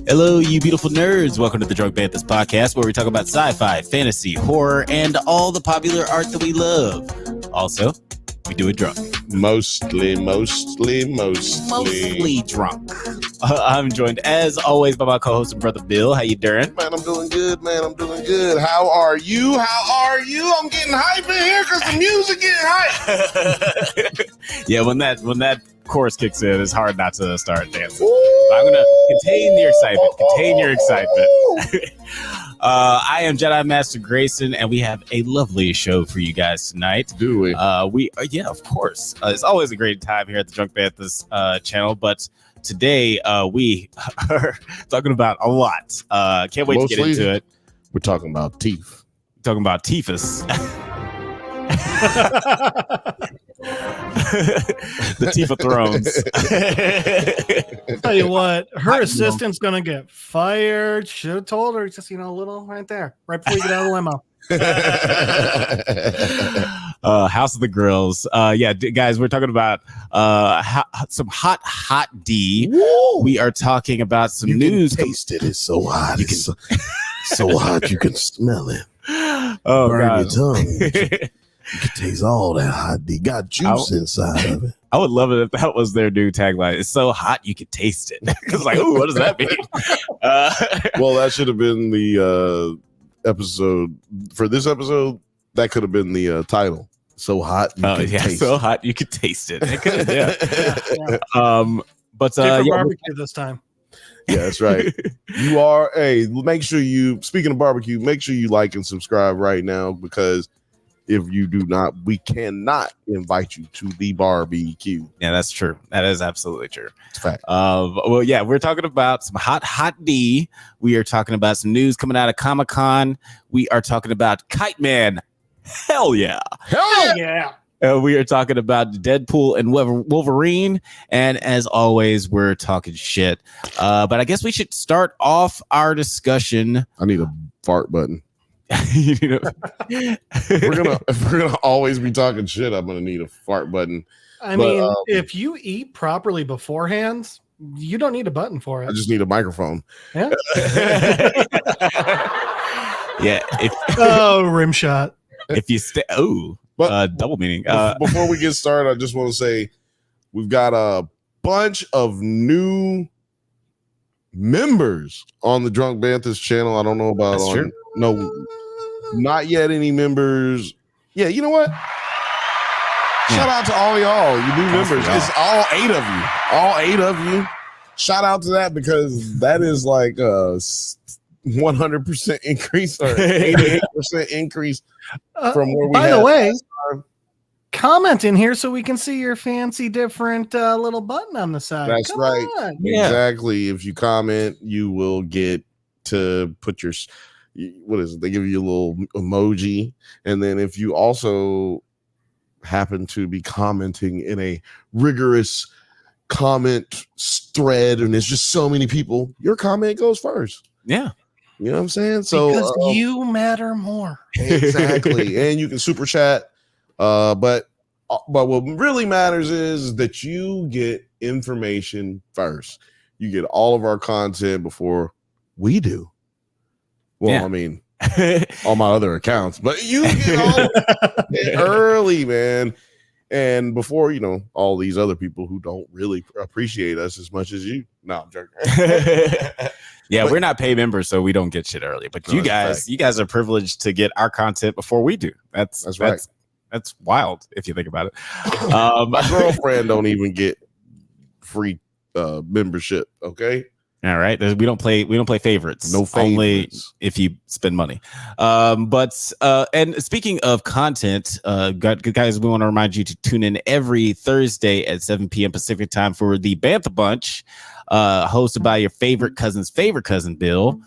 Hello, you beautiful nerds. Welcome to the Drunk Banthas podcast, where we talk about sci-fi, fantasy, horror, and all the popular art that we love. Also, we do it drunk. Mostly drunk. I'm joined, as always, by my co-host and brother Bill. How you doing? Man, I'm doing good, How are you? I'm getting hype in here because the music getting hype. Yeah, when that chorus kicks in, it's hard not to start dancing. I'm going to contain your excitement. I am Jedi Master Grayson, and we have a lovely show for you guys tonight. Do we? Yeah, of course. It's always a great time here at the Drunk Banthas channel, but today we are talking about a lot. Can't wait to get into it. We're talking about teeth. Talking about Tiphys. The Tifa Thrones. Tell you what, her assistant's gonna get fired. Should have told her, just a little right there, right before you get out of the limo. House of the Grills. Guys, we're talking about some hot D. Woo! We are talking about some news. Taste it. It's so hot. So hot you can smell it. Oh, burn God. Your tongue. You can taste all that hot D. Got juice inside of it. I would love it if that was their new tagline. It's so hot you can taste it. It's like, ooh, what does that mean? Well, that should have been the episode for this episode. That could have been the title. So hot you can taste so it. hot you could taste it. It could, yeah. But barbecue this time. Yeah, that's right. You are make sure you, speaking of barbecue, make sure you like and subscribe right now, because if you do not, we cannot invite you to the barbecue. Yeah, that's true. That is absolutely true. It's a fact. Well, yeah, we're talking about some hot D. We are talking about some news coming out of Comic-Con. We are talking about Kite Man. Hell yeah. Hell yeah. We are talking about Deadpool and Wolverine. And as always, we're talking shit. But I guess we should start off our discussion. I need a fart button. You know? if we're gonna always be talking shit, I'm gonna need a fart button. I mean, if you eat properly beforehand, you don't need a button for it. I just need a microphone. Yeah. Yeah. Rim shot. If you stay, double meaning. Before we get started, I just want to say we've got a bunch of new members on the Drunk Banthas channel. I don't know about That's true. No, not yet any members. Yeah, you know what? Shout out to all y'all, you new members. It's all 8 of you. All 8 of you. Shout out to that, because that is like a 100% increase or 88% increase from where we by had the way, last time. Comment in here so we can see your fancy different little button on the side. That's Come right. on. Yeah. Exactly. If you comment, you will get to put your, what is it? They give you a little emoji. And then if you also happen to be commenting in a rigorous comment thread, and there's just so many people, your comment goes first. Yeah. You know what I'm saying? So because you matter more. Exactly. And you can super chat. But what really matters is that you get information first. You get all of our content before we do. Well, Yeah. I mean, all my other accounts, but you get all of it early, man. And before, all these other people who don't really appreciate us as much as you. No, I'm joking. Yeah, we're not paid members, so we don't get shit early. But you guys are privileged to get our content before we do. That's right. That's wild if you think about it. My girlfriend don't even get free membership. Okay. All right. We don't play favorites. No favorites. Only if you spend money. And speaking of content, guys, we want to remind you to tune in every Thursday at 7 p.m. Pacific time for the Bantha Bunch, hosted by your favorite cousin, Bill,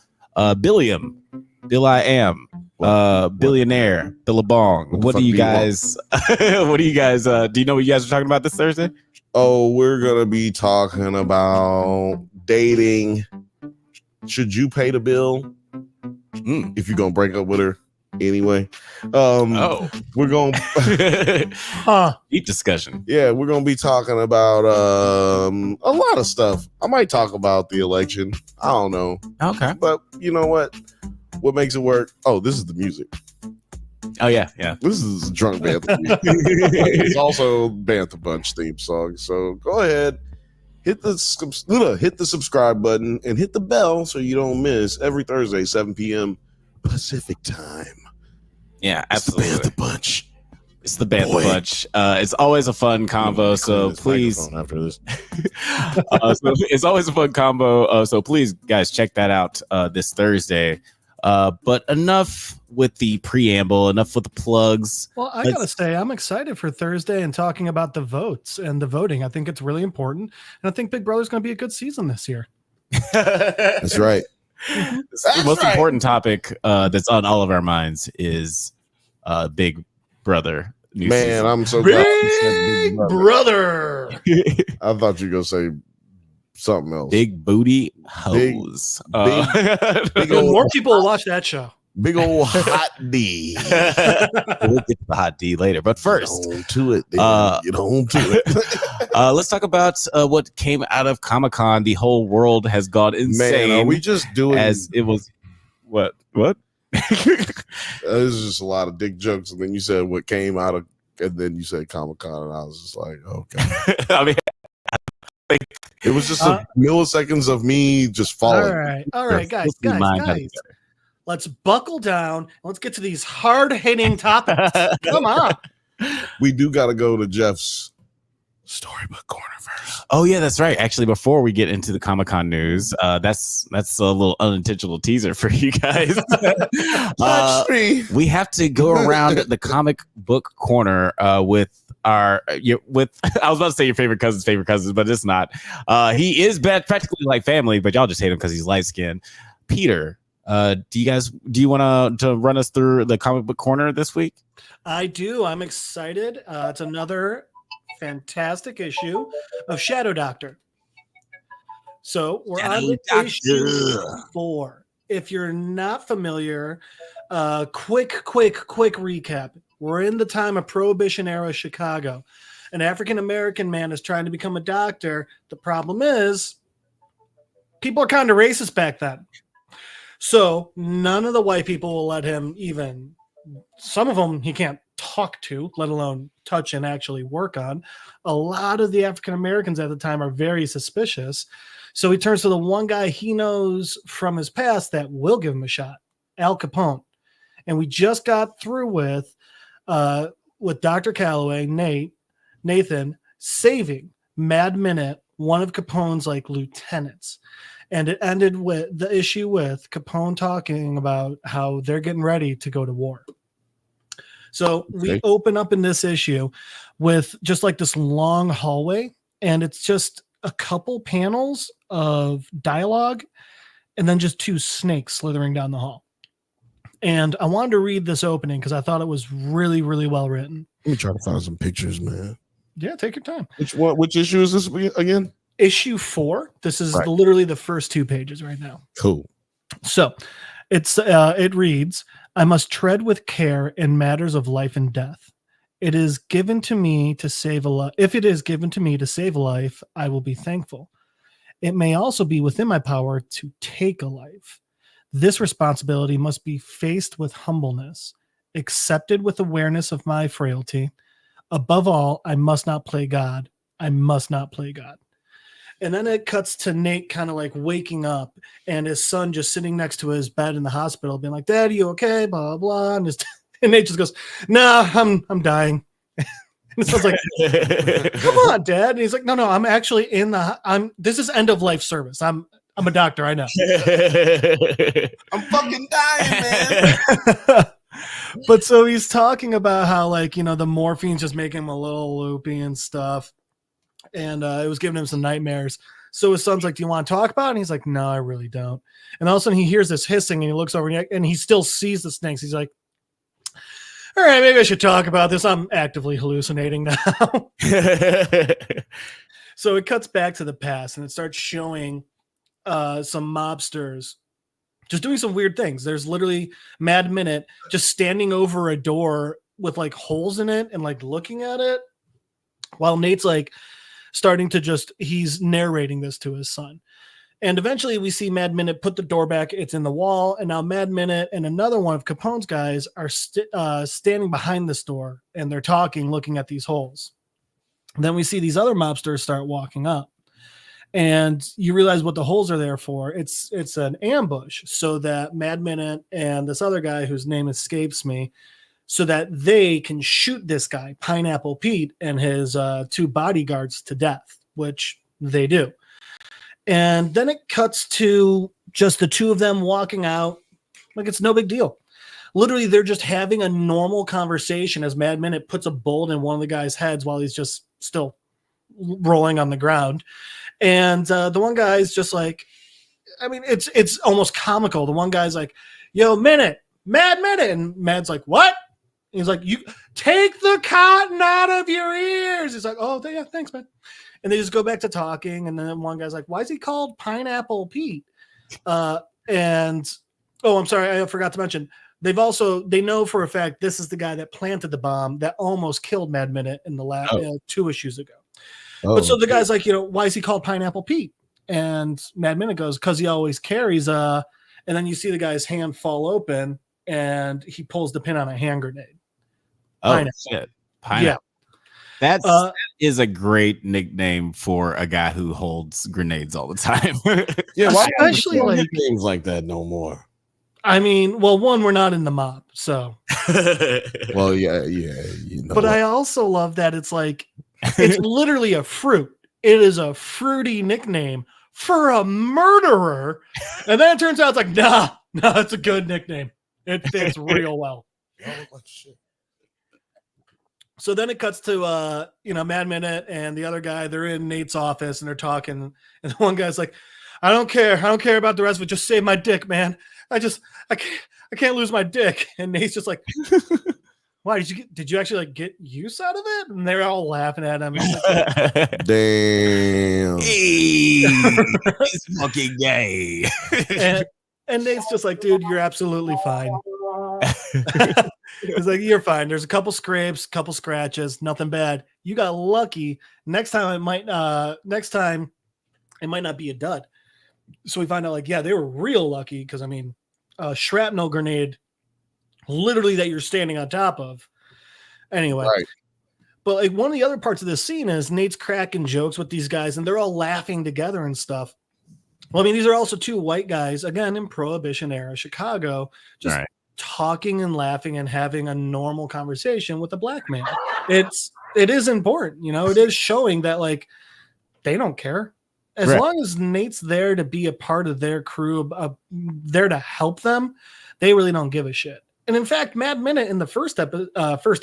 Billiam, Bill I Am, Billionaire, Billabong. What do you guys? Do you know what you guys are talking about this Thursday? Oh, we're gonna be talking about dating. Should you pay the bill if you're gonna break up with her? Anyway, we're going deep discussion. Yeah, we're gonna be talking about a lot of stuff. I might talk about the election. I don't know. Okay, but you know what? What makes it work? Oh, this is the music. Oh yeah. This is Drunk Bantha music. It's also Bantha Bunch theme song. So go ahead, hit the subscribe button and hit the bell so you don't miss every Thursday 7 p.m. Pacific time. Yeah, absolutely. It's the Bantha Bunch. It's the Bantha Bunch. It's always a fun combo. So please, after this, it's always a fun combo. So please, guys, check that out this Thursday. But enough with the preamble. Enough with the plugs. Well, I gotta say, I'm excited for Thursday and talking about the votes and the voting. I think it's really important, and I think Big Brother's going to be a good season this year. That's right. The most important topic that's on all of our minds is Big Brother. Man, I'm so glad you said Big Brother. I thought you were gonna say something else. Big booty hoes. Big old, more people will watch that show. Big old hot D. We'll get to the hot D later, but first, get on to it. Let's talk about what came out of Comic-Con. The whole world has gone insane. Man, are we just doing as it was? What? There's just a lot of dick jokes, and then you said what came out of, and then you said Comic-Con, and I was just like, okay. I mean, it was just a milliseconds of me just falling. All right, guys. Let's buckle down. Let's get to these hard-hitting topics. Come on. We do got to go to Jeff's storybook corner first. Oh yeah, that's right. Actually, before we get into the Comic-Con news, that's a little unintentional teaser for you guys. We have to go around the comic book corner with our I was about to say your favorite cousins, but it's not. He is practically like family, but y'all just hate him because he's light skinned. Peter, do you want to run us through the comic book corner this week? I do. I'm excited. It's another fantastic issue of Shadow Doctor. So we're on issue 4. If you're not familiar, quick recap. We're in the time of Prohibition era Chicago. An African-American man is trying to become a doctor. The problem is people are kind of racist back then. So none of the white people will let him even, some of them he can't talk to, let alone touch and actually work on. A lot of the African Americans at the time are very suspicious. So he turns to the one guy he knows from his past that will give him a shot, Al Capone. And we just got through with Dr. Calloway, Nathan, saving Mad Minute, one of Capone's like lieutenants. And it ended with the issue with Capone talking about how they're getting ready to go to war. So we open up in this issue with just like this long hallway, and it's just a couple panels of dialogue and then just 2 snakes slithering down the hall. And I wanted to read this opening because I thought it was really, really well written. Let me try to find some pictures, man. Yeah, take your time. Which issue is this again? Issue 4. This is literally the first 2 pages right now. Cool. So it reads, I must tread with care in matters of life and death. It is given to me to save a life. If it is given to me to save a life, I will be thankful. It may also be within my power to take a life. This responsibility must be faced with humbleness, accepted with awareness of my frailty. Above all, I must not play God. I must not play God. And then it cuts to Nate kind of like waking up and his son just sitting next to his bed in the hospital being like, Dad, you okay? Blah, blah. And Nate just goes, no, I'm dying. And so I was like, come on, Dad. And he's like, no, I'm actually this is end of life service. I'm a doctor. I know. I'm fucking dying, man. But so he's talking about how like, the morphine's just making him a little loopy and stuff. And it was giving him some nightmares. So his son's like, do you want to talk about it? And he's like, no, I really don't. And all of a sudden he hears this hissing and he looks over and he still sees the snakes. He's like, all right, maybe I should talk about this. I'm actively hallucinating now. So it cuts back to the past and it starts showing some mobsters just doing some weird things. There's literally Mad Minute just standing over a door with like holes in it and like looking at it while Nate's like starting to he's narrating this to his son. And eventually we see Mad Minute put the door back. It's in the wall. And now Mad Minute and another one of Capone's guys are standing behind this door, and they're talking, looking at these holes. And then we see these other mobsters start walking up, and you realize what the holes are there for. It's an ambush so that Mad Minute and this other guy whose name escapes me, so that they can shoot this guy, Pineapple Pete, and his 2 bodyguards to death, which they do. And then it cuts to just the 2 of them walking out like it's no big deal. Literally, they're just having a normal conversation as Mad Minute puts a bolt in one of the guy's heads while he's just still rolling on the ground. And the one guy's just like, I mean, it's almost comical. The one guy's like, yo, Minute, Mad Minute. And Mad's like, what? And he's like, you take the cotton out of your ears. He's like, oh, yeah, thanks, man. And they just go back to talking. And then one guy's like, why is he called Pineapple Pete? I'm sorry, I forgot to mention. They know for a fact this is the guy that planted the bomb that almost killed Mad Minute in the last 2 issues ago. But so the guy's like, why is he called Pineapple Pete? And Mad Minute goes, because he always carries and then you see the guy's hand fall open and he pulls the pin on a hand grenade. Pineapple. Shit. Pineapple. Yeah. That is a great nickname for a guy who holds grenades all the time. Yeah, why especially like nicknames like that no more? I mean, well, one, we're not in the mob, so. Well, yeah. But I also love that it's like, it's literally a fruit. It is a fruity nickname for a murderer. And then it turns out it's like, no, it's a good nickname. It fits real well. So then it cuts to, Mad Minute and the other guy. They're in Nate's office and they're talking. And the one guy's like, I don't care about the rest of it. Just save my dick, man. I can't lose my dick. And Nate's just like, why did you actually like get use out of it? And they're all laughing at him. Like, damn. Hey, he's fucking gay. and Nate's just like, dude, you're absolutely fine. He's like, you're fine. There's a couple scrapes, couple scratches, nothing bad. You got lucky. Next time it might not be a dud. So we find out like, yeah, they were real lucky because I mean, a shrapnel grenade literally that you're standing on top of. Anyway. Right. But like one of the other parts of this scene is Nate's cracking jokes with these guys and they're all laughing together and stuff. Well, I mean, these are also 2 white guys, again, in Prohibition era Chicago, just talking and laughing and having a normal conversation with a black man. It is important, it is showing that like they don't care. As long as Nate's there to be a part of their crew, there to help them, they really don't give a shit. And in fact, Mad Minute in the first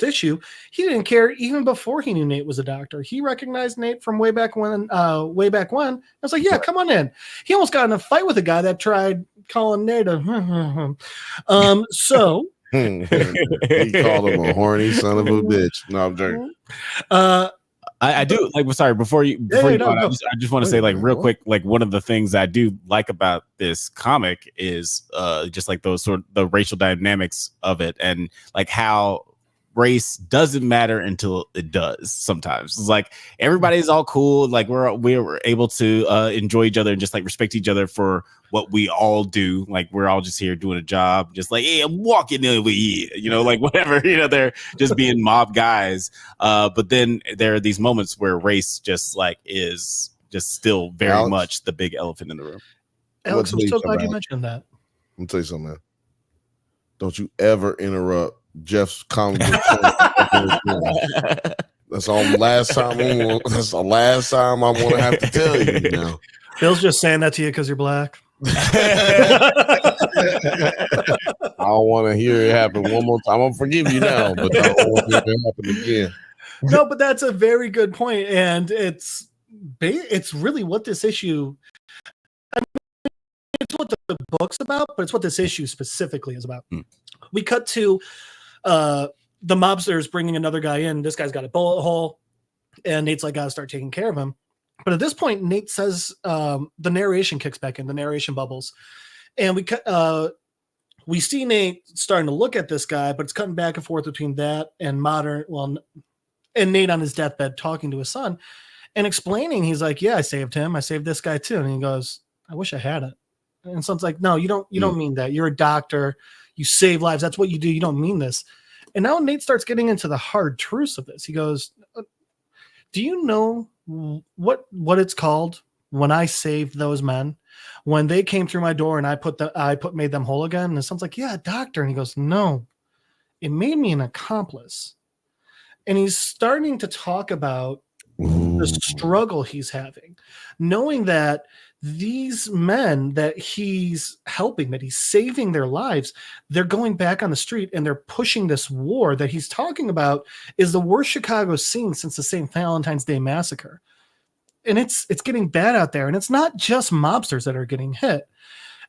issue, he didn't care even before he knew Nate was a doctor. He recognized Nate from way back when. I was like, yeah, come on in. He almost got in a fight with a guy that tried calling Nate a so he called him a horny son of a bitch. No, I'm joking. I do like. Sorry, before you I just want to say like real quick, like one of the things I do like about this comic is just like those sort of the racial dynamics of it, and like how race doesn't matter until it does. Sometimes it's like everybody's all cool, like we're able to enjoy each other and just like respect each other for what we all do. Like we're all just here doing a job, just like, hey, I'm walking over here, like whatever, they're just being mob guys. But then there are these moments where race just like is just still very much the big elephant in the room. Alex, I'm so glad you mentioned that. I'm tell you something, man. Don't you ever interrupt Jeff's comment. That's the last time I'm gonna have to tell you now. Phil's just saying that to you because you're black. I don't want to hear it happen one more time. I'm gonna forgive you now, but I don't want it to happen again. No, but that's a very good point, and it's really what this issue. I mean, it's what the book's about, but it's what this issue specifically is about. We cut to the mobsters bringing another guy in. This guy's got a bullet hole, and Nate's like, gotta start taking care of him. But at this point, Nate says the narration kicks back in, the narration bubbles. And we see Nate starting to look at this guy, but it's cutting back and forth between that and and Nate on his deathbed talking to his son and explaining. He's like, yeah, I saved him. I saved this guy too. And he goes, I wish I had it. And son's like, no, you don't mean that. You're a doctor. You save lives. That's what you do. You don't mean this. And now Nate starts getting into the hard truths of this. He goes, do you know what it's called when I saved those men? When they came through my door and I made them whole again? And the son's like, yeah, doctor. And he goes, no, it made me an accomplice. And he's starting to talk about the struggle he's having, knowing that these men that he's helping, that he's saving their lives, they're going back on the street and they're pushing this war that he's talking about is the worst Chicago scene since the St. Valentine's Day massacre. And it's getting bad out there. And it's not just mobsters that are getting hit.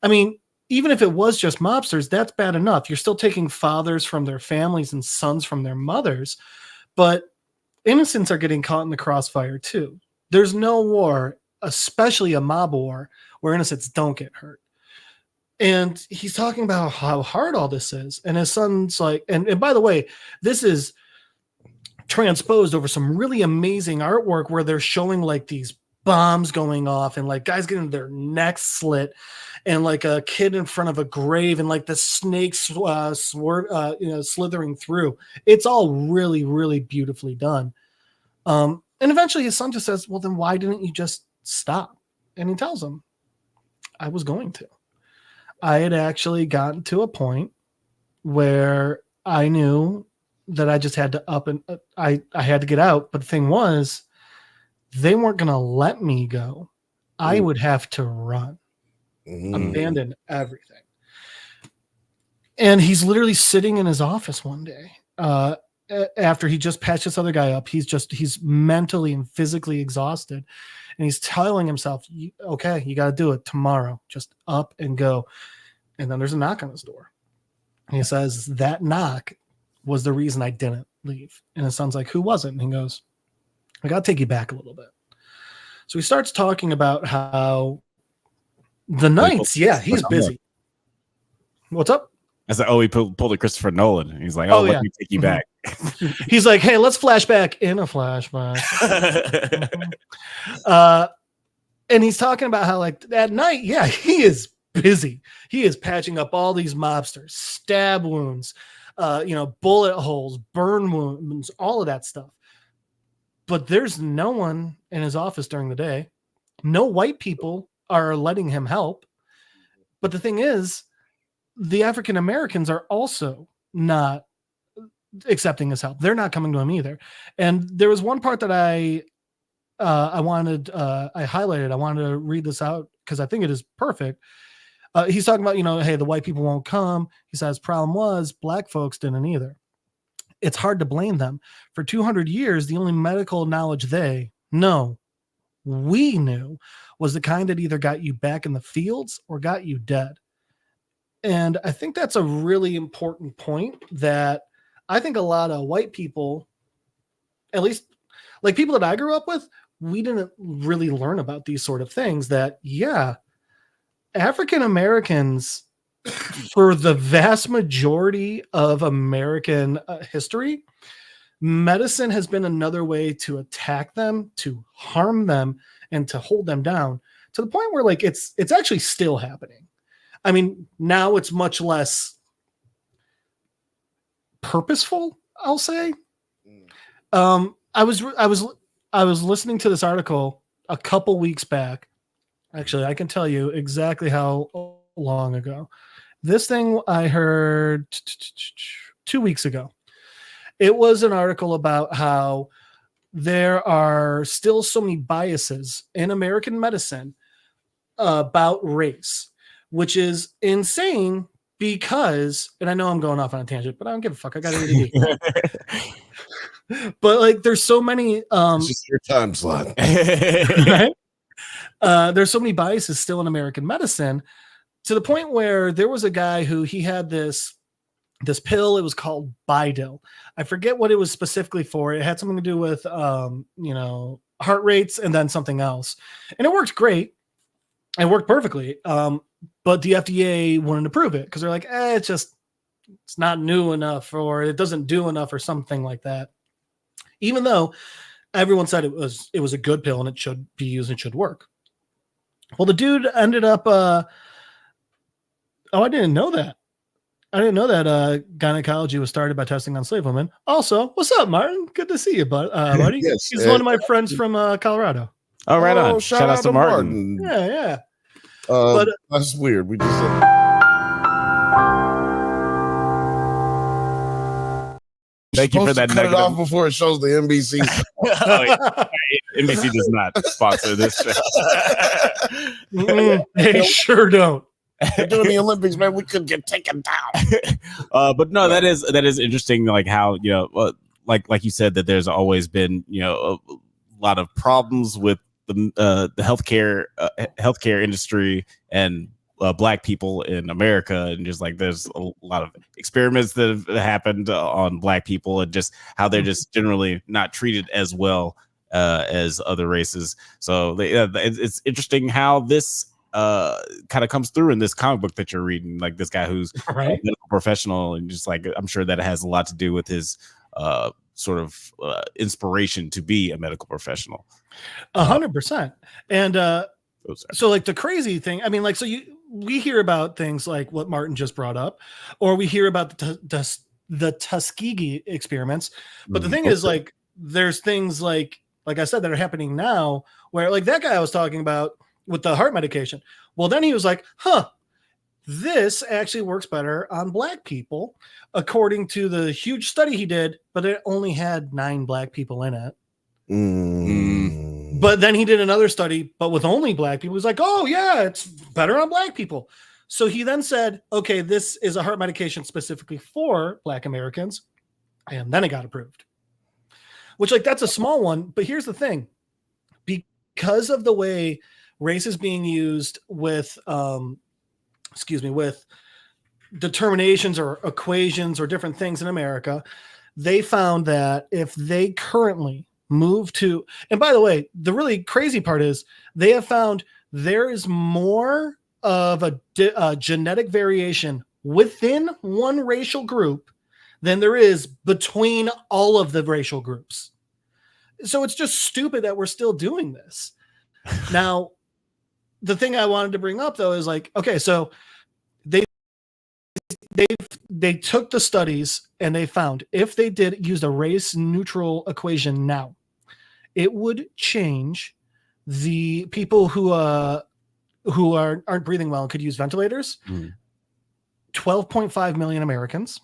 I mean, even if it was just mobsters, that's bad enough. You're still taking fathers from their families and sons from their mothers, but innocents are getting caught in the crossfire too. There's no war, especially a mob war, where innocents don't get hurt. And he's talking about how hard all this is. And his son's like, and by the way, this is transposed over some really amazing artwork where they're showing like these bombs going off and like guys getting their necks slit and like a kid in front of a grave and like the snakes slithering through. It's all really, really beautifully done. And eventually his son just says, well, then why didn't you just stop? And he tells him, I was going to. I had actually gotten to a point where I knew that I just had to I had to get out. But the thing was, they weren't going to let me go. I would have to run, abandon everything. And he's literally sitting in his office one day after he just patched this other guy up. He's mentally and physically exhausted. And he's telling himself, okay, you got to do it tomorrow. Just up and go. And then there's a knock on his door. And he says, that knock was the reason I didn't leave. And his son's like, who was it? And he goes, I got to take you back a little bit. So he starts talking about how the nights, he's busy. What's up? I said, he pulled a Christopher Nolan. He's like, let me take you back. He's like, hey, let's flash back in a flashback. And he's talking about how like at night, he is busy. He is patching up all these mobsters, stab wounds, bullet holes, burn wounds, all of that stuff. But there's no one in his office during the day. No white people are letting him help. But the thing is, the African Americans are also not accepting his help. They're not coming to him either. And there was one part that I highlighted. I wanted to read this out because I think it is perfect. He's talking about, hey, the white people won't come. He says, problem was black folks didn't either. It's hard to blame them. For 200 years, the only medical knowledge we knew was the kind that either got you back in the fields or got you dead. And I think that's a really important point that I think a lot of white people, at least like people that I grew up with, we didn't really learn about these sort of things that, African Americans, for the vast majority of American history, medicine has been another way to attack them, to harm them, and to hold them down to the point where like it's actually still happening. I mean, now it's much less purposeful, I'll say. I was listening to this article a couple weeks back. Actually, I can tell you exactly how long ago. This thing I heard 2 weeks ago. It was an article about how there are still so many biases in American medicine about race, which is insane because, and I know I'm going off on a tangent, but I don't give a fuck. I got ADD. But like, there's so many. It's just your time slot. Right? There's so many biases still in American medicine to the point where there was a guy who he had this pill. It was called Bidil. I forget what it was specifically for. It had something to do with, heart rates and then something else. And it worked great. and worked perfectly. But the FDA wouldn't approve it because they're like, it's not new enough, or it doesn't do enough, or something like that. Even though everyone said it was a good pill and it should be used and should work. Well, the dude ended up. I didn't know that. I didn't know that gynecology was started by testing on slave women. Also, what's up, Martin? Good to see you, buddy. Yes, He's one of my friends from Colorado. Oh, right on. Shout out to Martin. Yeah. But that's weird. We just thank you for that. Cut it off before it shows the NBC. NBC does not sponsor this show. They sure don't. They're doing the Olympics, man. We could get taken down. But no, that is interesting. Like how, like you said, that there's always been, a lot of problems with the healthcare industry and Black people in America, and just like there's a lot of experiments that have happened on Black people, and just how they're just generally not treated as well as other races. So it's interesting how this kind of comes through in this comic book that you're reading, like this guy who's a medical professional, and just like I'm sure that it has a lot to do with his sort of inspiration to be a medical professional. 100%. And so like the crazy thing, I mean, like, we hear about things like what Martin just brought up, or we hear about the Tuskegee experiments. But the thing is, like, there's things like I said, that are happening now where, like, that guy I was talking about with the heart medication. Well, then he was like, this actually works better on Black people, according to the huge study he did, but it only had 9 Black people in it. But then he did another study, but with only Black people. He's like, oh yeah, it's better on Black people. So he then said, okay, this is a heart medication specifically for Black Americans. And then it got approved, which, like, that's a small one. But here's the thing, because of the way race is being used with, with determinations or equations or different things in America, they found that if they currently move to, and by the way, the really crazy part is they have found there is more of a genetic variation within one racial group than there is between all of the racial groups. So it's just stupid that we're still doing this. Now, the thing I wanted to bring up though is, like, okay, so they took the studies and they found if they did use a race neutral equation now, it would change the people who aren't breathing well and could use ventilators. 12.5 million Americans.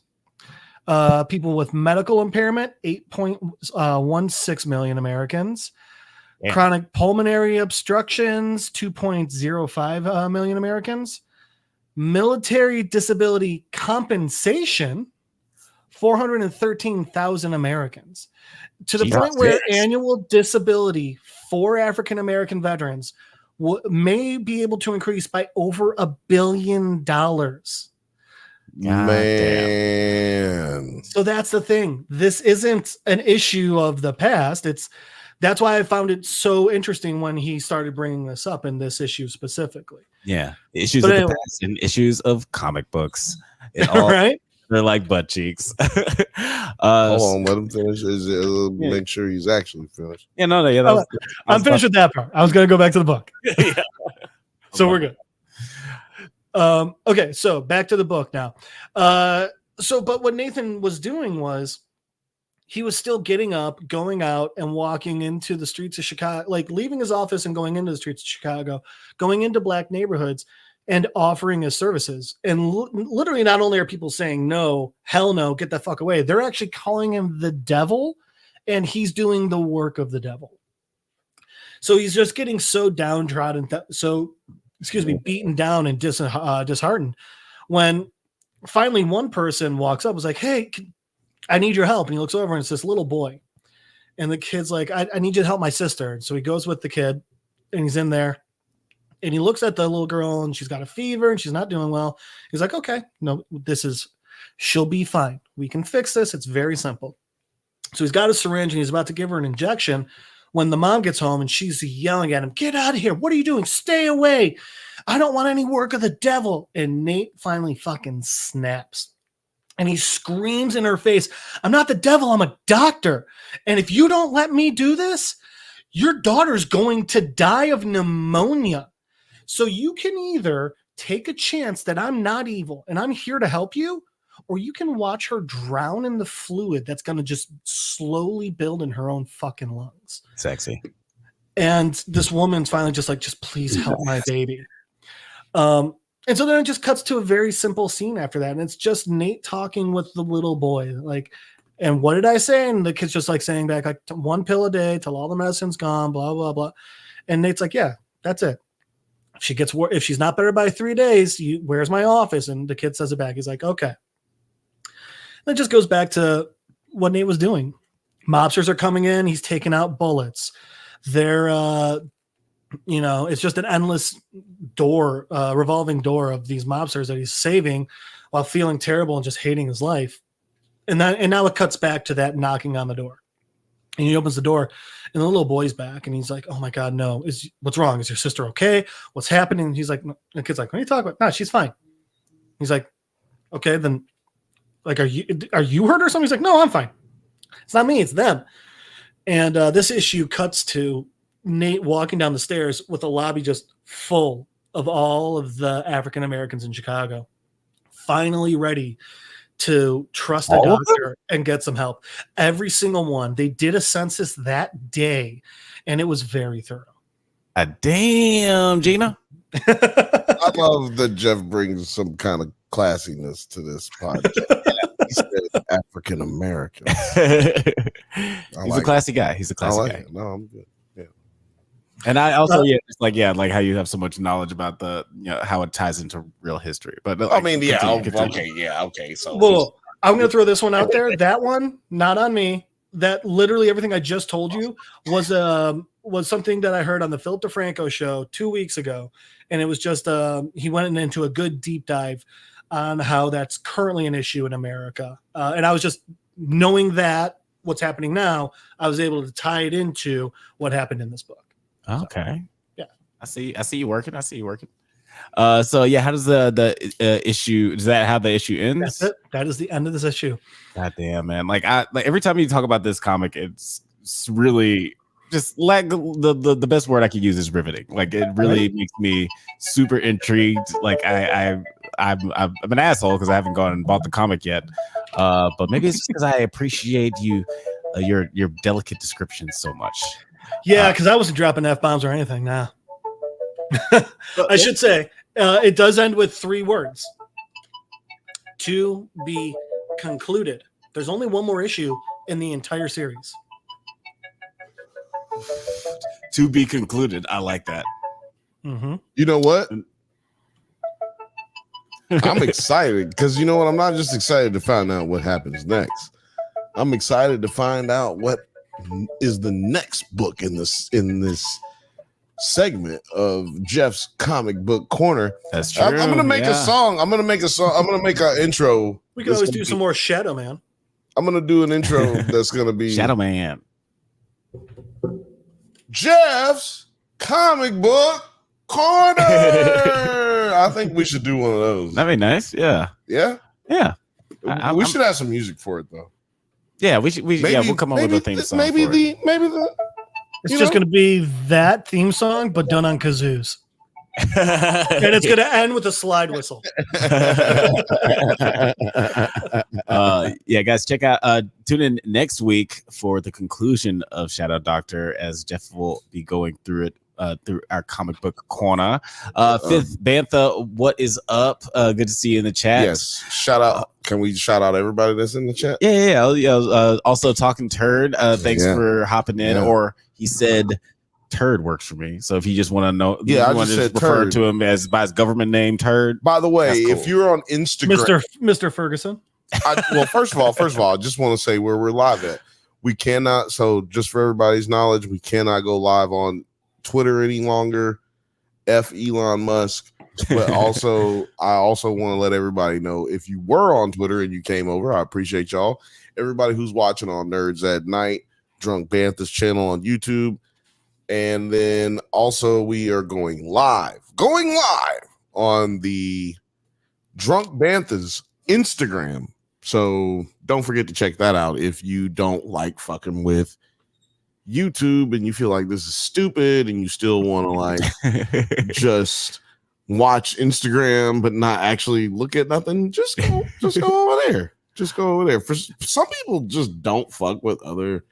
People with medical impairment, 8.16 million Americans. Yeah. Chronic pulmonary obstructions, 2.05 million Americans. Military disability compensation, 413,000 Americans. To the point where annual disability for African American veterans may be able to increase by over $1 billion. Man. So that's the thing. This isn't an issue of the past. That's why I found it so interesting when he started bringing this up in this issue specifically. Yeah, issues of the past and issues of comic books. All, right? They're like butt cheeks. Hold on, let him finish. Make sure he's actually finished. Yeah, no. I'm finished with that part. I was going to go back to the book. So we're good. Okay, so back to the book now. But what Nathan was doing was he was still getting up, going out and walking into the streets of Chicago, like leaving his office and going into the streets of Chicago, going into Black neighborhoods and offering his services. And literally not only are people saying, no, hell no, get the fuck away. They're actually calling him the devil, and he's doing the work of the devil. So he's just getting so downtrodden, beaten down and disheartened, when finally one person walks up and is like, hey, I need your help. And he looks over and it's this little boy. And the kid's like, I need you to help my sister. And so he goes with the kid and he's in there and he looks at the little girl and she's got a fever and she's not doing well. He's like, okay, no, she'll be fine. We can fix this. It's very simple. So he's got a syringe and he's about to give her an injection when the mom gets home and she's yelling at him, "Get out of here. What are you doing? Stay away. I don't want any work of the devil." And Nate finally fucking snaps. And he screams in her face, "I'm not the devil. I'm a doctor. And if you don't let me do this, your daughter's going to die of pneumonia. So you can either take a chance that I'm not evil and I'm here to help you, or you can watch her drown in the fluid that's going to just slowly build in her own fucking lungs." Sexy. And this woman's finally just like, "Just please help my baby." And so then it just cuts to a very simple scene after that. And it's just Nate talking with the little boy. Like, "And what did I say?" And the kid's just like saying back, like, "1 pill a day till all the medicine's gone, blah, blah, blah." And Nate's like, "Yeah, that's it. If she's not better by 3 days, where's my office?" And the kid says it back. He's like, "Okay." And it just goes back to what Nate was doing. Mobsters are coming in. He's taking out bullets. They're, it's just an endless door, revolving door of these mobsters that he's saving while feeling terrible and just hating his life. And now it cuts back to that knocking on the door. And he opens the door and the little boy's back and he's like, "Oh my God, no. What's wrong? Is your sister okay? What's happening?" And he's like, the kid's like, "What are you talking about?" "No, she's fine." He's like, "Okay, then like, are you hurt or something?" He's like, "No, I'm fine. It's not me, it's them." And this issue cuts to Nate walking down the stairs with a lobby just full of all of the African Americans in Chicago, finally ready to trust a doctor and get some help. Every single one. They did a census that day, and it was very thorough. Damn, Gina. I love that Jeff brings some kind of classiness to this podcast. He said African American. He's a classy guy. He's a classy guy. No, I'm good. Yeah. And I also, like how you have so much knowledge about how it ties into real history. But I mean, okay. So, well, I'm going to throw this one out there. That one, not on me. That literally everything I just told you was something that I heard on the Philip DeFranco show 2 weeks ago, and it was just he went into a good deep dive on how that's currently an issue in America. And I was just knowing that what's happening now, I was able to tie it into what happened in this book. Okay. So, yeah. I see you working. So yeah, how does the issue, is that how the issue ends? That's it. That is the end of this issue. God damn, man. Like every time you talk about this comic, it's really just like the best word I could use is riveting. Like it really makes me super intrigued. Like I'm an asshole because I haven't gone and bought the comic yet. But maybe it's just because I appreciate your delicate description so much. Yeah, because I wasn't dropping F-bombs or anything now. I should say it does end with 3 words. To be concluded. There's only one more issue in the entire series. To be concluded. I like that. Mm-hmm. You know what? I'm excited because you know what? I'm not just excited to find out what happens next. I'm excited to find out what is the next book in this segment of Jeff's comic book corner. That's true. I'm gonna make a song. I'm gonna make an intro. We can always do some more Shadow Man. I'm gonna do an intro that's gonna be Shadow Man. Jeff's comic book corner. I think we should do one of those. That'd be nice. Yeah. Yeah. Yeah. We should have some music for it though. Yeah, we'll come up with a theme song. Maybe it's just going to be that theme song, but done on kazoos. And it's going to end with a slide whistle. Yeah, guys, check out, tune in next week for the conclusion of Shadow Doctor, as Jeff will be going through it. Through our comic book corner. Fifth, Bantha, what is up? Good to see you in the chat. Yes, shout out. Can we shout out everybody that's in the chat? Yeah. Also, Talking Turd, thanks for hopping in. Or he said Turd works for me. So if you just want to know, I just said refer Turd. to him as by his government name, Turd. By the way, cool. If you're on Instagram, Mr. Ferguson. First of all, I just want to say where we're live at. We cannot. So just for everybody's knowledge, we cannot go live on Twitter any longer. F Elon Musk. But also I also want to let everybody know, if you were on Twitter and you came over, I appreciate y'all. Everybody who's watching on NerdsAtNite, Drunk Bantha's channel on YouTube, And then also we are going live on the Drunk Banthas Instagram. So don't forget to check that out if you don't like fucking with YouTube and you feel like this is stupid and you still want to like just watch Instagram but not actually look at nothing. Just go over there. Just go over there. For some people, just don't fuck with other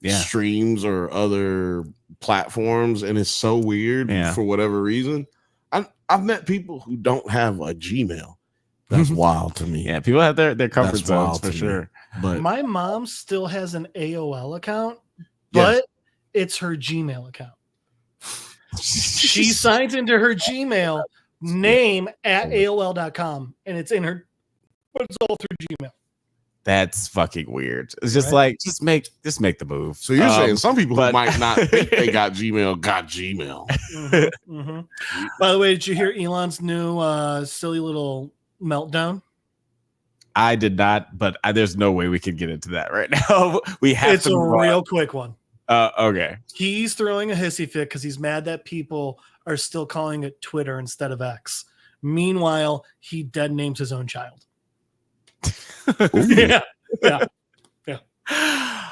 streams or other platforms, and it's so weird for whatever reason. I've met people who don't have a Gmail. That's wild to me. Yeah, people have their comfort zones for sure. Me. But my mom still has an AOL account, but it's her Gmail account. She signs into her Gmail name at AOL.com, and it's in her, but it's all through Gmail. That's fucking weird. It's just like just make the move. So you're saying some people who might not think they got Gmail. Mm-hmm, mm-hmm. By the way, did you hear Elon's new silly little meltdown? I did not, but there's no way we can get into that right now. We have it's a real quick one. Okay. He's throwing a hissy fit because he's mad that people are still calling it Twitter instead of X. Meanwhile, he dead names his own child. yeah. That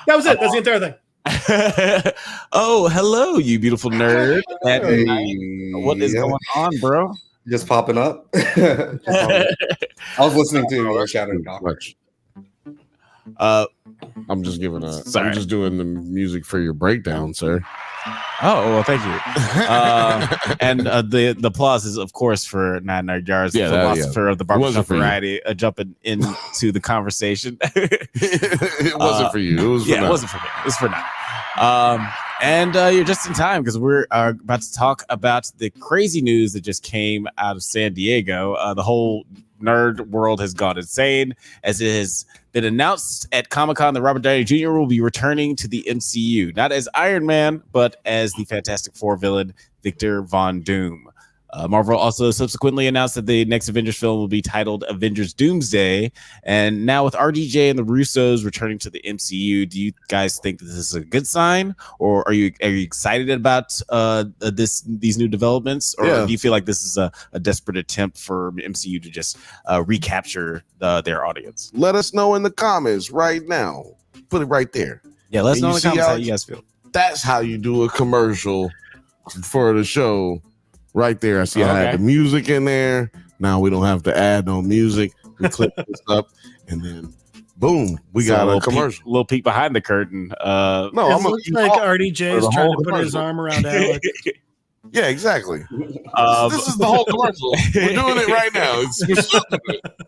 was it. That's the entire thing. Oh, hello, you beautiful nerd. What is going on, bro? Just popping up. I was listening to Shadow Doctor. I'm just giving I'm just doing the music for your breakdown, sir. Oh, well, thank you. And the applause is, of course, for Not Nerd Yards, the philosopher of the barbershop variety, jumping into the conversation. It wasn't for you. It was for it wasn't for me. It was for now. And you're just in time because we're about to talk about the crazy news that just came out of San Diego. The whole nerd world has gone insane as it has been announced at Comic-Con that Robert Downey Jr. will be returning to the MCU, not as Iron Man, but as the Fantastic Four villain Victor Von Doom. Marvel also subsequently announced that the next Avengers film will be titled Avengers Doomsday. And now with RDJ and the Russos returning to the MCU, do you guys think that this is a good sign? Or are you excited about these new developments? Or do you feel like this is a desperate attempt for MCU to just recapture their audience? Let us know in the comments right now. Put it right there. Yeah, let us know in the comments how you guys feel. That's how you do a commercial for the show. Right there, I see I had the music in there. Now we don't have to add no music. We click this up, and then boom, we got a commercial. Little peek behind the curtain. No, it looks like RDJ is trying to put his arm around Alex. Yeah, exactly. This is the whole commercial. We're doing it right now.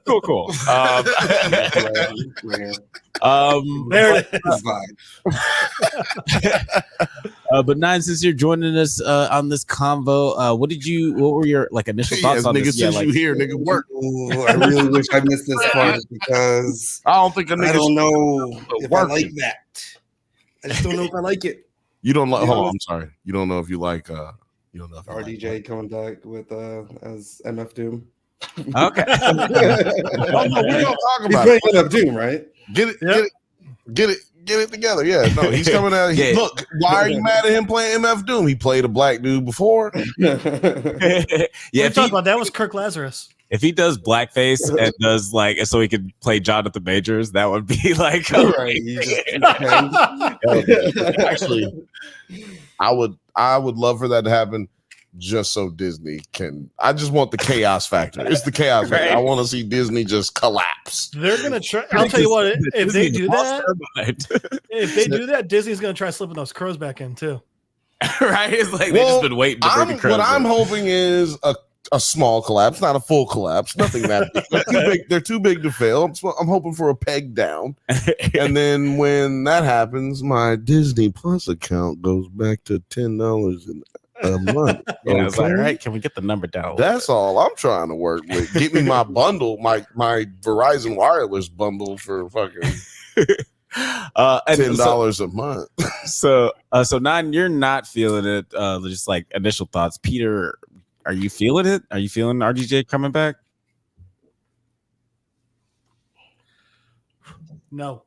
Cool. There it is. But Nine, since you're joining us on this convo, what were your initial thoughts on this? Since you here, nigga, work. Ooh, I really wish I missed this part because I don't know if I like that. I just don't know if I like it. You don't like? Hold on, I'm sorry. You don't know if you like. You don't know if RDJ coming back with as MF Doom. Okay. We don't talk about it. He's MF Doom, right? Get it together. Yeah, no, he's coming out. Look, why are you mad at him playing MF Doom? He played a black dude before. If talking about that was Kirk Lazarus. If he does blackface and does so he could play Jonathan Majors, that would be Actually, I would love for that to happen just so Disney can. I just want the chaos factor. It's the chaos factor. I want to see Disney just collapse. They're gonna try. I'll tell you what. If they do that, Disney's gonna try slipping those crows back in too. Right? It's they've just been waiting to bring the crows. What I'm hoping is a small collapse, not a full collapse. Nothing that big. They're too big to fail. I'm hoping for a peg down. And then when that happens, my Disney Plus account goes back to $10 a month. I was like, all right, can we get the number down? That's all I'm trying to work with. Get me my bundle, my Verizon wireless bundle for fucking $10 a month. So Nine, you're not feeling it. Just initial thoughts, Peter. Are you feeling it? Are you feeling RDJ coming back? No.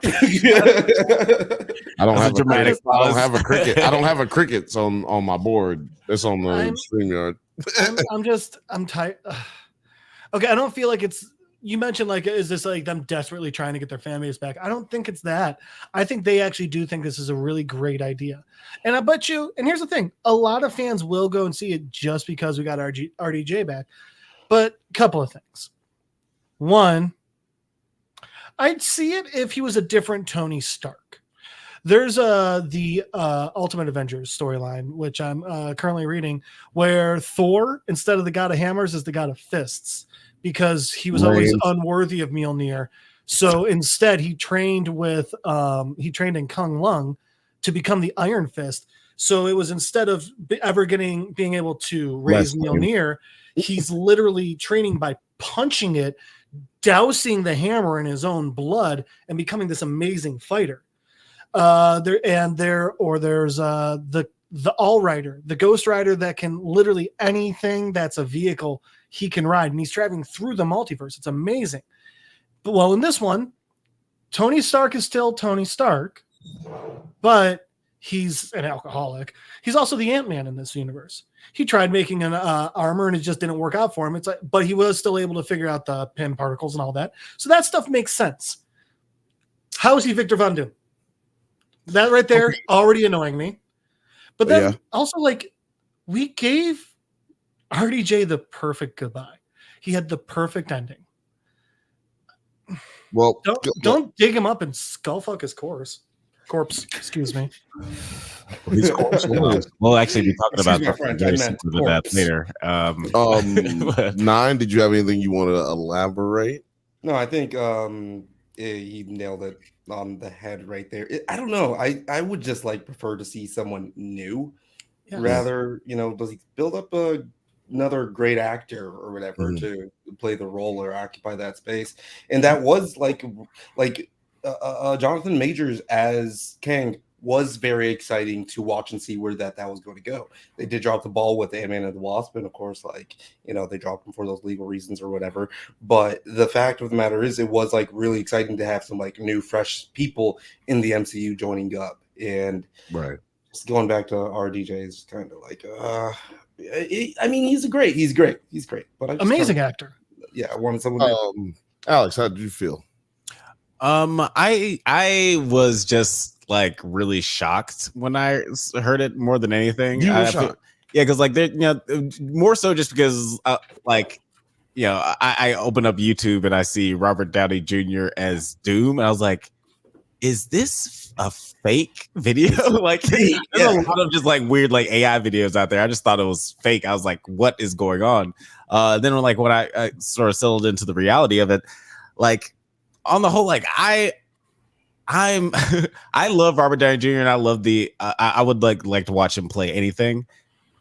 I don't have a dramatic cricket. I don't pause. have a cricket. I don't have a cricket on my board. It's on the StreamYard. I'm tired. Okay, I don't feel like it's. You mentioned like, is this like them desperately trying to get their fan base back? I don't think it's that. I think they actually do think this is a really great idea. And I bet you, and here's the thing, a lot of fans will go and see it just because we got RDJ back. But a couple of things. One, I'd see it if he was a different Tony Stark. There's the Ultimate Avengers storyline, which I'm currently reading, where Thor, instead of the god of hammers, is the god of fists, because he was always unworthy of Mjolnir. So instead, he trained in Kung Lung to become the Iron Fist. So it was, instead of ever being able to raise Mjolnir, he's literally training by punching it, dousing the hammer in his own blood, and becoming this amazing fighter. There's the All Rider, the Ghost Rider that can literally anything that's a vehicle he can ride, and he's traveling through the multiverse. It's amazing. But well, in this one, Tony Stark is still Tony Stark, but he's an alcoholic. He's also the Ant-Man in this universe. He tried making an armor and it just didn't work out for him. It's like, but he was still able to figure out the Pym particles and all that. So that stuff makes sense. How is he Victor Von Doom? That right there, already annoying me. But then also, like, we gave RDJ the perfect goodbye. He had the perfect ending. Well, don't dig him up and skull fuck his corpse. Excuse me. His corpse. We'll actually be talking about that later. 9. Did you have anything you want to elaborate? No, I think he nailed it on the head right there. I don't know. I would just like prefer to see someone new, rather. Does he build up another great actor or whatever to play the role or occupy that space? And that was like Jonathan Majors as Kang was very exciting to watch and see where that was going to go. They did drop the ball with Ant-Man and the Wasp, and of course, they dropped him for those legal reasons or whatever. But the fact of the matter is, it was like really exciting to have some like new, fresh people in the MCU joining up. And just going back to RDJ is kind of like, I mean, he's great. But amazing actor. Yeah, I wanted someone. Alex, how did you feel? I was just like really shocked when I heard it more than anything. You were shocked? Because like more so just because I open up YouTube and I see Robert Downey Jr. as Doom, and I was like, is this a fake video? Like, there's a lot of just like weird like AI videos out there. I just thought it was fake. I was like, what is going on? Then when I sort of settled into the reality of it, like, on the whole, like I love Robert Downey Jr. and I love I would like to watch him play anything.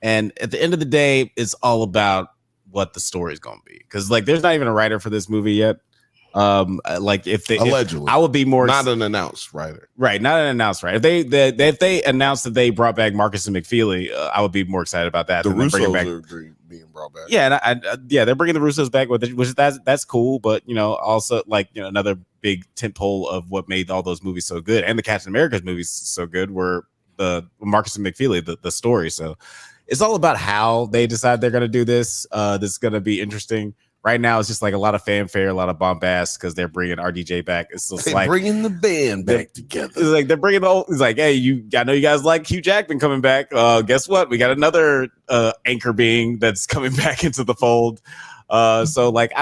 And at the end of the day, it's all about what the story is going to be. Because like, there's not even a writer for this movie yet. Like allegedly, I would be more not an announced writer, right? Not an announced writer. If they announced that they brought back Marcus and McFeely, I would be more excited about that. The Russos are being brought back. Yeah, and they're bringing the Russos back with it, which that's cool. But also like another big tentpole of what made all those movies so good, and the Captain America's movies so good, were the Marcus and McFeely, the story. So it's all about how they decide they're going to do this. This is going to be interesting. Right now, it's just like a lot of fanfare, a lot of bombast because they're bringing RDJ back. It's just like bringing the band back together. It's like they're bringing the old. It's like, hey, I know you guys like Hugh Jackman coming back. Guess what? We got another anchor being that's coming back into the fold. So like,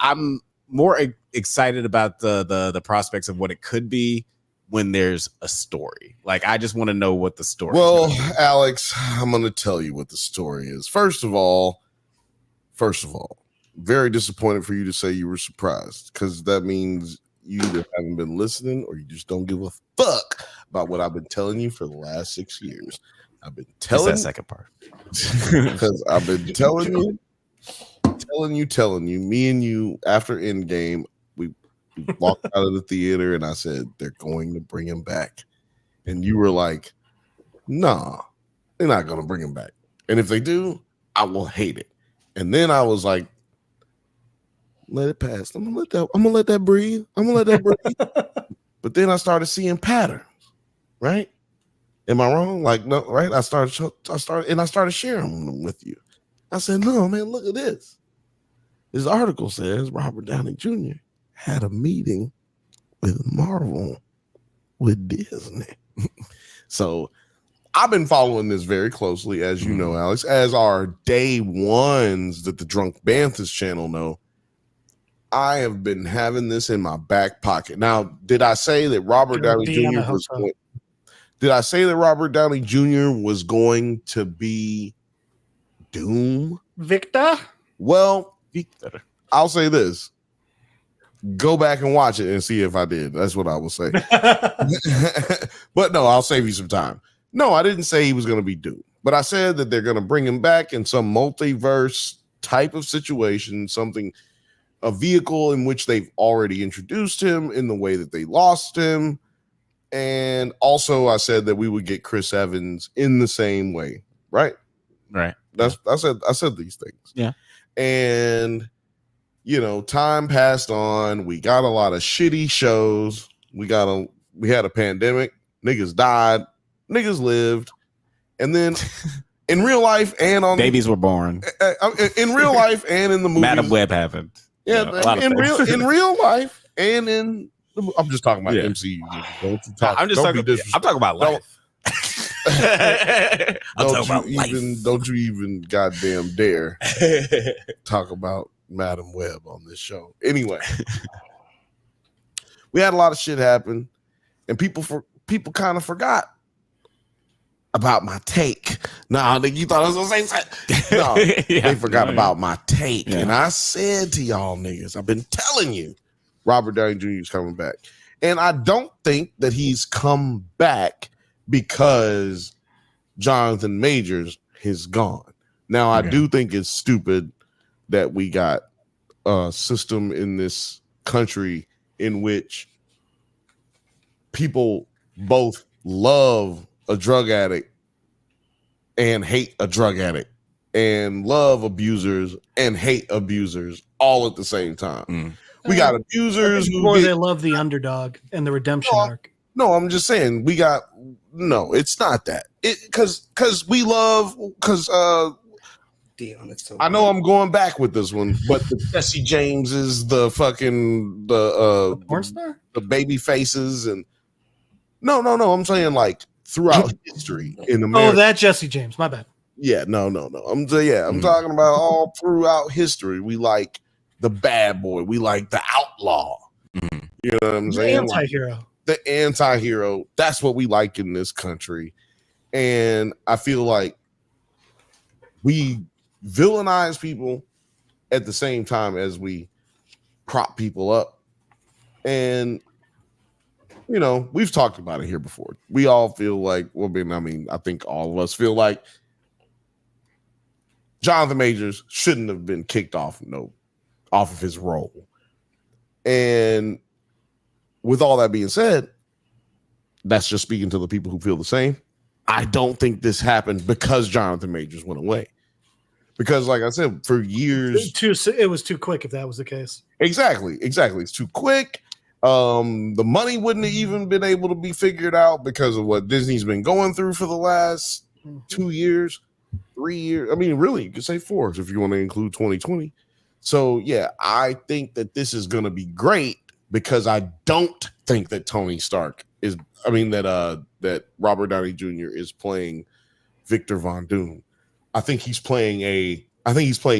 I'm more excited about the prospects of what it could be when there's a story. Like, I just want to know what the story. Well, Alex, I'm going to tell you what the story is. First of all, very disappointed for you to say you were surprised, because that means you either haven't been listening or you just don't give a fuck about what I've been telling you for the last 6 years. I've been telling that second part because I've been telling you. Me and you, after Endgame, we walked out of the theater and I said they're going to bring him back, and you were like, "Nah, they're not going to bring him back, and if they do, I will hate it." And then I was like, let it pass. I'm gonna let that breathe. But then I started seeing patterns, right? Am I wrong? Like, no, right? I started sharing them with you. I said, no, man, look at this. This article says Robert Downey Jr. had a meeting with Marvel with Disney. So I've been following this very closely, as you know, Alex, as our day ones that the Drunk Banthas channel know. I have been having this in my back pocket. Now, did I say that Robert Downey Jr. was going? Did I say that Robert Downey Jr. was going to be Doom? Victor? Well, I'll say this. Go back and watch it and see if I did. That's what I will say. But no, I'll save you some time. No, I didn't say he was going to be Doom. But I said that they're going to bring him back in some multiverse type of situation, a vehicle in which they've already introduced him in the way that they lost him. And also I said that we would get Chris Evans in the same way, right? Right. I said these things. Yeah. And time passed on. We got a lot of shitty shows. We had a pandemic. Niggas died. Niggas lived. And then in real life and on babies were born. In real life and in the movies. Madam Web happened. Yeah, in real life and in I'm just talking about MCU. I'm talking about life. Don't you even goddamn dare talk about Madam Web on this show. Anyway, we had a lot of shit happen, and people kind of forgot about my take. No, you thought I was gonna say no. They forgot about my take, and I said to y'all niggas, I've been telling you, Robert Downey Jr. is coming back, and I don't think that he's come back because Jonathan Majors is gone. Now, I do think it's stupid that we got a system in this country in which people both love a drug addict and hate a drug addict, and love abusers and hate abusers all at the same time. We got abusers who they love the underdog and the redemption arc. No, I'm just saying it's not that. Because Dion, it's so I know I'm going back with this one, but the Jesse Jameses, the fucking the porn star, the baby faces, and no, I'm saying like throughout history in America. Oh, that Jesse James, my bad. Yeah, no. I'm talking about all throughout history. We like the bad boy. We like the outlaw. You know what I'm saying? Anti-hero. The anti-hero. That's what we like in this country. And I feel like we villainize people at the same time as we prop people up. And we've talked about it here before. We all feel like, I think all of us feel like Jonathan Majors shouldn't have been kicked off of his role. And with all that being said, that's just speaking to the people who feel the same. I don't think this happened because Jonathan Majors went away. Because, like I said, for years... It was too quick if that was the case. Exactly. It's too quick. The money wouldn't have even been able to be figured out because of what Disney's been going through for the last 2 years, 3 years. I mean, really, you could say 4 if you want to include 2020. So, yeah, I think that this is going to be great because I don't think that that Robert Downey Jr. is playing Victor Von Doom. I think he's playing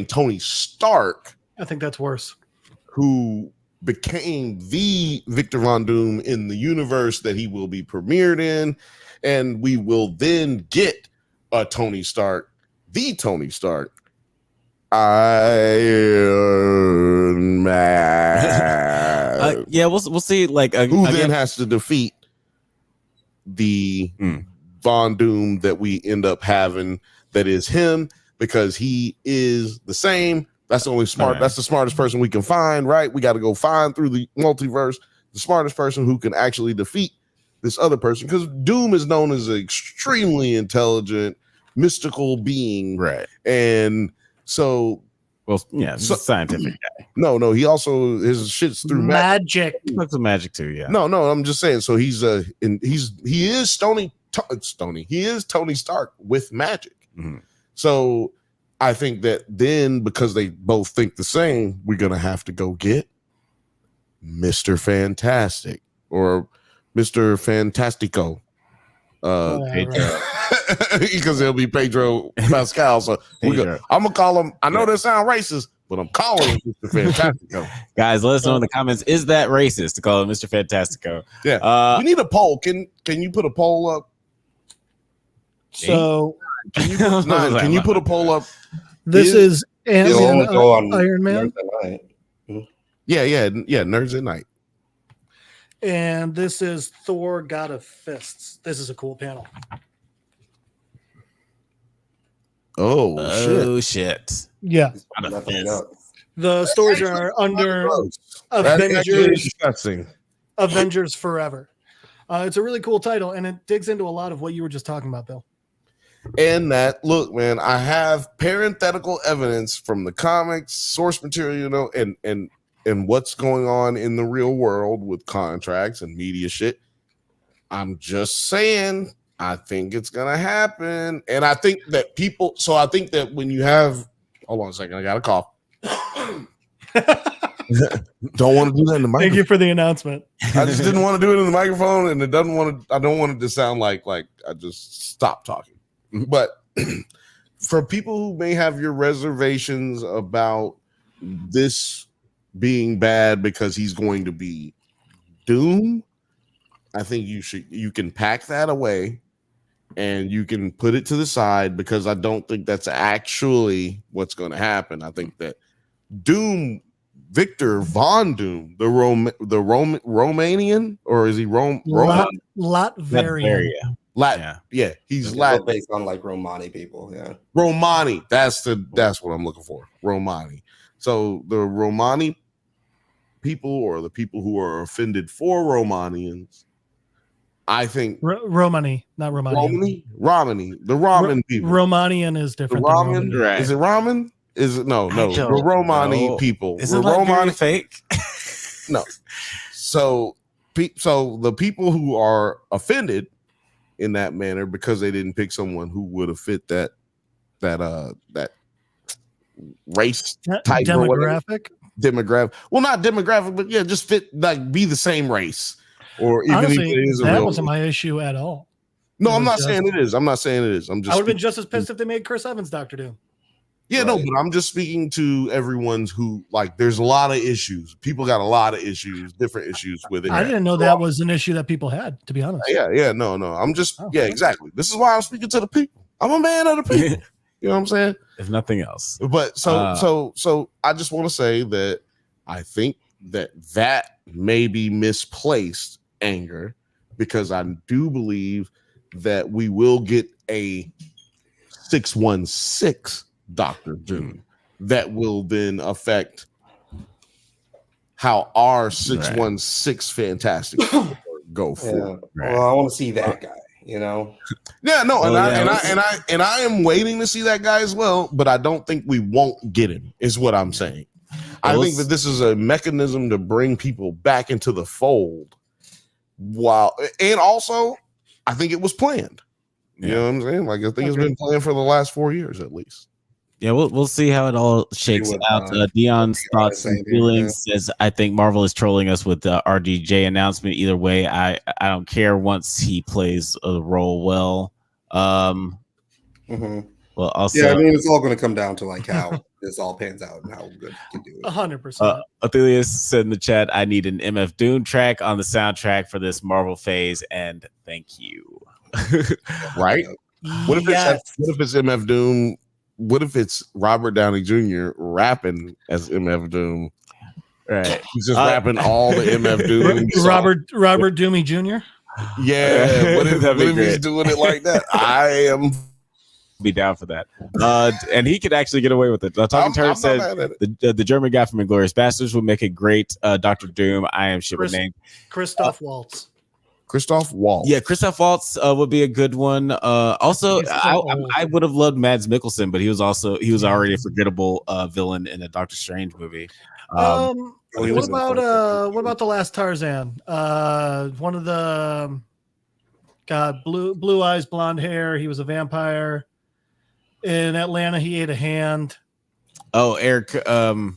Tony Stark. I think that's worse. Who became the Victor Von Doom in the universe that he will be premiered in, and we will then get a Tony Stark, the Tony Stark, Iron Man. We'll see. Who then has to defeat the Von Doom that we end up having? That is him, because he is the same. That's the only smart. That's the smartest person we can find, right? We got to go find through the multiverse the smartest person who can actually defeat this other person, because Doom is known as an extremely intelligent, mystical being, right? And so, Well, yeah, he's a scientific guy. No, he also his shit's through magic. He looks some magic too, yeah. No, I'm just saying. So he is Tony. He is Tony Stark with magic. Mm-hmm. So I think that then, because they both think the same, we're gonna have to go get Mr. Fantastic or Mr. Fantastico. Because it'll be Pedro Pascal. So I'm gonna call him. I know that sounds racist, but I'm calling him Mr. Fantastico. Guys, let us know in the comments. Is that racist to call him Mr. Fantastico? Yeah. We need a poll. Can you put a poll up? So can you put a poll up? This is Ant-Man, Iron Man. Yeah. NerdsatNite. And this is Thor, God of Fists. This is a cool panel. Oh shit. Yeah. The stories are under Avengers Forever. It's a really cool title, and it digs into a lot of what you were just talking about, Bill. And that, look, man, I have parenthetical evidence from the comics, source material, and what's going on in the real world with contracts and media shit. I'm just saying, I think it's gonna happen. And I think that I think that when you have, hold on a second, I got a cough. Don't want to do that in the microphone. Thank you for the announcement. I just didn't want to do it in the microphone, and I don't want it to sound like I just stopped talking. But for people who may have your reservations about this being bad because he's going to be Doom, I think you can pack that away and you can put it to the side, because I don't think that's actually what's going to happen. I think that Doom, Victor Von Doom, the Romanian, or is he Latvarian? Yeah, he's Latin, based on like Romani people. Yeah, Romani. That's what I'm looking for. Romani. So the Romani people, or the people who are offended for Romanians, I think Romani, not Romani. Romani, the ramen people. Romanian is different. Ramen, right? Is it ramen? Is it no? The Romani people. Isn't Romani fake? No. So the people who are offended in that manner because they didn't pick someone who would have fit that race type demographic. Well, not demographic, but yeah, just fit, like, be the same race. Or even honestly, if it is that wasn't my issue at all. No, I'm not saying it is. I'm just. I would have been just as pissed if they made Chris Evans Doctor Doom. Yeah, right. No, but I'm just speaking to everyone's who, like, there's a lot of issues. People got a lot of issues, different issues with it. I didn't know that was an issue that people had, to be honest. Yeah, no. I'm just, exactly. This is why I'm speaking to the people. I'm a man of the people. You know what I'm saying? If nothing else. But so I just want to say that I think that may be misplaced anger, because I do believe that we will get a 616 Dr. Doom that will then affect how our 616 Fantastic go forward. Yeah. Well, I want to see that guy. Yeah, no, and I am waiting to see that guy as well, but I don't think we won't get him, is what I'm saying. I think that this is a mechanism to bring people back into the fold. And also, I think it was planned. You know what I'm saying? Like, I think it's been planned for the last 4 years at least. Yeah, we'll see how it all shakes out. Dion's thoughts and feelings says, I think Marvel is trolling us with the RDJ announcement. Either way, I don't care once he plays a role well. Well, also, I mean, it's all going to come down to like how this all pans out and how good he can do it. 100%. Athelius said in the chat, I need an MF Doom track on the soundtrack for this Marvel phase, and thank you. Right? What if it's MF Doom? What if it's Robert Downey Jr. rapping as MF Doom? Right. He's just rapping all the MF Doom. Robert Doomy Jr. Yeah. What if he's doing it like that? I am be down for that. And he could actually get away with it. Talking Turd said the German guy from Inglourious Basterds would make a great Dr. Doom. I am shipping name. Christoph Waltz. Christoph Waltz. Yeah, Christoph Waltz would be a good one. Also, I would have loved Mads Mikkelsen, but he was already a forgettable villain in a Doctor Strange movie. What about the last Tarzan? One of the blue eyes, blonde hair. He was a vampire. In Atlanta, he ate a hand. Oh, Eric. I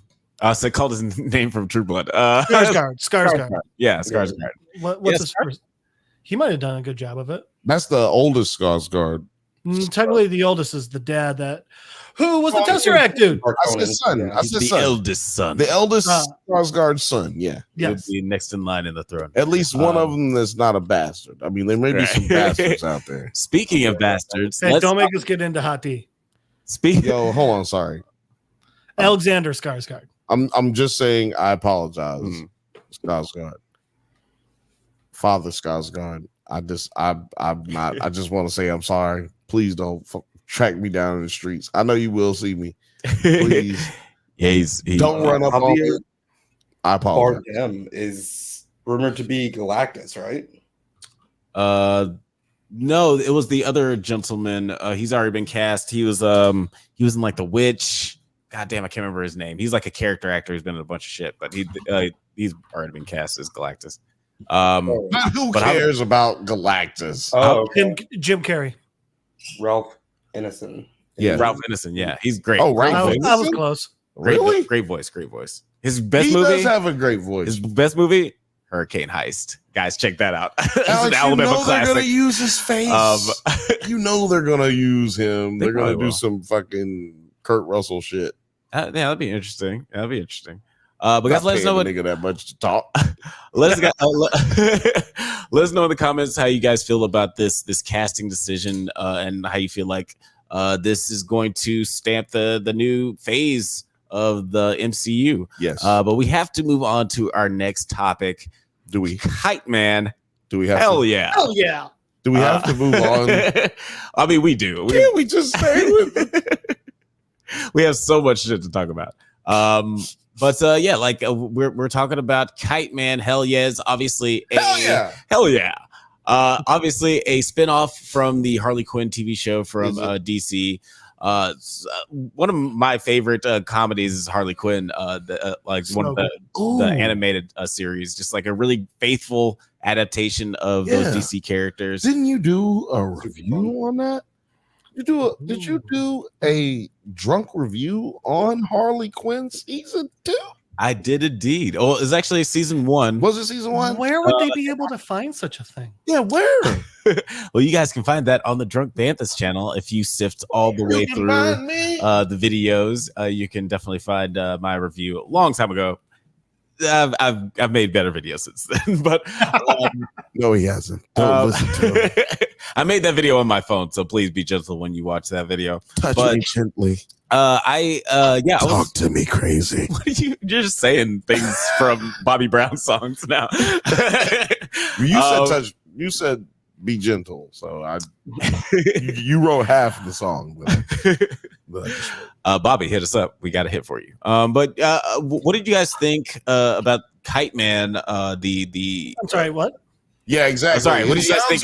called his name from True Blood. Skarsgård. Yeah, Skarsgård. What's his first? He might have done a good job of it. That's the oldest Skarsgård. Technically, the oldest is the dad. Who was the Tesseract dude? That's his son. That's the eldest son. The eldest Skarsgård's son. Yeah. Yes. Would be next in line in the throne. At least one of them that's not a bastard. I mean, there may be some bastards out there. Speaking of bastards, hey, don't make us get into HOTD. Yo, hold on. Sorry. Alexander Skarsgård. I'm just saying. I apologize, Skarsgård. Father Skarsgård. I'm not. I just want to say I'm sorry. Please don't track me down in the streets. I know you will see me. Please. Don't run up on me. I apologize. Bardem is rumored to be Galactus, right? No, it was the other gentleman. He's already been cast. He was in like The Witch. God damn, I can't remember his name. He's like a character actor. He's been in a bunch of shit, but he's already been cast as Galactus. Who cares about Galactus? Okay. Jim Carrey. Ralph Ineson. Yeah, Ralph Ineson. Yeah, he's great. Oh, right. I was close. Great voice. His best movie. He does have a great voice. His best movie, Hurricane Heist. Guys, check that out. Alex, you know they're gonna use his face. You know they're gonna use him. They're gonna do some fucking Kurt Russell shit. Yeah, that'd be interesting. But guys, let us know what nigga that much to talk. let us know in the comments how you guys feel about this casting decision and how you feel like this is going to stamp the new phase of the MCU. Yes. But we have to move on to our next topic. Do we? Kite Man. Do we have? Hell yeah. Do we have to move on? I mean, we do. Can't we just stay with it? We have so much shit to talk about. But we're talking about Kite Man. Hell yes, obviously hell yeah. Obviously a spinoff from the Harley Quinn TV show from DC. One of my favorite comedies is Harley Quinn. One of the animated series, just like a really faithful adaptation of those DC characters. Didn't you do a review on that? Did you do a drunk review on Harley Quinn season 2? I did indeed. Oh, it's actually season 1. Was it season 1? Where would they be able to find such a thing? Yeah, where? Well, you guys can find that on the Drunk Banthas channel. If you sift all the way through the videos, you can definitely find my review a long time ago. I've made better videos since then, but no, he hasn't. Don't listen to him. I made that video on my phone, so please be gentle when you watch that video. Touch me gently. Talk to me crazy. What are you're just saying things from Bobby Brown songs now? You said be gentle, so you wrote half of the song. But Bobby, hit us up. We got a hit for you. But what did you guys think about Kite Man? I'm sorry, what? Yeah, exactly. Sorry, what did you guys think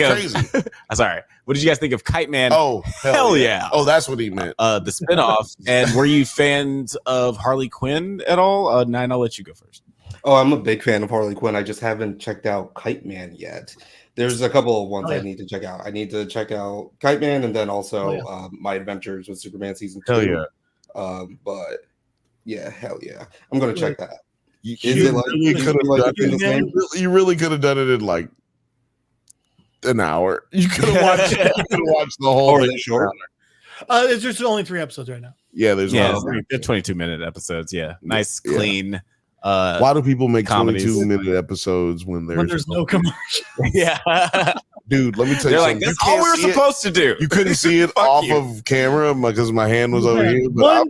of? I'm sorry. What did you guys think of Kite Man? Oh, hell yeah! Oh, that's what he meant. The spinoff. And were you fans of Harley Quinn at all? Nine, I'll let you go first. Oh, I'm a big fan of Harley Quinn. I just haven't checked out Kite Man yet. There's a couple of ones I need to check out. I need to check out Kite Man and then also My Adventures with Superman season 2. Hell yeah. But yeah, hell yeah. I'm gonna check that. You really could have done it in like an hour. You could have watched the whole thing short. It's just only 3 episodes right now. Yeah, they're 22-minute episodes. Yeah, nice, clean. Why do people make comedies. 22-minute episodes when there's no commercial? Yeah, dude, let me tell you something. That's all we're supposed to do. You couldn't see it off of camera because my hand was over here. But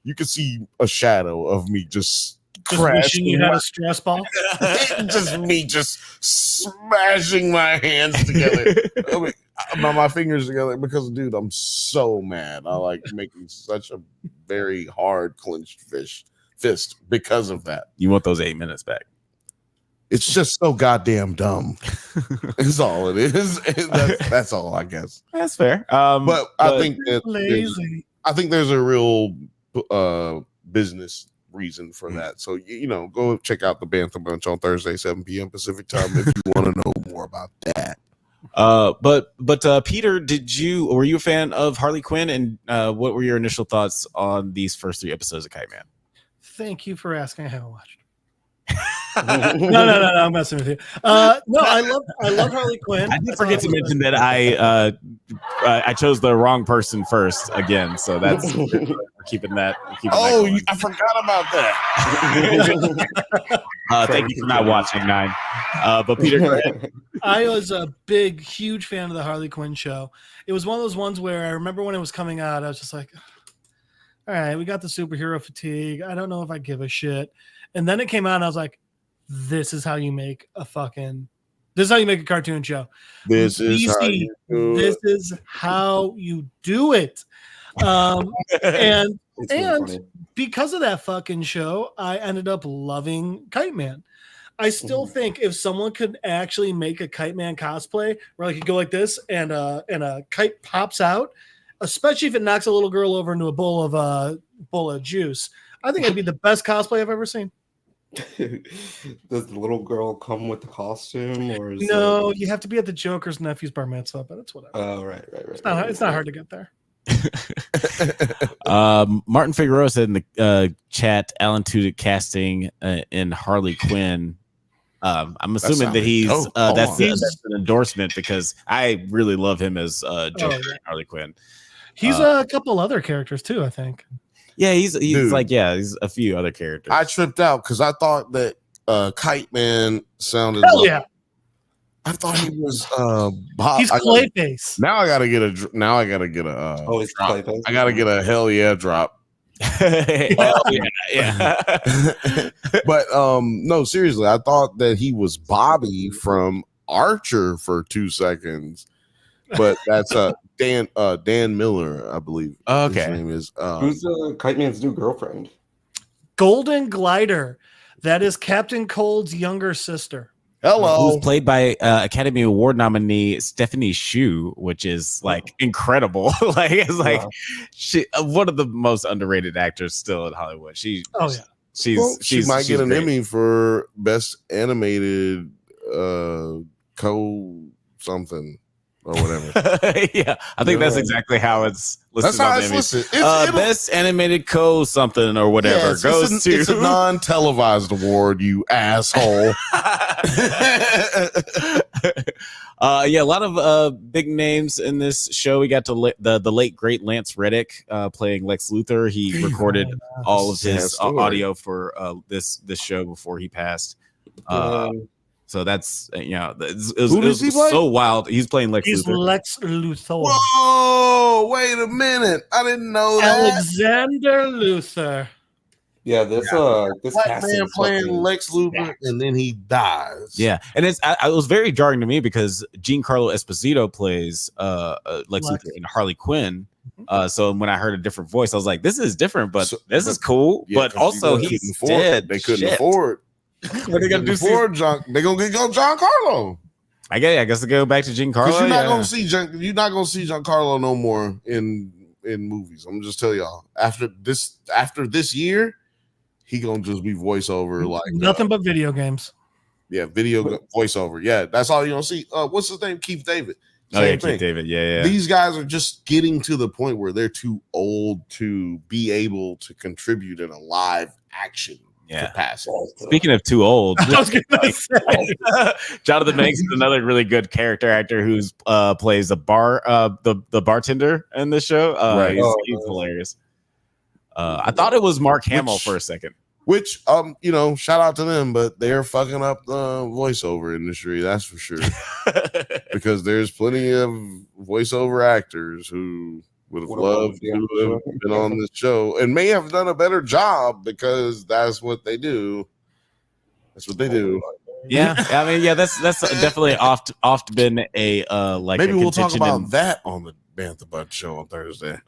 you could see a shadow of me just wishing you had a stress ball. Just me just smashing my hands together. My fingers together because, dude, I'm so mad. I like making such a very hard clenched fist because of that. You want those 8 minutes back? It's just so goddamn dumb. Is all it is. That's all, I guess. That's fair. But I think lazy. there's a real business reason for that. So go check out the Bantha Bunch on Thursday, 7 p.m. Pacific time if you want to know more about that. But Peter, were you a fan of Harley Quinn, and what were your initial thoughts on these first 3 episodes of Kite Man? Thank you for asking. I haven't watched. No, I'm messing with you. No, I love Harley Quinn. I did forget to mention that I chose the wrong person first again, so that's we're keeping that. I forgot about that. Thank you for not watching 9. But Peter, go ahead. I was a huge fan of the Harley Quinn show. It was one of those ones where I remember when it was coming out, I was just like, all right, we got the superhero fatigue. I don't know if I give a shit. And then it came out and I was like, this is how you make a cartoon show. This is how you do it. And really because of that fucking show, I ended up loving Kite Man. I still think if someone could actually make a Kite Man cosplay where you go like this and a kite pops out, especially if it knocks a little girl over into a bowl of juice, I think it'd be the best cosplay I've ever seen. Does the little girl come with the costume, or no? You have to be at the Joker's nephew's bar mitzvah, but it's whatever. Oh, right. It's not hard to get there. Martin Figueroa said in the chat, Alan Tudyk casting in Harley Quinn. I'm assuming that he's that's an endorsement because I really love him as Joker and Harley Quinn. He's a couple other characters too, I think. Yeah, he's he's a few other characters. I tripped out because I thought that Kite Man sounded. Hell yeah! I thought he was Bob. He's Clayface. Now I gotta get a. He's Clayface. I gotta get a hell yeah drop. Hell yeah. But no, seriously, I thought that he was Bobby from Archer for 2 seconds, but that's Dan Miller, I believe. Okay, his name is. Who's Kite Man's new girlfriend? Golden Glider. That is Captain Cold's younger sister. Hello. Who's played by Academy Award nominee Stephanie Hsu, which is incredible. She one of the most underrated actors still in Hollywood. She might get an great. Emmy for best animated co something or whatever. Yeah, I think that's exactly how it's listed. That's how it's listed. Best animated co something or whatever goes to. It's a non-televised award, you asshole. Yeah, a lot of big names in this show. We got to the late great Lance Reddick playing Lex Luthor. He recorded all of his audio for this show before he passed. So that's it was so wild. He's playing Lex Luthor. He's Lex Luthor. Whoa, wait a minute! I didn't know that. Alexander Luthor. Yeah, this black man playing Lex Luthor, and then he dies. Yeah, and it was very jarring to me because Giancarlo Esposito plays Lex Luthor in Harley Quinn. So when I heard a different voice, I was like, "This is different, but this is cool." Yeah, but also, he's dead. They couldn't afford. What are they gonna do? They're gonna go Giancarlo. I guess they go back to Giancarlo. You're not gonna see Giancarlo no more in movies. I'm just telling y'all. After this year, he gonna just be voiceover like nothing but video games. Yeah, voiceover. Yeah, that's all you're gonna see. What's his name? Keith David. Keith David. Yeah. These guys are just getting to the point where they're too old to be able to contribute in a live action capacity. Speaking of too old, I was gonna say Jonathan Banks is another really good character actor who's plays the bartender in this show. He's hilarious. I thought it was Mark Hamill for a second. Which shout out to them, but they're fucking up the voiceover industry, that's for sure. Because there's plenty of voiceover actors who would have loved to have been on this show and may have done a better job because that's what they do. That's what they do. Yeah, I mean, that's definitely oft been a maybe we'll talk about that on the Bantha Bunch show on Thursday.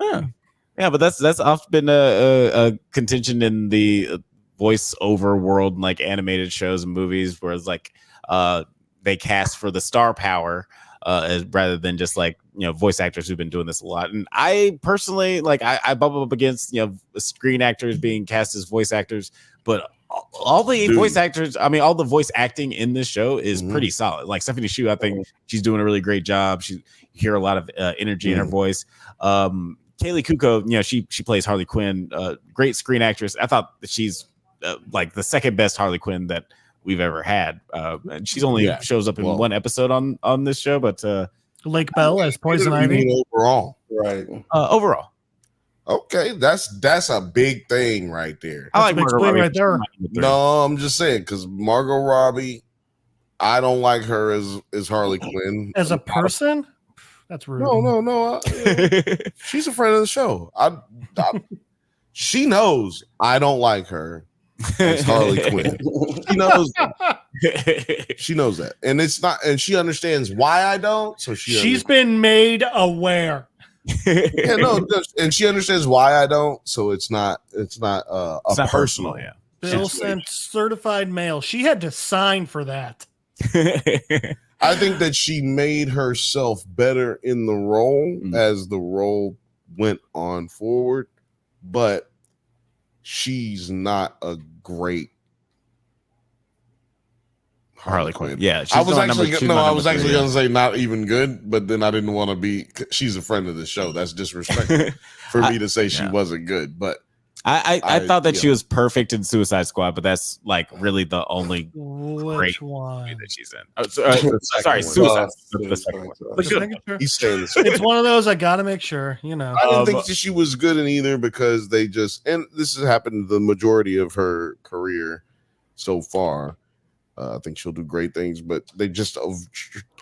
Yeah, but that's often been a contention in the voice over world in like animated shows and movies, whereas like they cast for the star power rather than just like voice actors who've been doing this a lot. And I personally like I bump up against screen actors being cast as voice actors, but all the voice actors, I mean, all the voice acting in this show is pretty solid. Like Stephanie Hsu, I think she's doing a really great job. You hear a lot of energy in her voice. Kaylee Kuko, she plays Harley Quinn, great screen actress. I thought that she's like the second best Harley Quinn that we've ever had. And she's only shows up in one episode on this show, but Lake Bell as Poison Ivy overall, right? Overall. Okay, that's a big thing right there. I like Margot Robbie right there. No, I'm just saying because Margot Robbie, I don't like her as Harley Quinn as a person. That's rude. No. She's a friend of the show. She knows I don't like her as Harley Quinn. She knows that. She knows that, and it's not, and she understands why I don't. So she's been made aware. And she understands why I don't. So it's not personal. Yeah. Bill sent certified mail. She had to sign for that. I think that she made herself better in the role as the role went on forward, but she's not a great Harley Quinn. Yeah, I was actually going to say not even good, but then I didn't want to be. She's a friend of the show. That's disrespectful for me to say she wasn't good. But I thought that she was perfect in Suicide Squad, but that's like really the only great movie that she's in. Sorry, Suicide. The second one. He's saying this. It's one of those I got to make sure. I didn't think that she was good in either because they just, and this has happened the majority of her career so far. I think she'll do great things, but they just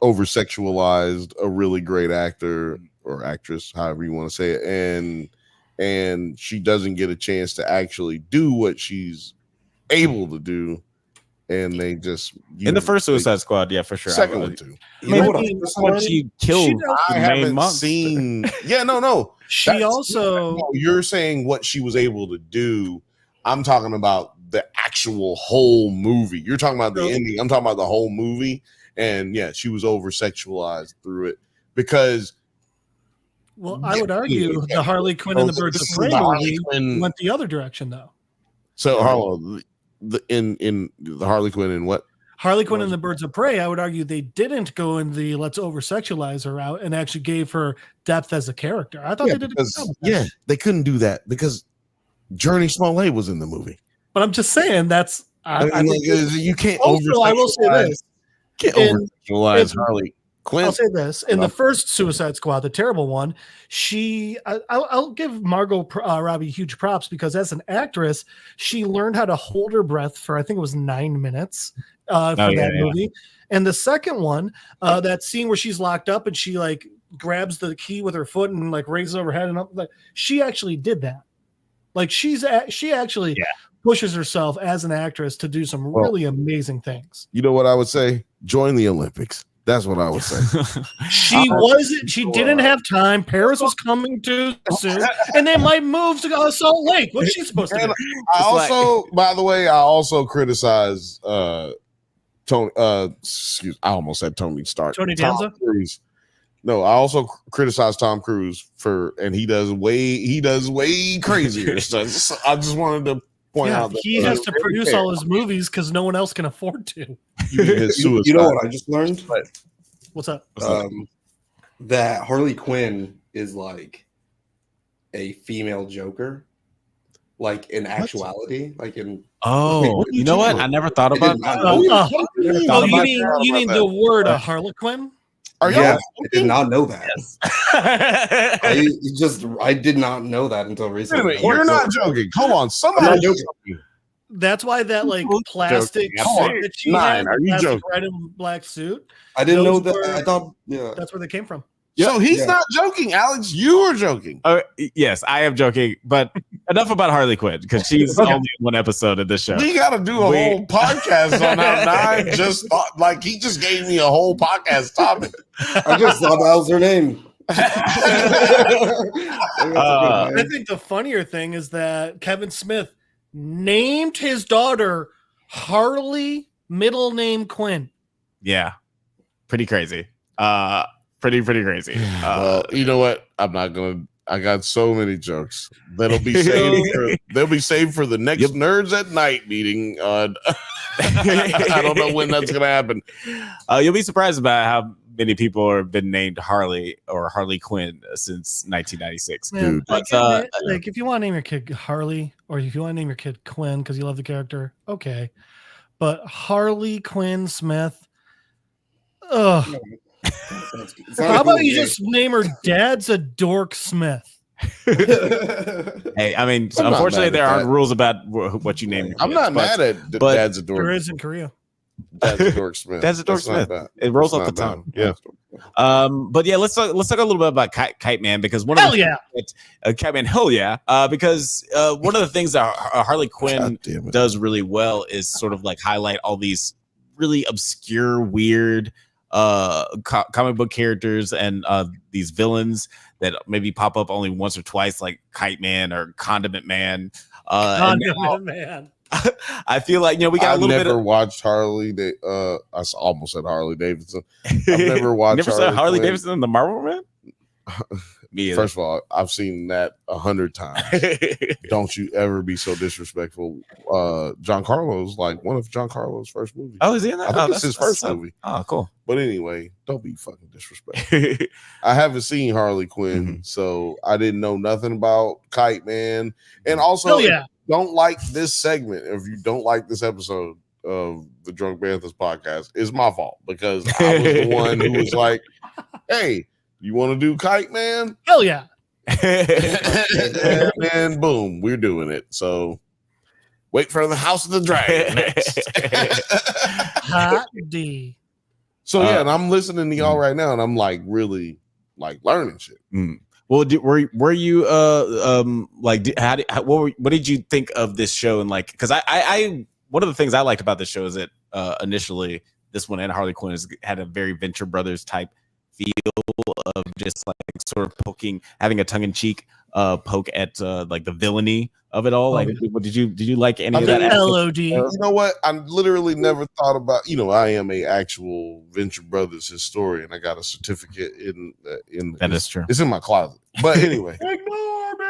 over sexualized a really great actor or actress, however you want to say it, and she doesn't get a chance to actually do what she's able to do, and they just in the first Suicide Squad, yeah, for sure. Second one too. When she killed I haven't seen. Yeah, no. You're saying what she was able to do. I'm talking about the actual whole movie. You're talking about the ending. I'm talking about the whole movie. And yeah, she was over sexualized through it because. Well, I would argue the Harley Quinn and the Birds of Prey movie went the other direction, though. So, in the Harley Quinn and what? Harley Quinn and the Birds of Prey, I would argue they didn't go in the let's over sexualize her out and actually gave her depth as a character. I thought they did. They couldn't do that because Journey Smollett was in the movie. But I'm just saying that's you can't also, I will say this. Over-sexualize Harley Quinn. I'll say this. In the first Suicide Squad, the terrible one, I'll give Margot Robbie huge props because as an actress, she learned how to hold her breath for I think it was 9 minutes for that movie. And the second one, that scene where she's locked up and she like grabs the key with her foot and like raises over her head and up, like she actually did that. Like she actually pushes herself as an actress to do some really amazing things. You know what I would say? Join the Olympics. That's what I would say. She didn't have time. Paris was coming too soon, and they might move to Salt Lake. What's she supposed to do? By the way, I also criticize Tony. I almost said Tony Stark. Tony Danza. No, I also criticize Tom Cruise and he does way crazier stuff. So I just wanted to point out that he has to produce all his movies because no one else can afford to. You know what I just learned? What's up? That Harley Quinn is like a female Joker, like in actuality, like in. Oh, you know what? I never thought about that. You mean the word Harlequin? I did not know that. Yes. I did not know that until recently. Wait, you're not joking. Come on, somebody joking. That's why that like plastic suit that she had, are you joking? Red and black suit. I didn't know that. I thought that's where they came from. So he's not joking, Alex. You are joking. Yes, I am joking, but enough about Harley Quinn because she's only in one episode of this show. We got to do a whole podcast on how Nine just thought, like he just gave me a whole podcast topic. I just thought that was her name. I think the funnier thing is that Kevin Smith named his daughter Harley, middle name Quinn. Yeah, pretty crazy. Pretty crazy. Well, you know what? I'm not gonna. I got so many jokes that'll be saved. They'll be saved for the next Nerds at Night meeting. I don't know when that's gonna happen. You'll be surprised about how many people have been named Harley or Harley Quinn since 1996. Man, Dude, but, like if you want to name your kid Harley, or if you want to name your kid Quinn because you love the character, okay. But Harley Quinn Smith, ugh. How about you just name her Dad's a Dork Smith? Hey, I mean, unfortunately, there aren't rules about what you name. I'm not mad at Dad's a Dork. There is in Korea. Dad's a Dork Smith. Dad's a Dork Smith. It rolls off the tongue. Yeah. But yeah, let's talk a little bit about Kite Man, because one of Kite Man, hell yeah, because one of the things that Harley Quinn does really well is sort of like highlight all these really obscure, weird comic book characters and these villains that maybe pop up only once or twice, like Kite Man or Condiment Man. Man. I feel like, we got a little bit. I've never watched Harley. I almost said Harley Davidson. I've never watched. Never saw Harley Davidson in the Marvel Man. First of all, I've seen that 100 times. Don't you ever be so disrespectful. Giancarlo's like one of Giancarlo's first movies. Oh, is he in that? I think it's his first movie. Oh, cool. But anyway, don't be fucking disrespectful. I haven't seen Harley Quinn, so I didn't know nothing about Kite Man. And also, don't like this segment. If you don't like this episode of the Drunk Banthas podcast, it's my fault, because I was the one who was like, hey, you want to do Kite Man? Hell yeah. And boom, we're doing it. So wait for the House of the Dragon next. Hot D. So yeah, and I'm listening to y'all right now, and I'm like really like learning shit. Well, were you like what did you think of this show? And like, because I one of the things I liked about this show is that initially this one and Harley Quinn had a very Venture Brothers type feel of just like sort of having a tongue-in-cheek poke at like the villainy of it all. Like, did you like any of that? LOD. You know what? I literally never thought about. I am a actual Venture Brothers historian. I got a certificate in. That is true. It's in my closet. But anyway,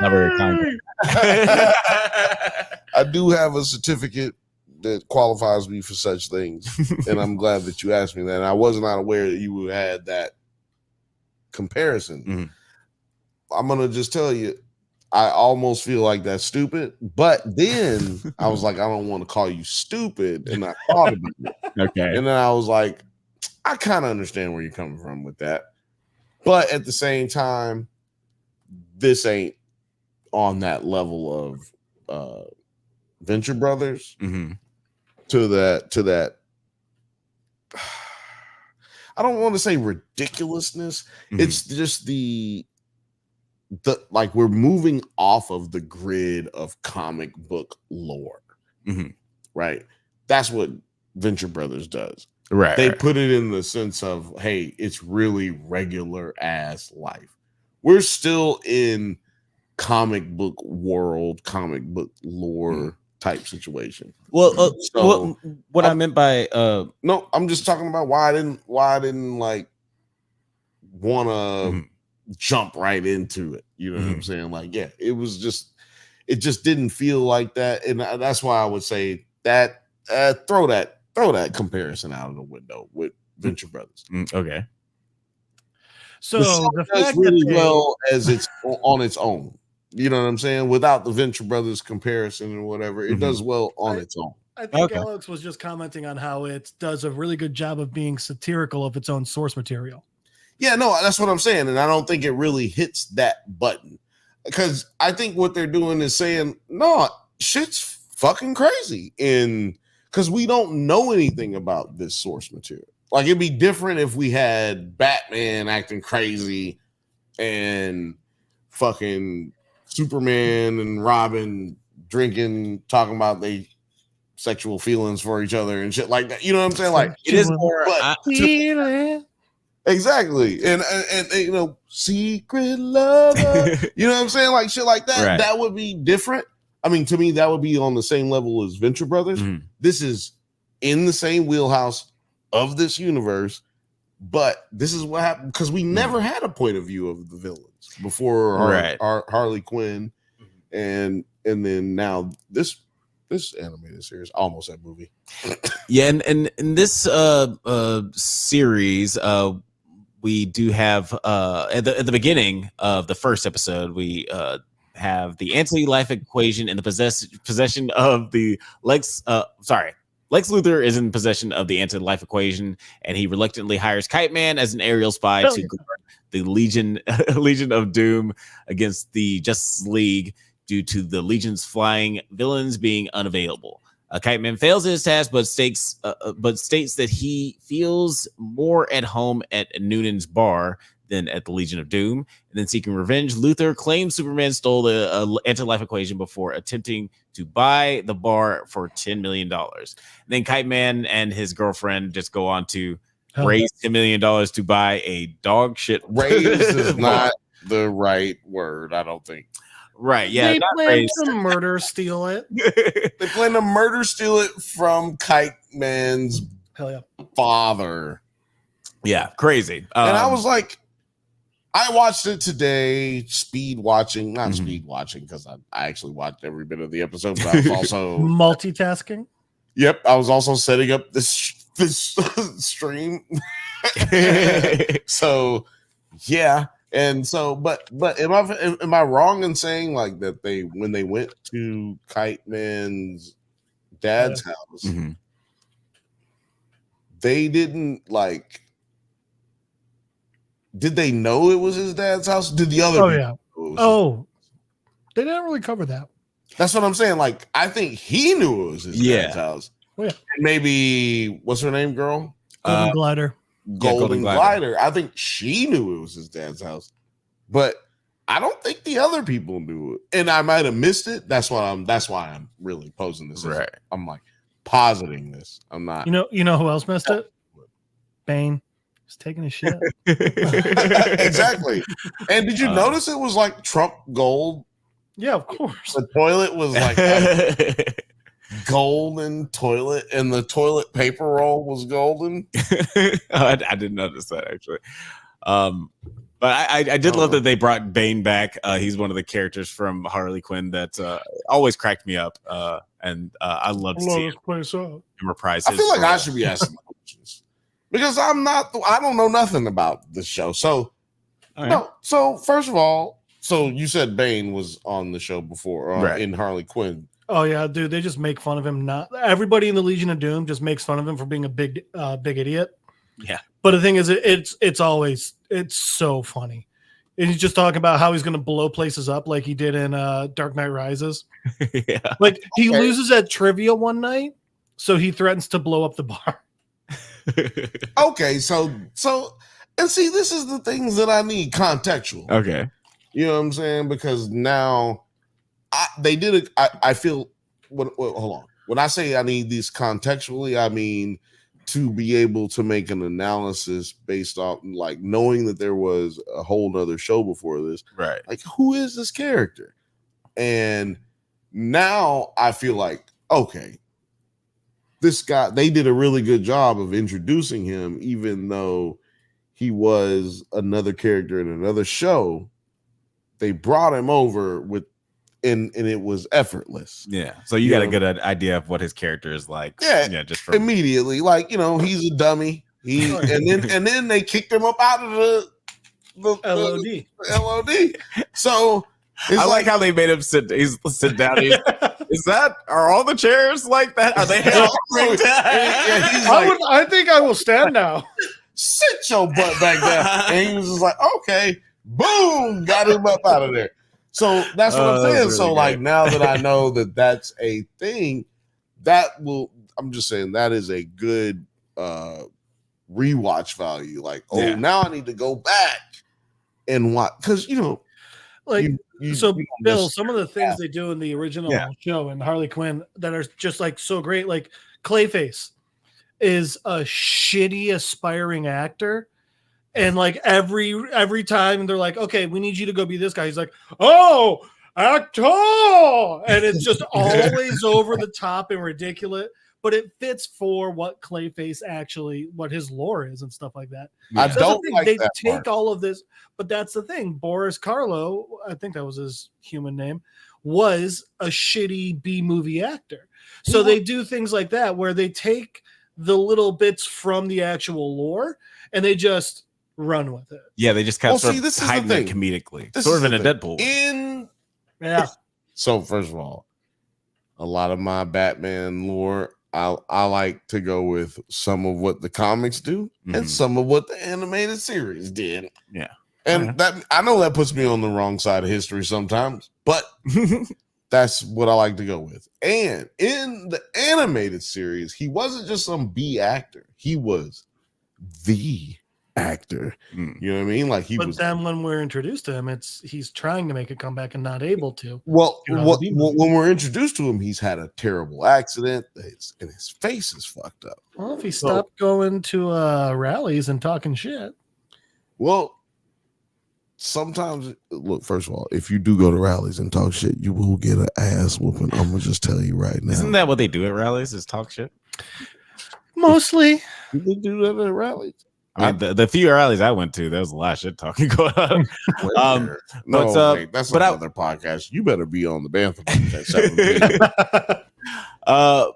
not very kind. I do have a certificate that qualifies me for such things, and I'm glad that you asked me that. And I was not aware that you had that comparison. I'm gonna just tell you, I almost feel like that's stupid, but then I was like, I don't want to call you stupid, and I thought about it. Okay, and then I was like, I kind of understand where you're coming from with that, but at the same time, this ain't on that level of Venture Brothers to that. I don't want to say ridiculousness. It's just the like we're moving off of the grid of comic book lore, right? That's what Venture Brothers does, right? They put it in the sense of, hey, it's really regular ass life. We're still in comic book world, comic book lore type situation. Well, what I meant by no, I'm just talking about why I didn't like want to jump right into it. You know what I'm saying? Like, yeah, it just didn't feel like that, and that's why I would say that throw that comparison out of the window with Venture Brothers. Okay. So the fact really well as it's on its own. You know what I'm saying? Without the Venture Brothers comparison or whatever, it does well on its own. I think Alex was just commenting on how it does a really good job of being satirical of its own source material. Yeah, no, that's what I'm saying. And I don't think it really hits that button, because I think what they're doing is saying, no, shit's fucking crazy. And because we don't know anything about this source material. Like, it'd be different if we had Batman acting crazy and fucking Superman and Robin drinking, talking about their sexual feelings for each other and shit like that. You know what I'm saying? Like, it is more exactly. And secret lover. You know what I'm saying? Like shit like that. Right. That would be different. I mean, to me, that would be on the same level as Venture Brothers. This is in the same wheelhouse of this universe, but this is what happened because we never had a point of view of the villains before Harley Quinn, and then now this animated series, almost that movie. Yeah, and in this series, we do have at the beginning of the first episode, we have the anti-life equation in the possession of the Lex Luthor is in possession of the anti-life equation, and he reluctantly hires Kite Man as an aerial spy to guard the Legion of Doom against the Justice League due to the Legion's flying villains being unavailable. Kite Man fails his task, but states that he feels more at home at Noonan's bar than at the Legion of Doom. And then, seeking revenge, Luthor claims Superman stole the anti-life equation before attempting to buy the bar for $10 million. And then Kite Man and his girlfriend just go on to raise $10 million to buy a dog shit. Raise is not the right word, I don't think. Right, yeah. They plan to murder steal it. They plan to murder steal it from Kite Man's father. Yeah, crazy. And I was like, I watched it today, speed watching because I actually watched every bit of the episode, but I was also multitasking. Yep, I was also setting up this stream. So yeah. And so, but am I wrong in saying like that when they went to Kite Man's dad's house, they didn't like? Did they know it was his dad's house? Did the other? They didn't really cover that. That's what I'm saying. Like, I think he knew it was his dad's house. Oh, yeah. And maybe what's her name, girl? Golden Glider. Golden Glider. I think she knew it was his dad's house, but I don't think the other people knew it. And I might have missed it. That's why I'm really posing this. Right. I'm like positing this. I'm not. You know who else missed it? Bane. He's taking a shit. Exactly. And did you notice it was like Trump gold? Yeah, of course. The toilet was like golden toilet, and the toilet paper roll was golden. I didn't notice that actually. But I did love that they brought Bane back. He's one of the characters from Harley Quinn that always cracked me up. And I love to see him reprise his I feel like I should be asking questions because I don't know nothing about this show. So no. So first of all, so you said Bane was on the show before in Harley Quinn. Oh yeah, dude, they just make fun of him. Not everybody in the Legion of Doom just makes fun of him for being a big idiot. Yeah, but the thing is, it's so funny. And he's just talking about how he's going to blow places up like he did in Dark Knight Rises. Yeah, like he loses at trivia one night, so he threatens to blow up the bar. Okay, so and see, this is the things that I need contextual. Okay, you know what I'm saying? Because now they did it. I feel. Hold on. When I say I need these contextually, I mean to be able to make an analysis based off like knowing that there was a whole nother show before this. Right. Like, who is this character? And now I feel like, okay, this guy, they did a really good job of introducing him, even though he was another character in another show. They brought him over and it was effortless. Yeah. So you got a good idea of what his character is like. Yeah. Just from immediately, like, he's a dummy. And then they kicked him up out of the LOD. So I like how they made him sit down. Are all the chairs like that? Are they? I think I will stand now. Sit your butt back there. And he was just like, okay, boom, got him up out of there. So that's what I'm saying. Really so great. Like now that I know that that's a thing, I'm just saying that is a good rewatch value. Like, now I need to go back and watch because Bill, some of the things they do in the original show and Harley Quinn that are just like so great, like Clayface is a shitty aspiring actor. And like every time they're like, okay, we need you to go be this guy. He's like, oh, actor, and it's just always over the top and ridiculous, but it fits for what Clayface actually, what his lore is and stuff like that. I don't like they that take part. all of this, but that's the thing. Boris Karloff, I think that was his human name, was a shitty B movie actor. So they do things like that where they take the little bits from the actual lore and they just run with it. Yeah, they just kind of Well, see, this is the hiding it thing. comedically, This sort is of in the a thing. Deadpool. Yeah. So first of all, a lot of my Batman lore, I like to go with some of what the comics do and some of what the animated series did. Yeah. And that I know that puts me on the wrong side of history sometimes, but that's what I like to go with. And in the animated series, he wasn't just some B actor. He was the actor. You know what I mean? Like he was. But then when we're introduced to him, he's trying to make a comeback and not able to. Well, when we're introduced to him, he's had a terrible accident and his face is fucked up. Well, if he stopped going to rallies and talking shit. Well, sometimes, look, first of all, if you do go to rallies and talk shit, you will get an ass whooping. I'm going to just tell you right now. Isn't that what they do at rallies, is talk shit? Mostly. They do that at rallies. I mean, the few rallies I went to, there was a lot of shit talking going on. Wait, that's another podcast. You better be on the Bantha podcast.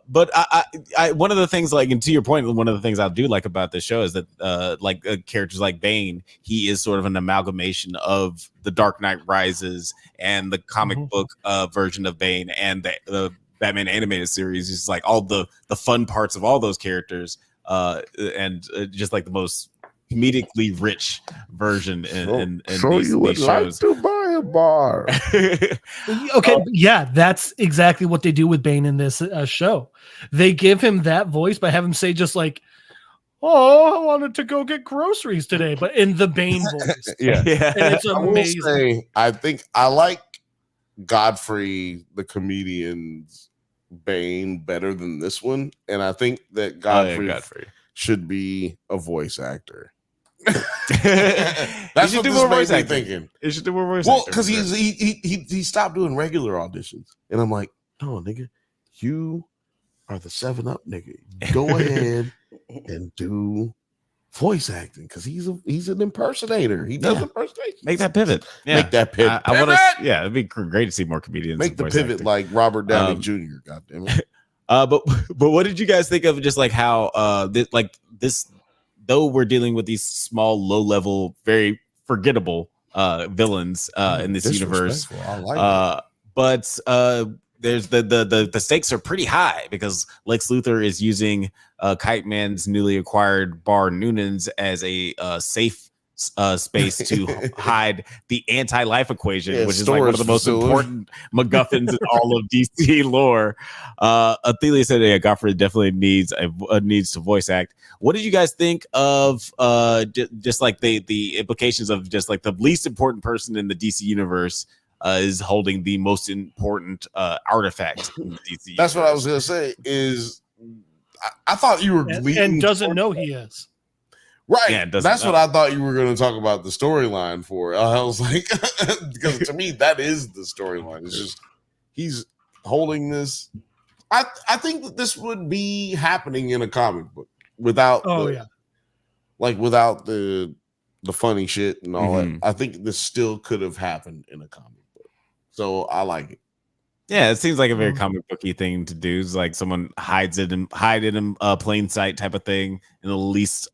But I one of the things, like, and to your point, one of the things I do like about this show is that like characters like Bane, he is sort of an amalgamation of the Dark Knight Rises and the comic book version of Bane and the Batman animated series. Is like all the fun parts of all those characters, and just like the most comedically rich version in these shows. Like to buy a bar. Okay, yeah, that's exactly what they do with Bane in this show. They give him that voice by having him say just like, "Oh, I wanted to go get groceries today," but in the Bane voice. Yeah. And it's amazing. I think I like Godfrey the comedian's Bane better than this one, and I think that Godfrey should be a voice actor. That's what this made me thinking. He should do more voice. Well, because he stopped doing regular auditions, and I'm like, no, nigga, you are the 7-Up nigga. Go ahead and do voice acting because he's an impersonator. He does impersonations. Make that pivot. Yeah. Make that pivot. I want to. Yeah, it'd be great to see more comedians. Make the pivot acting. Like Robert Downey Jr. God damn it. But what did you guys think of just like how this though we're dealing with these small, low level, very forgettable villains in this universe, I like but there's the stakes are pretty high because Lex Luthor is using Kite Man's newly acquired bar Noonan's as a safe space to hide the anti-life equation, which is like one of the most important MacGuffins in all of DC lore. Athelia said, "Yeah, Godfrey definitely needs to voice act." What did you guys think of just like the implications of just like the least important person in the DC universe is holding the most important artifact in the DC That's universe? what I was gonna say. Is I thought you were and doesn't know he is. Right. Yeah, that's what I thought you were going to talk about the storyline for. I was like, because to me, that is the storyline. It's just he's holding this. I think that this would be happening in a comic book without without the funny shit and all that. I think this still could have happened in a comic book. So I like it. Yeah, it seems like a very comic booky thing to do. It's like someone hide it in plain sight type of thing in the least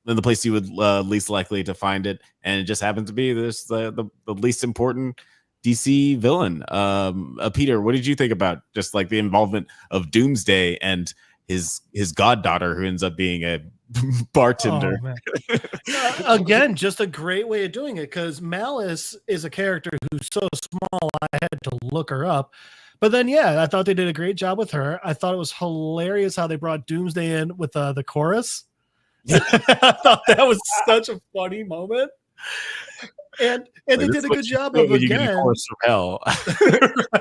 in the place you would least likely to find it, and it just happens to be this the least important DC villain. Peter, what did you think about just like the involvement of Doomsday and his goddaughter, who ends up being a bartender? Again, just a great way of doing it, because Malice is a character who's so small I had to look her up. But then, I thought they did a great job with her. I thought it was hilarious how they brought Doomsday in with the chorus. I thought that was such a funny moment, and they did a good job of again. Chorus from hell.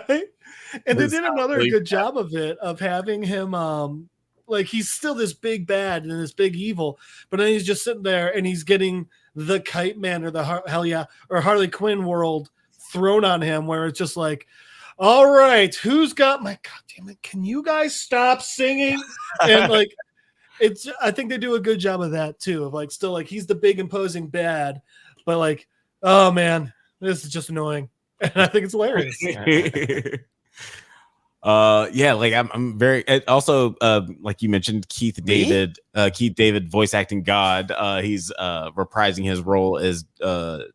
Right? And they did another good job of it, of having him like he's still this big bad and this big evil, but then he's just sitting there and he's getting the Kite Man or the Harley Quinn world thrown on him where it's just like, all right, who's got my, God damn it, can you guys stop singing? And like, I think they do a good job of that too, of like, still like, he's the big imposing bad, but like, oh man, this is just annoying. And I think it's hilarious. Yeah, like I'm very also like you mentioned Keith David voice acting God. He's reprising his role as I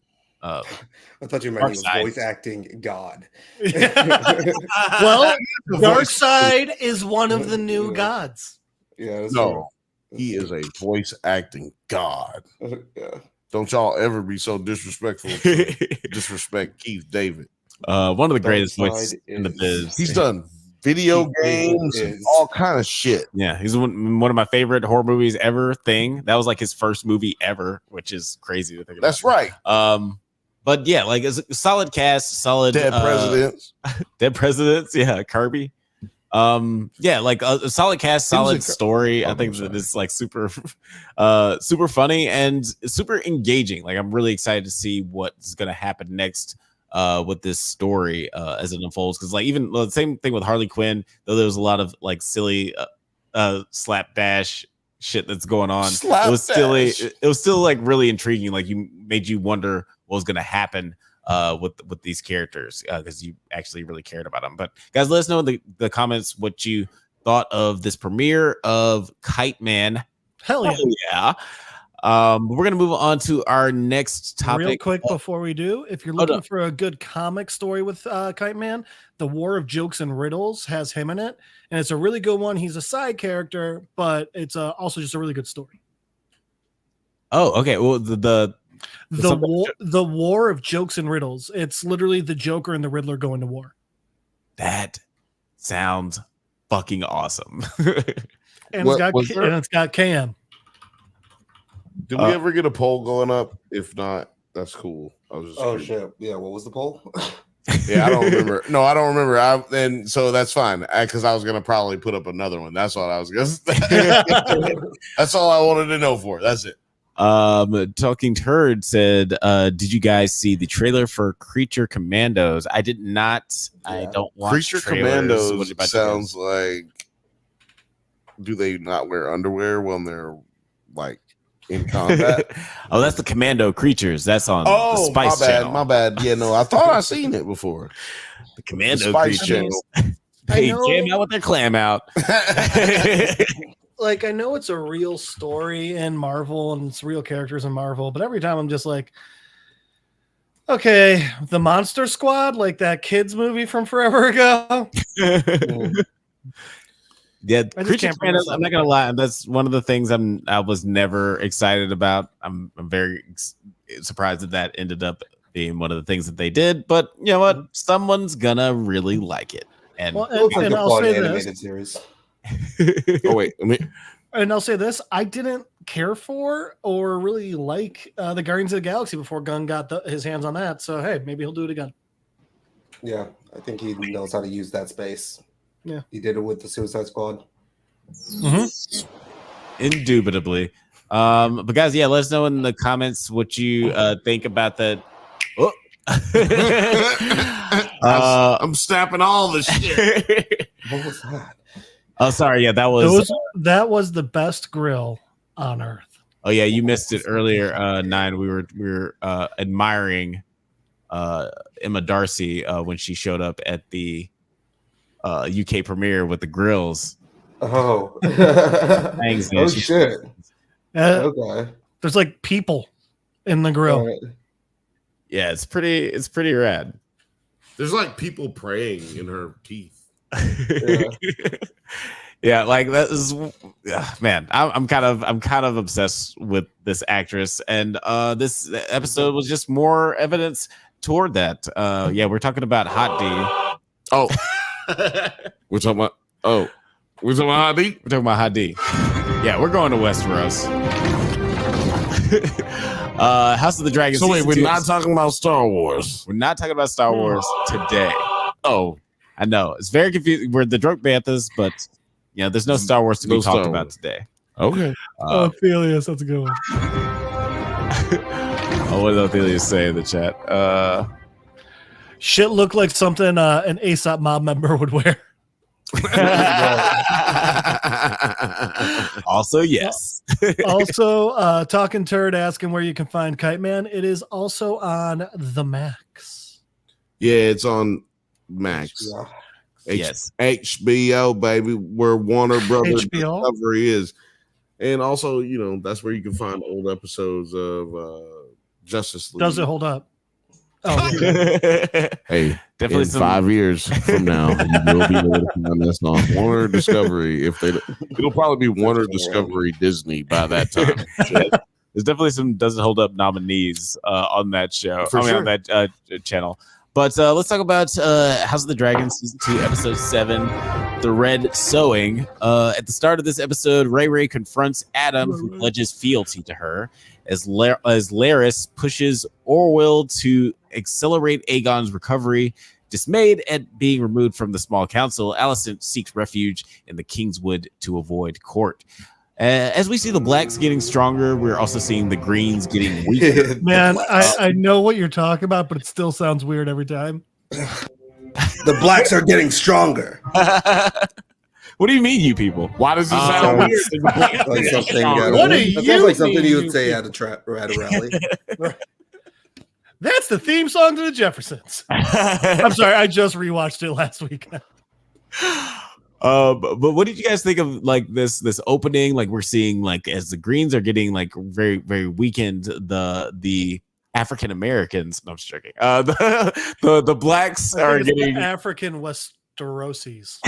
thought you meant he was voice acting God. Well, Darkseid is one of the new gods. Yeah, no, he is a voice acting God. Yeah. Don't y'all ever be so disrespectful to disrespect Keith David. One of the greatest voices in the biz. He's done video games and all kind of shit. Yeah, he's one of my favorite horror movies ever. That was like his first movie ever, which is crazy to think about. That's right. But yeah, like it's a solid cast, solid dead presidents. Yeah, Kirby. Yeah, like a solid cast, solid story. I think that it's like super funny and super engaging. Like I'm really excited to see what's gonna happen next with this story as it unfolds, because like even the same thing with Harley Quinn, though there was a lot of like silly slapdash shit that's going on. It was still like really intriguing. Like made you wonder what was going to happen with these characters, because you actually really cared about them. But guys, let us know in the comments what you thought of this premiere of Kite Man. Hell yeah. We're going to move on to our next topic. Real quick before we do, if you're looking for a good comic story with Kite Man, The War of Jokes and Riddles has him in it, and it's a really good one. He's a side character, but it's also just a really good story. Oh, okay. Well, the War of Jokes and Riddles. It's literally the Joker and the Riddler going to war. That sounds fucking awesome. And it's got KM. Did we ever get a poll going up? If not, that's cool. I was just shit. Yeah, what was the poll? Yeah, I don't remember. No, I don't remember. So that's fine, because I was gonna probably put up another one. That's all I was gonna say. That's all I wanted to know for. That's it. Talking Turd said, did you guys see the trailer for Creature Commandos? I did not. Yeah. I don't watch Creature trailers. Commandos sounds like, do they not wear underwear when they're like in combat? Oh, that's the Commando Creatures. That's on the Spice Channel. My bad. Yeah, no, I thought I seen it before. The Commando Creatures. They jam out with their clam out. Like, I know it's a real story in Marvel and it's real characters in Marvel, but every time I'm just like, okay, the Monster Squad, like that kids movie from forever ago. Yeah, Creature Commandos, I'm not gonna lie, that's one of the things I was never excited about. I'm very surprised that ended up being one of the things that they did, but you know what? Someone's gonna really like it. And, and I'll say this. Series. Oh wait, and I'll say this: I didn't care for or really like the Guardians of the Galaxy before Gunn got his hands on that. So hey, maybe he'll do it again. Yeah, I think he knows how to use that space. Yeah, he did it with the Suicide Squad. Mm-hmm. Indubitably. But guys, yeah, let us know in the comments what you think about that. Oh. I'm snapping all the shit. What was that? Oh, sorry. Yeah, that was the best grill on Earth. Oh yeah, you missed it earlier. Nine. We were admiring Emma Darcy when she showed up at the UK premiere with the grills. Oh, thanks, man. Oh shit. Okay. There's like people in the grill. Right. Yeah, it's pretty rad. There's like people praying in her teeth. Yeah, like that is, man. I'm kind of obsessed with this actress, and this episode was just more evidence toward that. Yeah, we're talking about Hot D. Oh, we're talking about Hot D. We're talking about Hot D. Yeah, we're going to Westeros. House of the Dragon. So wait, we're not talking about Star Wars. We're not talking about Star Wars today. Oh, I know it's very confusing. We're the drunk Banthas, but you know, there's no Star Wars to be talked about today. Okay. Ophelius, that's a good one. Oh, what did Ophelius say in the chat? Shit looked like something an ASAP mob member would wear. Also, yes. Also, Talking Turd asking where you can find Kite Man. It is also on the Max. Yeah, it's on Max. HBO. Yes. HBO, baby, where Warner Brothers HBO. Discovery is. And also, you know, that's where you can find old episodes of Justice League. Does it hold up? Oh, yeah. Hey, Definitely in 5 years from now, you will be able to find this on Warner Discovery. It'll probably be Warner Discovery Disney by that time. There's definitely some doesn't hold up nominees on that show. On that channel. But let's talk about House of the Dragon season 2, episode 7, The Red Sewing. At the start of this episode, Ray confronts Adam, who pledges fealty to her, as Laris pushes Orwell to accelerate Aegon's recovery. Dismayed at being removed from the small council, Alicent seeks refuge in the Kingswood to avoid court. As we see the blacks getting stronger, we're also seeing the greens getting weaker. Man, I know what you're talking about, but it still sounds weird every time. The blacks are getting stronger. What do you mean, you people? Why does this sound weird? Like something, What do that you sounds like something mean, you would you say at a rally. That's the theme song to the Jeffersons. I'm sorry, I just rewatched it last week. But what did you guys think of like this opening? Like we're seeing like as the greens are getting like very very weakened, the African Americans. No, I'm just joking. The blacks are getting African Westeroses.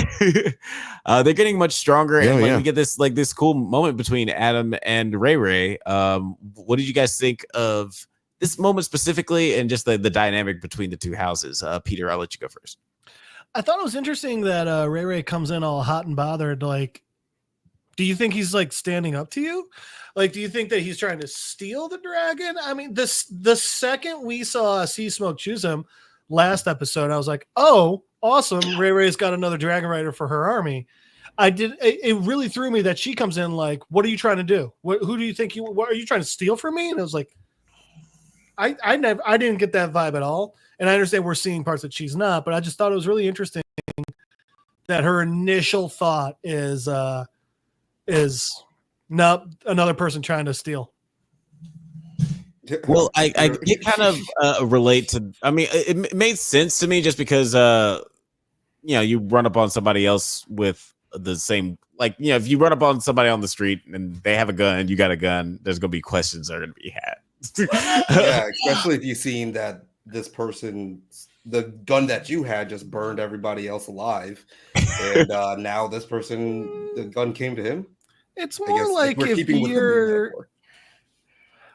They're getting much stronger, and Yeah. we get this cool moment between Adam and Ray. What did you guys think of this moment specifically, and just the dynamic between the two houses? Peter, I'll let you go first. I thought it was interesting that Ray comes in all hot and bothered. Like, do you think he's like standing up to you? Like, do you think that he's trying to steal the dragon? I mean, the second we saw Sea Smoke choose him last episode, I was like, oh, awesome. Ray's got another dragon rider for her army. It really threw me that she comes in like, what are you trying to do? Who do you think what are you trying to steal from me? And I was like, I didn't get that vibe at all. And I understand we're seeing parts that she's not, but I just thought it was really interesting that her initial thought is not another person trying to steal. Well, I get kind of relate to. I mean, it made sense to me just because you run up on somebody else with the same, like, if you run up on somebody on the street and they have a gun, you got a gun, there's gonna be questions that are gonna be had. Yeah, especially if you've seen that this person, the gun that you had just burned everybody else alive, and now this person, the gun came to him. It's more like if you're.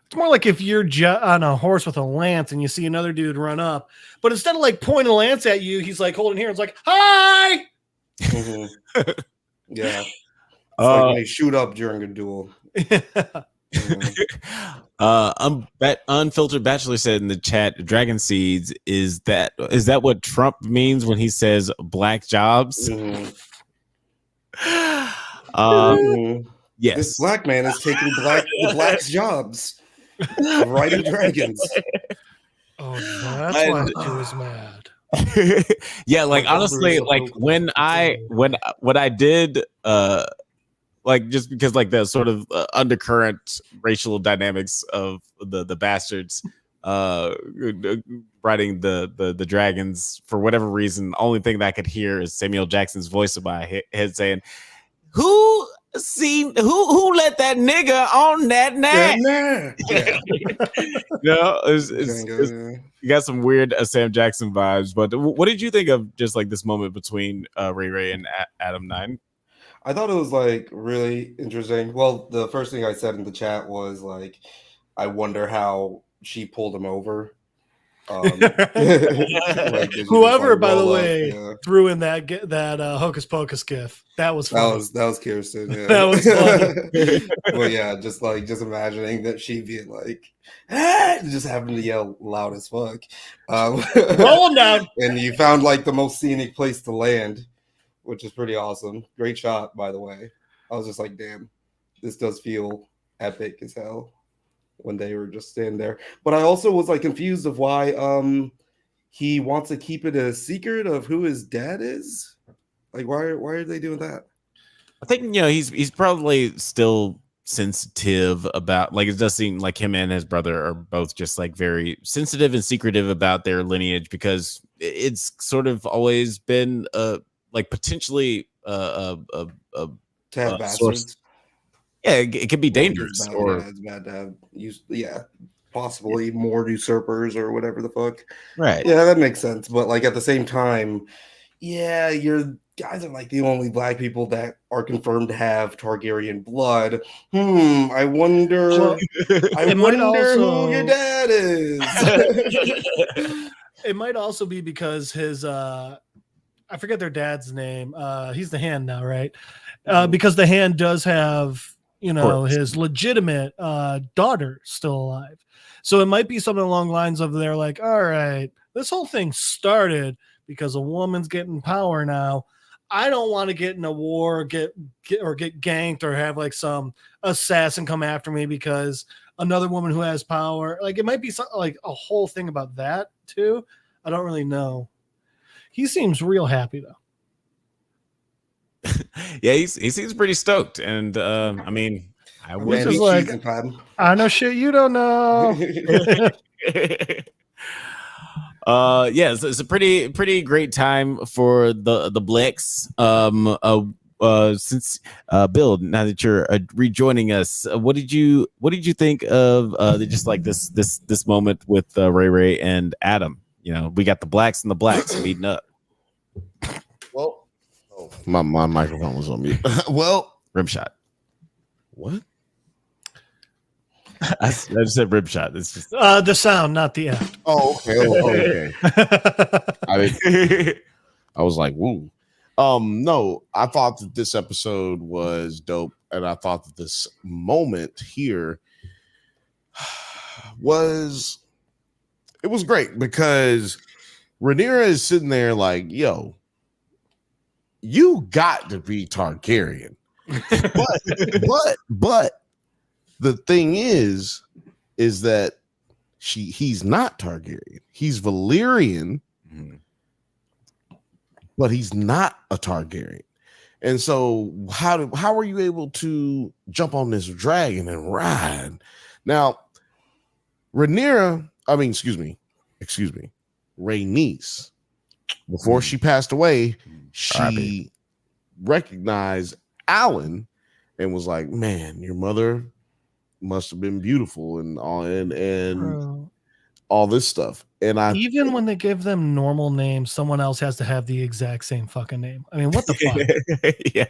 It's more like if you're on a horse with a lance and you see another dude run up, but instead of like pointing a lance at you, he's like holding here. It's like, hi. Mm-hmm. Yeah, it's like when they shoot up during a duel. Unfiltered Bachelor said in the chat, Dragon Seeds is that what Trump means when he says black jobs? Mm-hmm. Yes, this black man is taking the blacks' jobs, riding dragons. Oh, that's why he was mad. Yeah, like honestly, like when I did like, just because like the sort of undercurrent racial dynamics of the bastards riding the dragons, for whatever reason, the only thing that I could hear is Samuel Jackson's voice in my head saying, who let that nigga on that nag? Yeah. You got some weird Sam Jackson vibes. But what did you think of just like this moment between Ray and Adam 9? I thought it was like really interesting. Well, the first thing I said in the chat was like, I wonder how she pulled him over. Like, whoever, by the way, threw in that Hocus Pocus gif. That was funny. That was Kirstyn. Yeah. That was funny. Well, yeah, just imagining that she being like, just having to yell loud as fuck. Roll him down. And you found like the most scenic place to land, which is pretty awesome. Great shot, by the way. I was just like, damn, this does feel epic as hell when they were just standing there. But I also was like confused of why he wants to keep it a secret of who his dad is. Like, why are they doing that? I think he's probably still sensitive about, like, it does seem like him and his brother are both just like very sensitive and secretive about their lineage, because it's sort of always been like potentially a To have source. bastards. Yeah, it can be dangerous. It's bad to have possibly more usurpers or whatever the fuck. Right. Yeah, that makes sense. But like at the same time, yeah, your guys are like the only black people that are confirmed to have Targaryen blood. I wonder. Well, I wonder who your dad is. It might also be because his I forget their dad's name. He's the Hand now, right? Because the Hand does have, his legitimate daughter still alive. So it might be something along the lines of they're like, all right, this whole thing started because a woman's getting power now. I don't want to get in a war or get ganked or have like some assassin come after me because another woman who has power. Like it might be something like a whole thing about that too. I don't really know. He seems real happy though. Yeah, he seems pretty stoked, and I mean, I would be like, I know shit you don't know. Yeah, it's a pretty great time for the Blacks. Since Bill, now that you're rejoining us, what did you think of just like this moment with Ray and Adam? We got the Blacks and the Blacks meeting up. Well, my microphone was on mute. Well, rim shot. What? I just said rib shot. It's just the sound, not the act. Oh, okay. I was like, woo. No, I thought that this episode was dope, and I thought that this moment here was great because Rhaenyra is sitting there like, yo, you got to be Targaryen. but the thing is that he's not Targaryen. He's Valyrian, but he's not a Targaryen. And so how are you able to jump on this dragon and ride? Now, Rhaenyra, Rhaenys, before she passed away, she recognized Alan and was like, man, your mother must have been beautiful and all this stuff. And even when they give them normal names, someone else has to have the exact same fucking name. I mean, what the fuck? Yeah.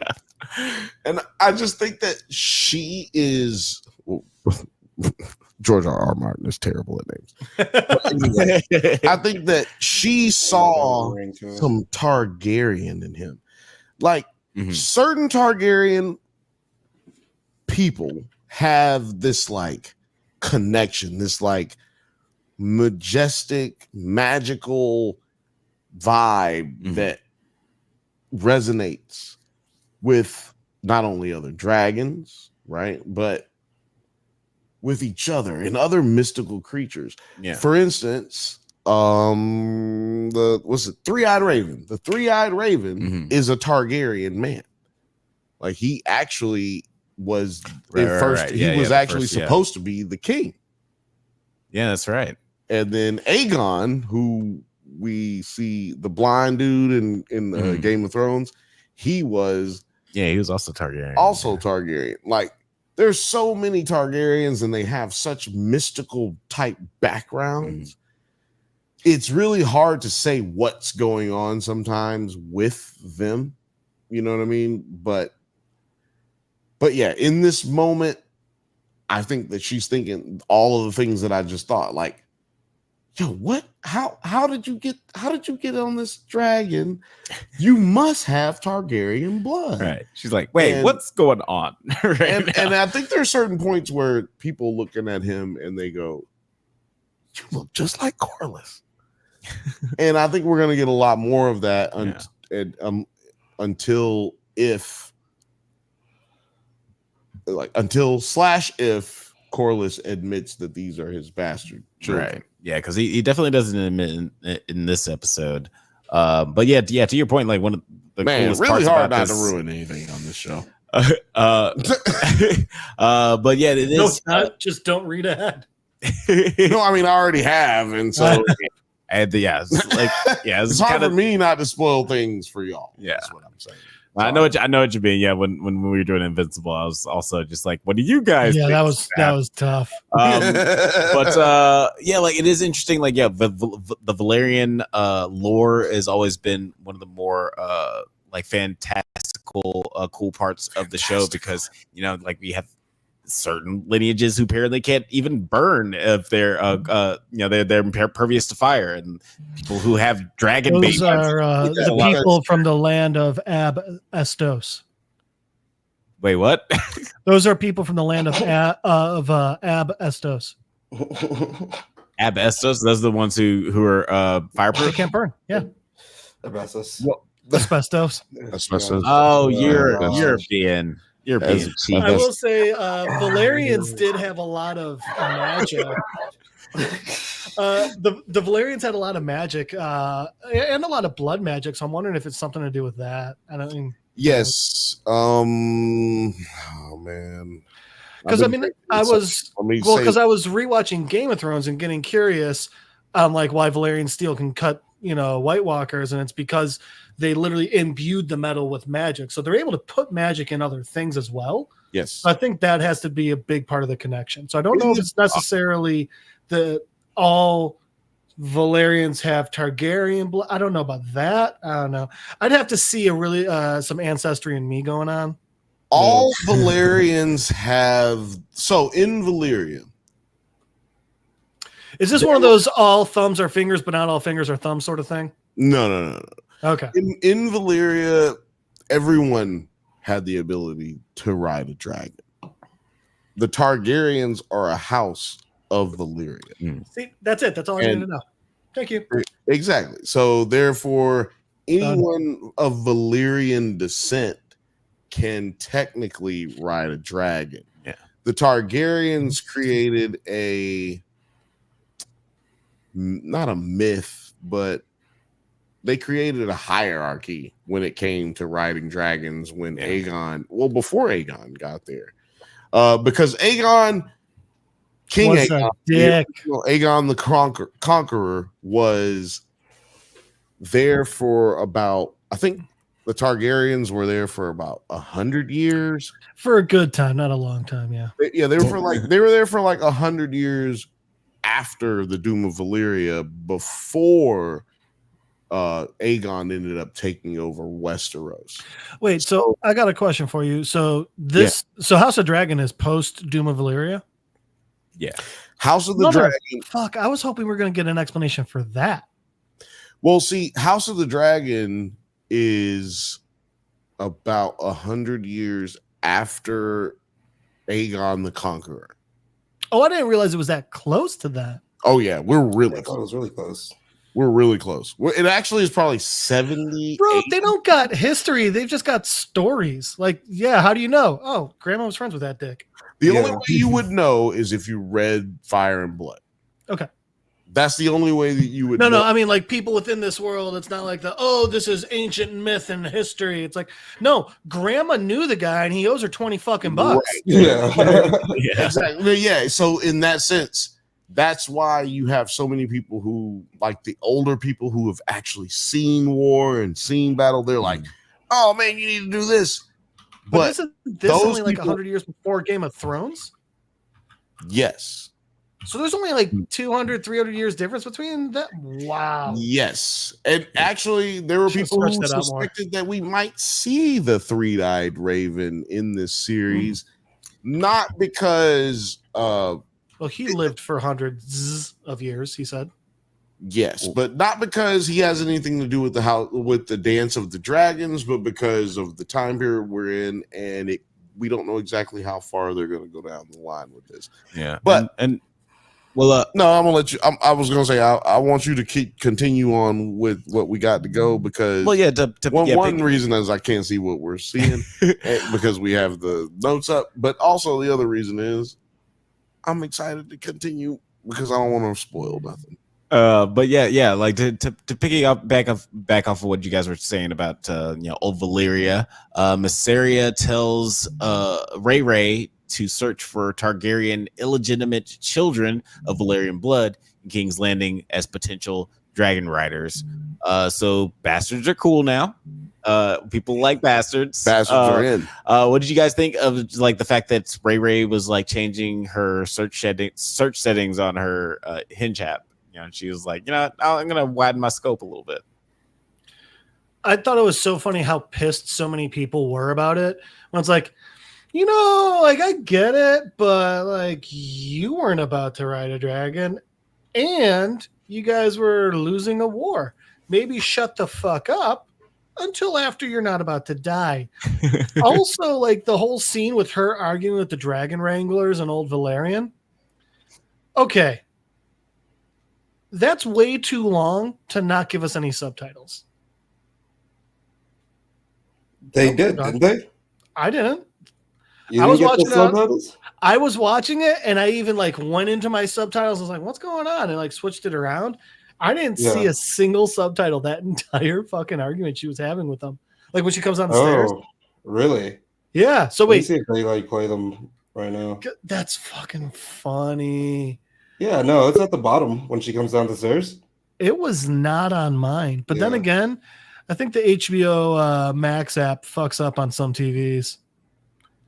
And I just think that she is George R. Martin is terrible at names. Anyway, I think that she saw some Targaryen in him. Like certain Targaryen people have this like connection, this like majestic, magical vibe that resonates with not only other dragons, right, but with each other and other mystical creatures. Yeah. For instance, the three-eyed raven. The three-eyed raven is a Targaryen man. Like he actually was supposed to be the king. Yeah, that's right. And then Aegon, who we see the blind dude in Game of Thrones, he was also Targaryen. Also Targaryen. Like there's so many Targaryens and they have such mystical type backgrounds. It's really hard to say what's going on sometimes with them. You know what I mean? But yeah, in this moment, I think that she's thinking all of the things that I just thought. Like, yo, what? How did you get on this dragon? You must have Targaryen blood. Right. She's like, wait, what's going on? And I think there are certain points where people looking at him and they go, you look just like Corlys. And I think we're gonna get a lot more of that until Corliss admits that these are his bastard children. Right. Yeah, because he definitely doesn't admit in this episode. But yeah, to your point, like one of the coolest really parts hard about not this, to ruin anything on this show. But yeah, it No, is. it's not. Just don't read ahead. No, I mean I already have, and so And it's hard kind for me not to spoil things for y'all. Yeah. That's what I'm saying. I know what you mean. Yeah, when we were doing Invincible, I was also just like, what do you guys? Yeah, think that was tough. But yeah, like it is interesting. Like, yeah, the Valerian lore has always been one of the more like fantastical, cool parts of the show because like we have certain lineages who apparently can't even burn if they're they're impervious to fire, and people who have dragon babies are the people from the land of Ab Estos. Wait, what? Those are people from the land of Ab Estos. Ab Estos, those are the ones who are fireproof. They can't burn. Yeah. Asbestos. Asbestos. Oh, European. I will say Valerians did have a lot of magic. The Valerians had a lot of magic and a lot of blood magic. So I'm wondering if it's something to do with that. I don't mean. Yes. Oh man. Because I was rewatching Game of Thrones and getting curious on like why Valerian steel can cut White Walkers, and it's because they literally imbued the metal with magic, so they're able to put magic in other things as well. Yes, so I think that has to be a big part of the connection. So I don't know if it's necessarily that all Valerians have Targaryen blood. I don't know about that. I don't know. I'd have to see a really some ancestry in me going on. All Valerians have in Valyria. Is this one of those all thumbs are fingers, but not all fingers are thumbs sort of thing? No. Okay. In Valyria, everyone had the ability to ride a dragon. The Targaryens are a house of Valyria. See, that's it. That's all I need to know. Thank you. Exactly. So therefore, anyone of Valyrian descent can technically ride a dragon. Yeah. The Targaryens created not a myth, but they created a hierarchy when it came to riding dragons when before Aegon got there. Because Aegon, Aegon the Conqueror was there for about, I think the Targaryens were there for about 100 years. For a good time, not a long time, yeah. They were there for like 100 years after the Doom of Valyria, before Aegon ended up taking over Westeros. Wait, so I got a question for you. So House of Dragon is post Doom of Valyria? Yeah. House of the Dragon. Fuck, I was hoping we were going to get an explanation for that. Well, see, House of the Dragon is about 100 years after Aegon the Conqueror. Oh, I didn't realize it was that close to that. Oh yeah, we're really close. It was really close. We're really close. It actually is probably 70. Bro, they don't got history. They've just got stories. Like, yeah, how do you know? Oh, grandma was friends with that dick. The only way you would know is if you read Fire and Blood. Okay. That's the only way that you would know. No, I mean, like, people within this world, it's not like this is ancient myth and history. It's like, no, grandma knew the guy and he owes her 20 fucking bucks. Right. Yeah. Exactly. Yeah. So in that sense, that's why you have so many people who, like the older people who have actually seen war and seen battle, they're like, oh man, you need to do this. But isn't this only like 100 years before Game of Thrones? Yes. So there's only like 200, 300 years difference between that? Wow. Yes. And actually, there were people who suspected that we might see the three-eyed raven in this series. Not because... well, he lived for hundreds of years, he said. Yes, but not because he has anything to do with the Dance of the Dragons, but because of the time period we're in, and we don't know exactly how far they're going to go down the line with this. Yeah. But... Well, no, I'm gonna let you. I was gonna say I want you to continue on with what we got to go because one reason is I can't see what we're seeing because we have the notes up, but also the other reason is I'm excited to continue because I don't want to spoil nothing. But yeah, like to picking up back off of what you guys were saying about old Valyria, Mysaria tells Ray to search for Targaryen illegitimate children of Valyrian blood in King's Landing as potential dragon riders. So bastards are cool now. People like bastards. Bastards are in. What did you guys think of like the fact that Ray was like changing her search settings on her Hinge app? She was like, I'm gonna widen my scope a little bit. I thought it was so funny how pissed so many people were about it. When it's like, like I get it, but like you weren't about to ride a dragon, and you guys were losing a war. Maybe shut the fuck up until after you're not about to die. Also, like the whole scene with her arguing with the dragon wranglers and old Valerian. Okay. That's way too long to not give us any subtitles. They did, didn't they? I didn't. I was watching subtitles. I was watching it, and I even like went into my subtitles. I was like, "What's going on?" And like switched it around. I didn't see a single subtitle that entire fucking argument she was having with them. Like when she comes down the stairs. Really? Yeah. So wait, see if they like play them right now. That's fucking funny. Yeah, no, it's at the bottom when she comes down the stairs. It was not on mine. But then again, I think the HBO Max app fucks up on some TVs.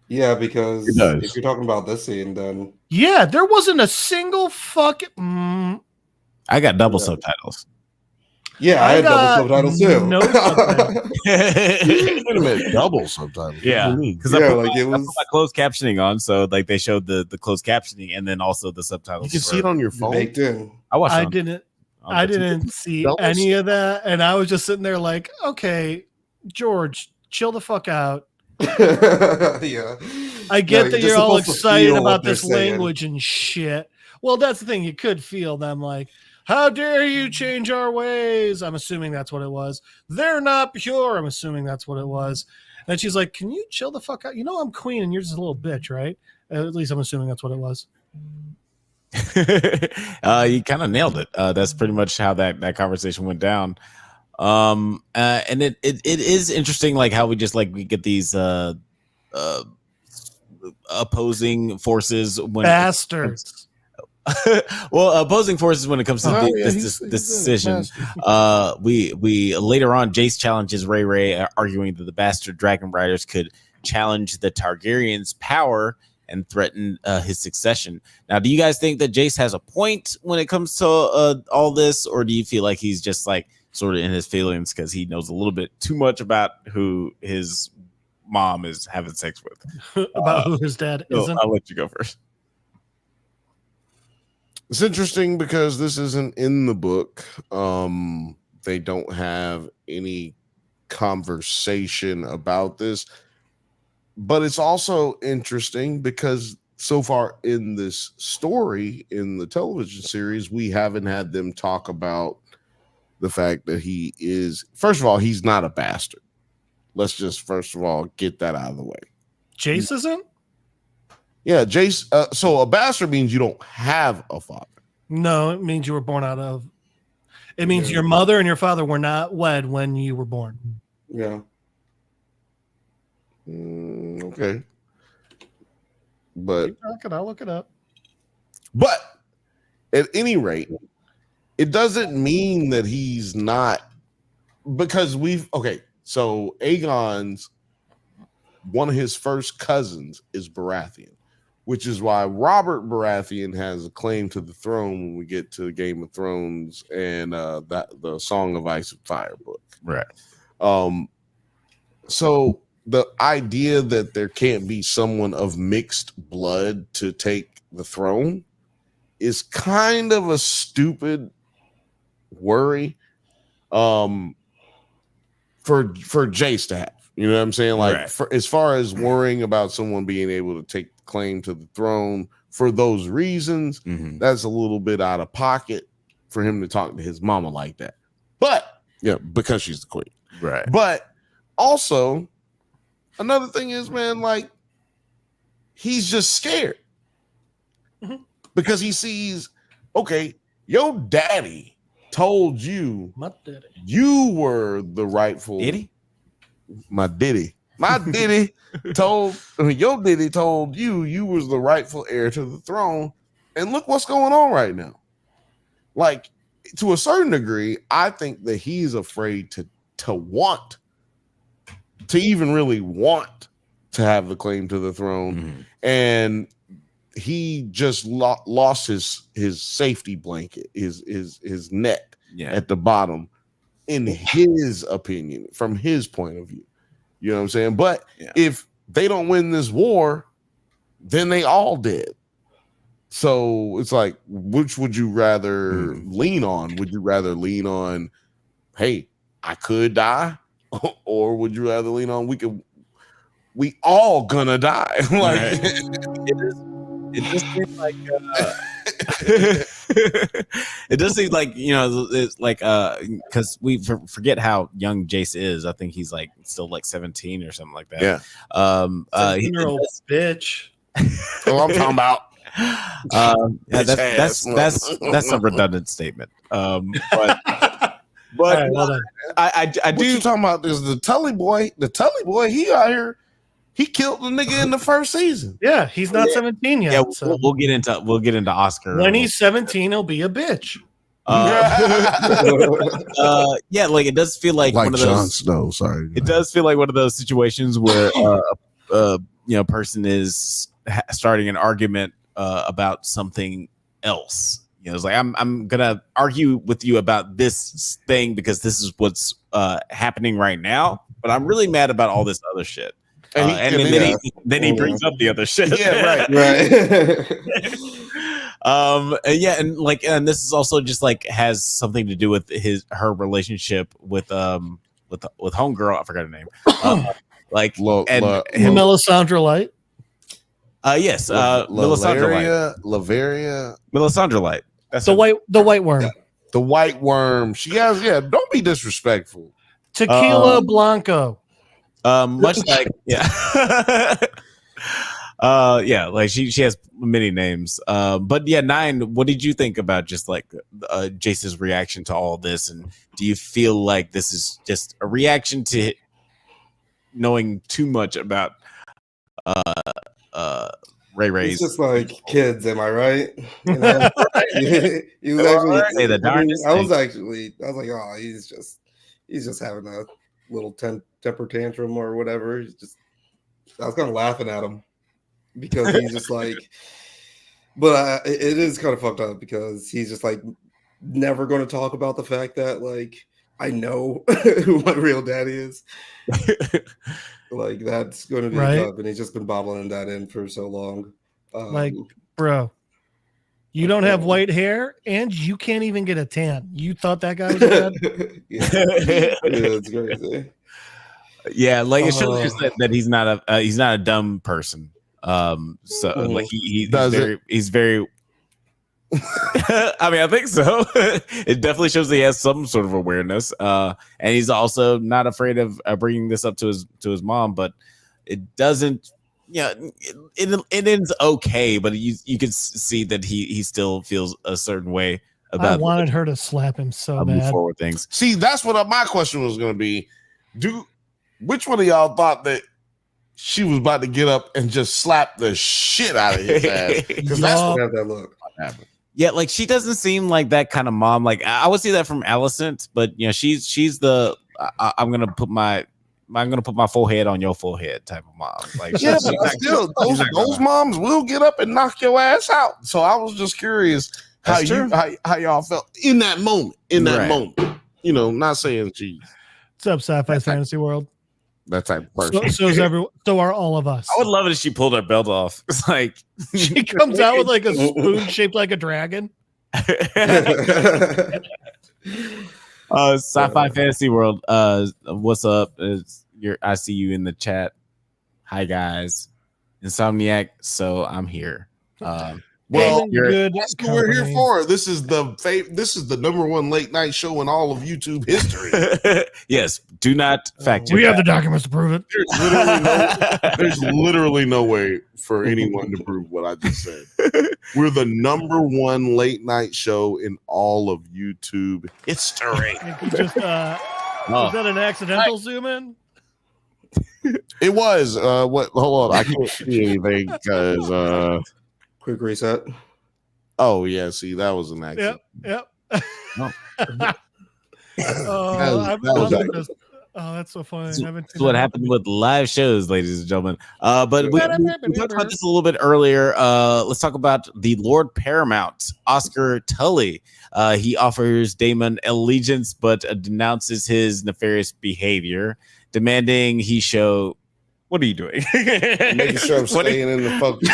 Yeah, because if you're talking about this scene, then... Yeah, there wasn't a single fucking... I got double subtitles. Yeah, I had double subtitles too. No subtitles. Wait a minute, double subtitles. Yeah, because I put my closed captioning on, so like they showed the closed captioning and then also the subtitles. You can see it on your phone. Baked in. I didn't see any of that, and I was just sitting there like, okay, George, chill the fuck out. Yeah, I get that you're all excited about this language and shit. Well, that's the thing. You could feel them like, how dare you change our ways? I'm assuming that's what it was. They're not pure. I'm assuming that's what it was. And she's like, can you chill the fuck out? I'm queen and you're just a little bitch, right? At least I'm assuming that's what it was. You kind of nailed it. That's pretty much how that conversation went down. And it is interesting, like how we get these opposing forces when bastards. Well, opposing forces when it comes to this decision. We later on, Jace challenges Ray, arguing that the bastard dragon riders could challenge the Targaryens' power and threaten his succession. Now, do you guys think that Jace has a point when it comes to all this, or do you feel like he's just like sort of in his feelings because he knows a little bit too much about who his mom is having sex with? About who his dad isn't? I'll let you go first. It's interesting because this isn't in the book. They don't have any conversation about this. But it's also interesting because so far in this story, in the television series, we haven't had them talk about the fact that he is, first of all, he's not a bastard. Let's just first of all get that out of the way. Jace isn't? Yeah, Jace. So a bastard means you don't have a father. No, it means you were born out of. It means your mother and your father were not wed when you were born. Yeah. Okay. But I'll look it up. But at any rate, it doesn't mean that he's not, because so Aegon's one of his first cousins is Baratheon, which is why Robert Baratheon has a claim to the throne when we get to Game of Thrones and the Song of Ice and Fire book. Right. So the idea that there can't be someone of mixed blood to take the throne is kind of a stupid worry for Jace to have. You know what I'm saying? Like, right. As far as worrying about someone being able to take claim to the throne for those reasons, that's a little bit out of pocket for him to talk to his mama like that. But yeah, because she's the queen. Right. But also, another thing is, man, like, he's just scared. Mhm. because he sees, okay, your daddy told you My daddy. you were the rightful. Diddy? My daddy told your daddy told you was the rightful heir to the throne, and look what's going on right now. Like, to a certain degree, I think that he's afraid to want to even really want to have the claim to the throne, and he just lost his safety blanket, his net at the bottom, in his opinion, from his point of view. You know what I'm saying? But if they don't win this war, then they all dead. So it's like, which would you rather lean on? Would you rather lean on, hey, I could die, or would you rather lean on we all gonna die? Like, it just seems like it does seem like, you know, it's like because we forget how young Jace is. I think he's like still like 17 or something like that. Yeah. 17-year-old bitch. Oh, I'm talking about. That's a redundant statement. But Right, well I do. What you talking about? Is the Tully boy? The Tully boy, he out here. He killed the nigga in the first season. Yeah, he's not 17 yet. Yeah, so. we'll get into Oscar When he's 17, he'll be a bitch. Yeah, like it does feel like one of Jon those. Snow. Sorry, it does feel like one of those situations where you know, person is starting an argument about something else. You know, it's like I'm gonna argue with you about this thing because this is what's happening right now, but I'm really mad about all this other shit. And then he brings up the other shit. Yeah, right. And this is also just like has something to do with her relationship with homegirl. I forgot her name. Melisandre Light. Yes, Melisandre Light. Melisandre Light. That's the white worm. Yeah. The white worm. She has. Yeah. Don't be disrespectful. Tequila Blanco. Much like like she has many names. But yeah, Nine, what did you think about just like Jace's reaction to all this, and do you feel like this is just a reaction to knowing too much about Ray Ray's? It's just like kids, am I right? You know? He was actually say the darndest I was like, oh, he's just having a little temper tantrum or whatever. I was kind of laughing at him because he's just like, but it is kind of fucked up because he's just like never going to talk about the fact that like I know who my real daddy is. Like that's going to be tough, and he's just been bobbling that in for so long. Like, bro, you don't have white hair, and you can't even get a tan. You thought that guy was bad? Yeah, it's crazy. Yeah, like it shows just that he's not a dumb person. So like he's very. I mean, I think so. It definitely shows that he has some sort of awareness, and he's also not afraid of bringing this up to his mom. But it doesn't. Yeah, it ends okay, but you can see that he still feels a certain way about. I wanted her to slap him so bad. Forward things. See, that's what my question was going to be. Which one of y'all thought that she was about to get up and just slap the shit out of his ass? Because that's what that look happened. Yeah, like she doesn't seem like that kind of mom. Like I would see that from Alicent, but you know, she's the I'm gonna put my forehead on your forehead type of mom. Like yeah, but still, those moms will get up and knock your ass out. So I was just curious how y'all felt in that moment. Moment, you know, not saying geez. What's up, Sci-Fi Fantasy World? That type of person. So are all of us. I would love it if she pulled her belt off. It's like she comes out with like a spoon shaped like a dragon. Sci-Fi Fantasy World. What's up? I see you in the chat. Hi guys, Insomniac. So I'm here. Well, good that's what we're here company. for. This is the number one late night show in all of YouTube history. Yes, do not fact check. We have the documents to prove it. There's literally no way for anyone to prove what I just said. We're the number one late night show in all of YouTube history. Just, was that an accidental zoom in? It was. What? Hold on, I can't see anything because. Quick reset. Oh yeah, see that was an accident. Yep. No. That's so funny. That's what happened with live shows, ladies and gentlemen. But we talked about this a little bit earlier. Let's talk about the Lord Paramount, Oscar Tully. He offers Damon allegiance, but denounces his nefarious behavior, demanding he show. What are you doing? Making sure I'm staying in the focus.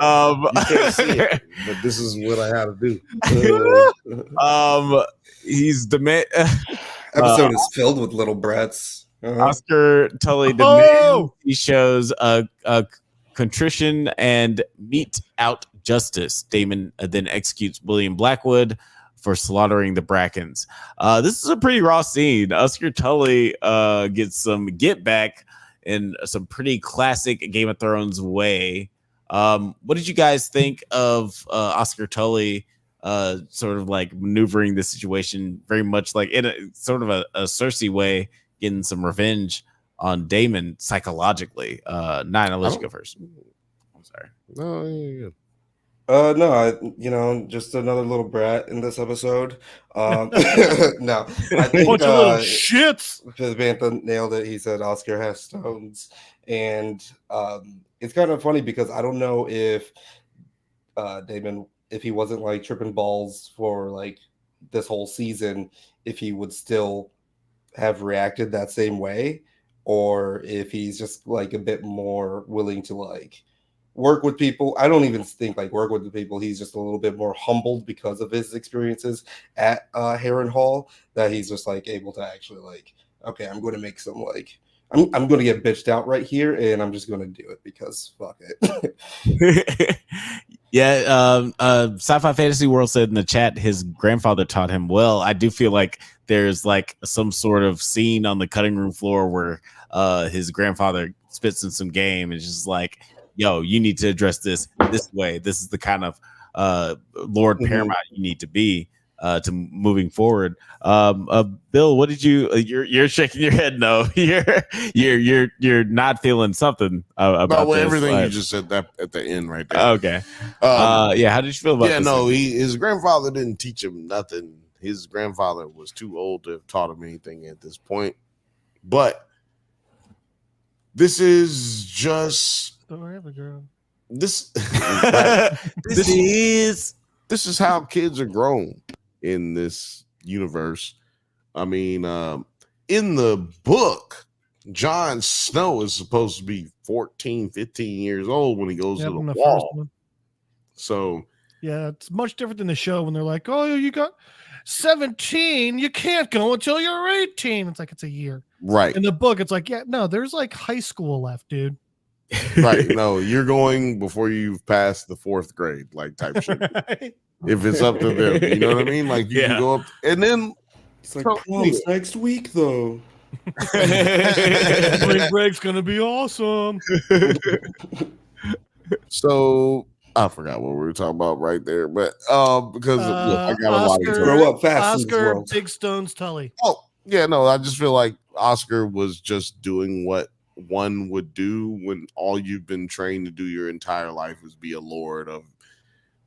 You can't see it, but this is what I had to do. He's Episode is filled with little brats. Oscar Tully demands he shows a contrition and mete out justice. Damon then executes William Blackwood for slaughtering the Brackens. This is a pretty raw scene. Oscar Tully gets some get back in some pretty classic Game of Thrones way. What did you guys think of Oscar Tully sort of like maneuvering the situation very much like in a sort of a Cersei way, getting some revenge on Damon psychologically? Nine, I'll let you go first. I'm sorry. No, yeah. No, just another little brat in this episode. No, I think bunch of little shits. Bantha nailed it. He said Oscar has stones, and it's kind of funny because I don't know if Damon, if he wasn't like tripping balls for like this whole season, if he would still have reacted that same way, or if he's just like a bit more willing to like work with people. I don't even think like work with the people. He's just a little bit more humbled because of his experiences at Harrenhal, that he's just like able to actually like, okay, I'm going to make some like, I'm going to get bitched out right here, and I'm just going to do it because fuck it. Yeah, Sci-Fi Fantasy World said in the chat his grandfather taught him well. I do feel like there's like some sort of scene on the cutting room floor where his grandfather spits in some game and it's just like, yo, you need to address this way. This is the kind of Lord Paramount you need to be to moving forward. Bill, what did you? You're shaking your head. No, you're not feeling something about this. Everything you just said that at the end right there. Okay. Yeah. How did you feel about? Yeah, this no, his grandfather didn't teach him nothing. His grandfather was too old to have taught him anything at this point. But this is just. This is how kids are grown in this universe. I mean, in the book, Jon Snow is supposed to be 14, 15 years old when he goes to the wall. So yeah, it's much different than the show when they're like, oh, you got 17, you can't go until you're 18. It's like, it's a year. Right. In the book, it's like, yeah, no, there's like high school left, dude. Right. No, you're going before you've passed the 4th grade, like type shit. If it's up to them, you know what I mean? Like you can go up and then it's like prom's next week though. Spring break's gonna be awesome. So I forgot what we were talking about right there, but because I got a lot to grow up fast. Oscar Big Stones Tully. Oh yeah, no, I just feel like Oscar was just doing what one would do when all you've been trained to do your entire life is be a lord of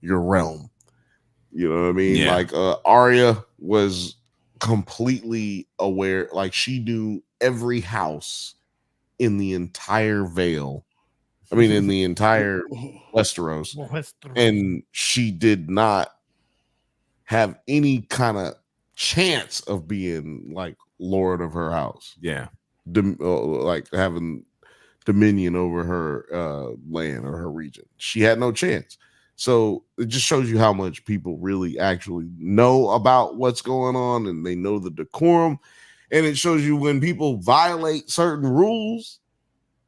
your realm. You know what I mean? Yeah. Like Arya was completely aware, like she knew every house in the entire Vale. I mean, in the entire Westeros. And she did not have any kind of chance of being like lord of her house. Yeah. Like having dominion over her land or her region. She had no chance. So it just shows you how much people really actually know about what's going on, and they know the decorum. And it shows you when people violate certain rules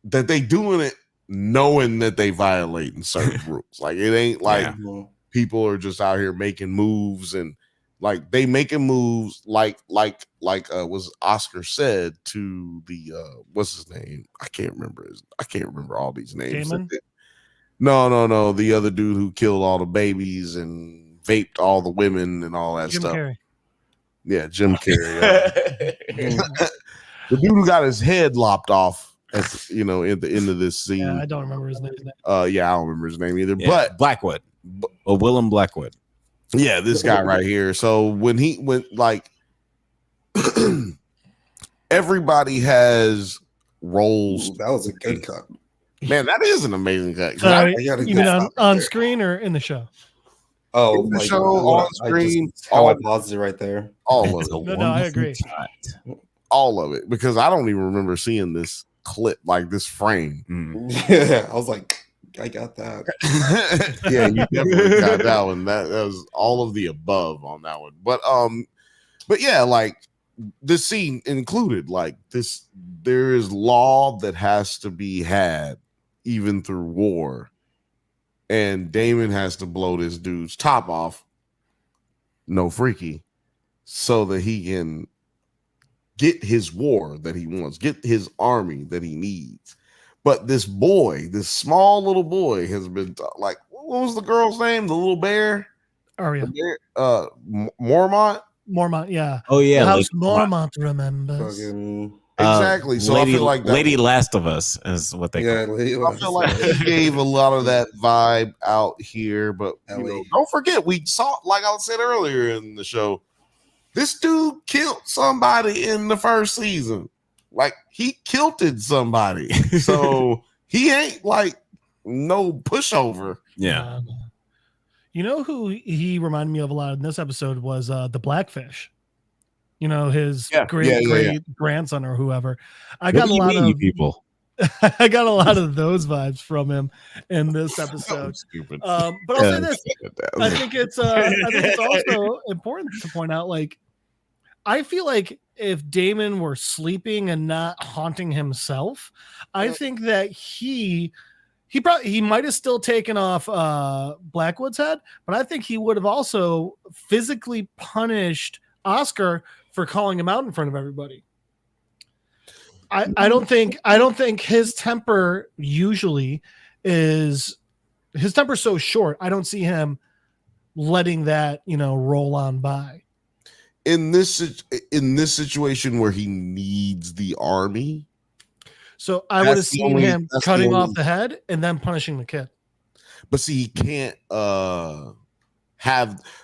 that they doing it knowing that they violating certain rules. Like it ain't like people are just out here making moves and like they making moves like was Oscar said to the what's his name? I can't remember all these names. No, the other dude who killed all the babies and vaped all the women and all that stuff. Carrey. Yeah, Jim Carrey. The dude who got his head lopped off at the end of this scene. Yeah, I don't remember his name. I don't remember his name either. Yeah, but Blackwood. Willem Blackwood. Yeah, this guy right here. So when he went like everybody has roles. Ooh, that was a good cut. Man, that is an amazing cut. You mean on screen or in the show? Oh, in the show, on screen. I paused it right there. All of it. No, I agree. All of it, because I don't even remember seeing this clip, like this frame. Yeah, I was like, I got that. Yeah, you definitely got that one. That was all of the above on that one. But yeah, like this scene included like this. There is law that has to be had even through war, and Damon has to blow this dude's top off, no freaky, so that he can get his war that he wants, get his army that he needs. But this boy, this small little boy, has been like, what was the girl's name? The little bear? Arya. Mormont? Mormont, yeah. Oh, yeah. The house Mormont remembers. Exactly. So I feel like Lady Last of Us is what they call it. I feel like he gave a lot of that vibe out here. But don't forget, we saw, like I said earlier in the show, this dude killed somebody in the first season. Like he kilted somebody. So he ain't like no pushover. Yeah. You know who he reminded me of a lot in this episode was the Blackfish. You know, his great grandson or whoever. I got a lot of people. I got a lot of those vibes from him in this episode. But I'll say this: I think it's also important to point out, like, I feel like if Damon were sleeping and not haunting himself, I think that he might have still taken off Blackwood's head, but I think he would have also physically punished Oscar for calling him out in front of everybody. I don't think his temper usually is his temper's so short. I don't see him letting that, roll on by. In this situation where he needs the army. So I would have seen him cutting off the head and then punishing the kid. But see, he can't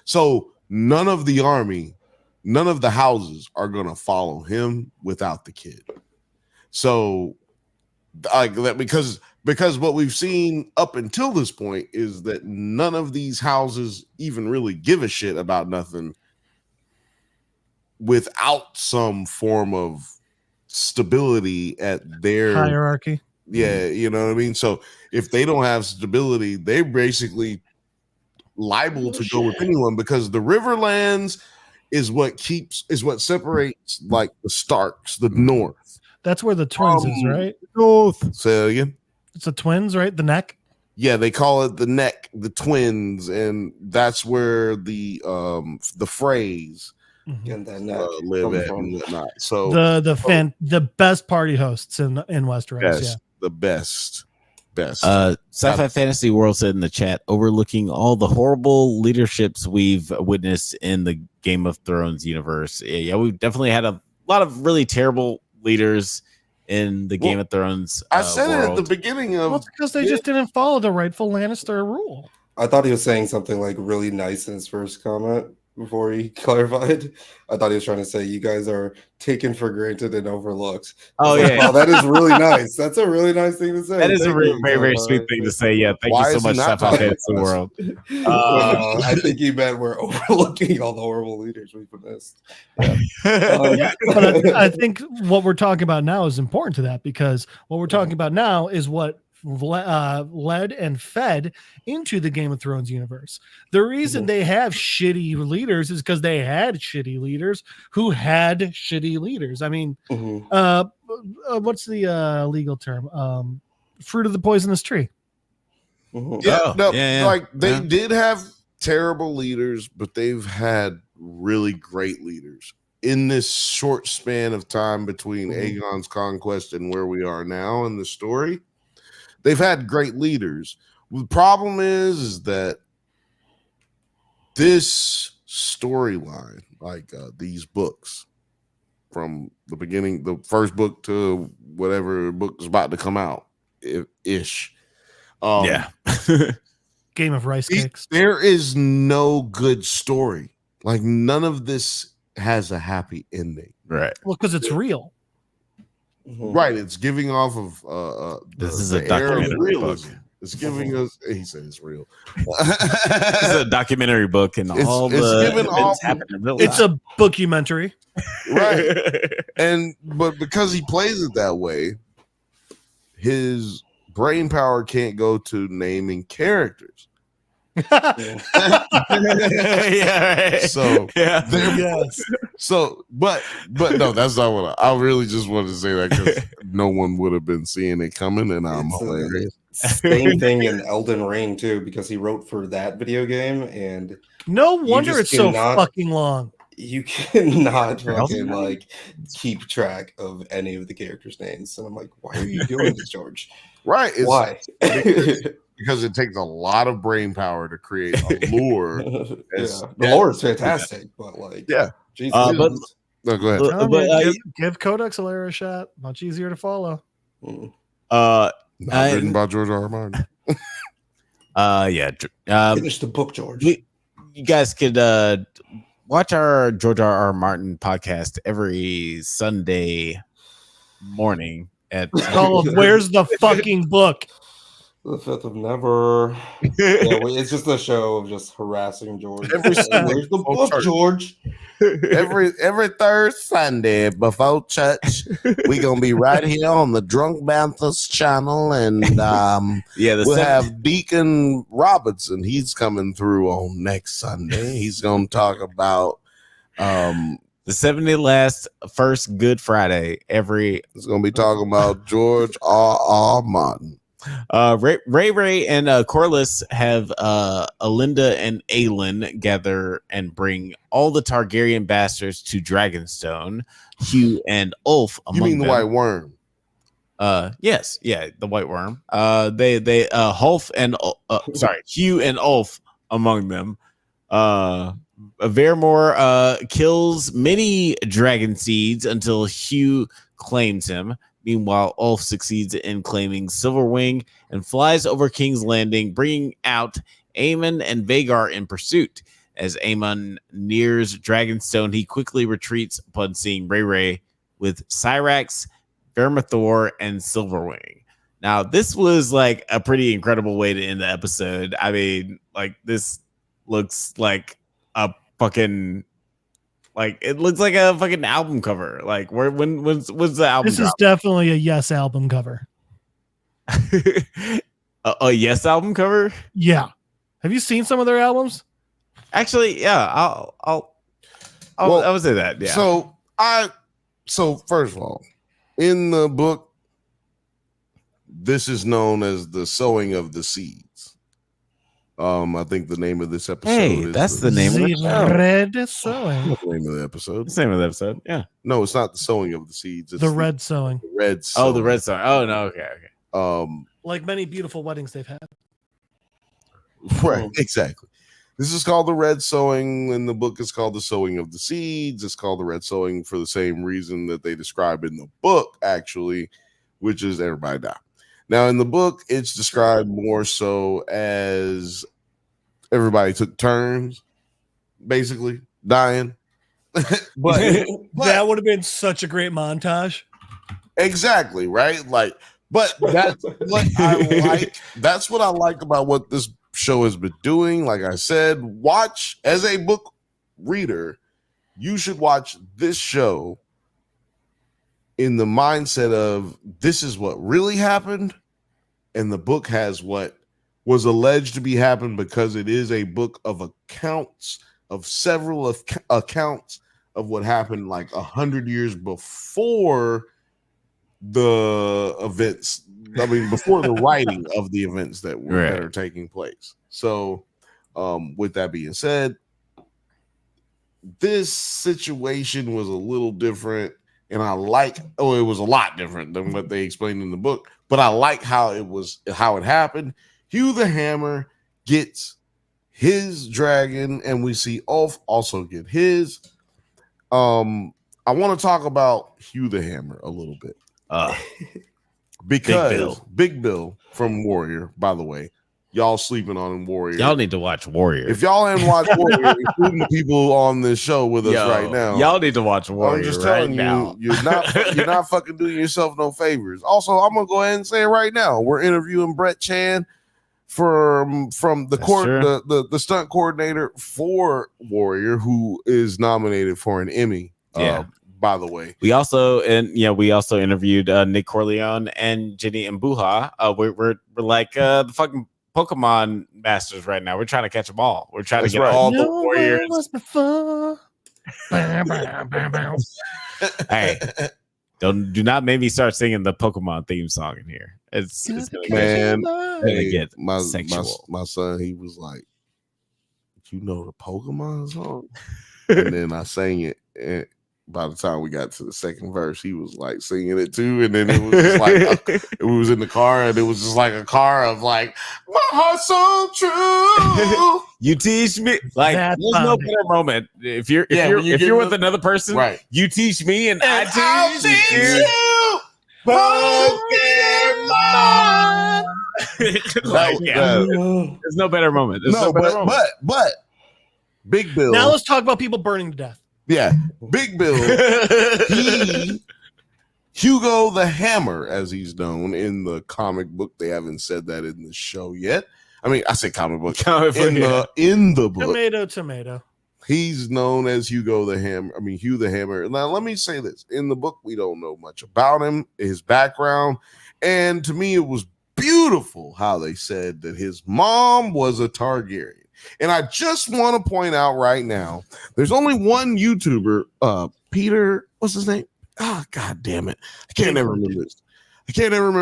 so none of the army, none of the houses are gonna follow him without the kid. So like that, because what we've seen up until this point is that none of these houses even really give a shit about nothing without some form of stability at their hierarchy. Yeah, you know what I mean? So if they don't have stability, they're basically liable to go with anyone, because the Riverlands is what separates like the Starks, the North. That's where the twins is, right? North. Say it again. It's the twins, right? The neck. Yeah, they call it the neck, the twins, and that's where the phrase live at and whatnot. So the best party hosts in Westeros. Yes, the best. Sci-Fi Fantasy World said in the chat, overlooking all the horrible leaderships we've witnessed in the Game of Thrones universe. Yeah, we've definitely had a lot of really terrible leaders in the Game of Thrones. I said world. It at the beginning of. Well, it's because they just didn't follow the rightful Lannister rule. I thought he was saying something like really nice in his first comment before he clarified. I thought he was trying to say you guys are taken for granted and overlooked. Oh yeah, wow, that is really nice. That's a really nice thing to say. That is a very, very sweet thing to say. Yeah, thank you so much, Sci-Fi Fantasy World. I think he meant we're overlooking all the horrible leaders we've witnessed. Yeah. But I think what we're talking about now is important to that, because what we're talking about now is what led and fed into the Game of Thrones universe. The reason they have shitty leaders is because they had shitty leaders who had shitty leaders. I mean, what's the legal term? fruit of the poisonous tree. Like they did have terrible leaders, but they've had really great leaders in this short span of time between Aegon's conquest and where we are now in the story. They've had great leaders. The problem is that this storyline, like these books, from the beginning, the first book to whatever book is about to come out, ish. Game of rice cakes. There is no good story. Like none of this has a happy ending. Right. Well, because it's real. Right. It's giving off of this is a documentary book. It's giving us. He said it's real. It's a documentary book, and all the events happen in real life. It's a bookumentary, right? But because he plays it that way, his brain power can't go to naming characters. Yeah, right. So yes. So, but no, that's not what I really just wanted to say that because no one would have been seeing it coming, and I'm hilarious. Same thing in Elden Ring too, because he wrote for that video game, and no wonder it's so fucking long. You cannot fucking like keep track of any of the characters' names, and I'm like, why are you doing this, George? Right? Why? Because it takes a lot of brain power to create a lore. The lore is fantastic, but like, Jesus. But no, go ahead. Give Codex Alera a shot. Much easier to follow. Not written by George R. R. Martin. Finish the book, George. You guys could watch our George R. R. Martin podcast every Sunday morning at Where's the fucking book? The Fifth of Never. It's just a show of just harassing George. Where's the book, George? Every third Sunday before church, we gonna be right here on the Drunk Banthas channel, and we'll have Deacon Robertson. He's coming through on next Sunday. He's gonna talk about the 70 last first Good Friday. He's gonna be talking about George R. R. Martin. Ray and Corlys have Alinda and Aelin gather and bring all the Targaryen bastards to Dragonstone. Hugh and Ulf among You mean the them. White Worm? Yes, the White Worm. Hugh and Ulf among them. Vermore kills many dragon seeds until Hugh claims him. Meanwhile, Ulf succeeds in claiming Silverwing and flies over King's Landing, bringing out Aemon and Vhagar in pursuit. As Aemon nears Dragonstone, he quickly retreats upon seeing Ray with Syrax, Vermithor, and Silverwing. Now, this was like a pretty incredible way to end the episode. I mean, like, this looks like a fucking... Like, it looks like a fucking album cover. Like, when's the album? This is definitely a Yes album cover. A Yes album cover? Yeah. Have you seen some of their albums? Actually, yeah. I would say that. Yeah. So first of all, in the book, this is known as the sowing of the seeds. I think the name of this episode is that's the name of the show. Red sowing. What's the name of the episode? It's the name of the episode. Yeah. No, it's not the sowing of the seeds. It's the red sowing. The red sowing. Oh, the red sowing. Oh no, okay. Like many beautiful weddings they've had. Right, exactly. This is called the red sowing, and the book is called the sowing of the seeds. It's called the red sowing for the same reason that they describe in the book, actually, which is everybody die. Now, in the book, it's described more so as everybody took turns, basically, dying. but that would have been such a great montage. Exactly, right? Like, but that's what I like. That's what I like about what this show has been doing. Like I said, watch as a book reader, you should watch this show in the mindset of this is what really happened, and the book has what was alleged to be happened because it is a book of accounts of several accounts of what happened like 100 years before the events. I mean, before the writing of the events that are taking place. So, with that being said, this situation was a little different, and it was a lot different than what they explained in the book. But I like how it happened. Hugh the Hammer gets his dragon, and we see Ulf also get his. I want to talk about Hugh the Hammer a little bit. Because Big Bill from Warrior, by the way, y'all sleeping on Warrior. Y'all need to watch Warrior. If y'all haven't watched Warrior, including the people on this show with us right now, y'all need to watch Warrior. I'm just telling you're not fucking doing yourself no favors. Also, I'm gonna go ahead and say it right now. We're interviewing Brett Chan from the stunt coordinator for Warrior, who is nominated for an Emmy. By the way, we also interviewed Nick Corleone and Jenny Mbuha. We're like the fucking Pokemon masters right now. We're trying to catch them all. We're trying to get all the warriors. Hey, do not make me start singing the Pokemon theme song in here. It's gonna get sexual. My son, he was like, "You know the Pokemon song?" And then I sang it. And by the time we got to the second verse, he was like singing it too, and then it was just like it was in the car, and it was just like a car of like my heart's so true. You teach me, like there's no better moment if you're with another person, right? You teach me, and I teach you. Pokemon. There's no better moment. But Big Bill. Now let's talk about people burning to death. Yeah, Big Bill, Hugo the Hammer, as he's known in the comic book. They haven't said that in the show yet. I mean, I say comic book. In the book. Tomato. He's known as Hugo the Hammer. I mean, Hugh the Hammer. Now, let me say this. In the book, we don't know much about him, his background. And to me, it was beautiful how they said that his mom was a Targaryen. And I just want to point out right now, there's only one YouTuber, Peter, what's his name? Oh, God damn it. I can't ever remember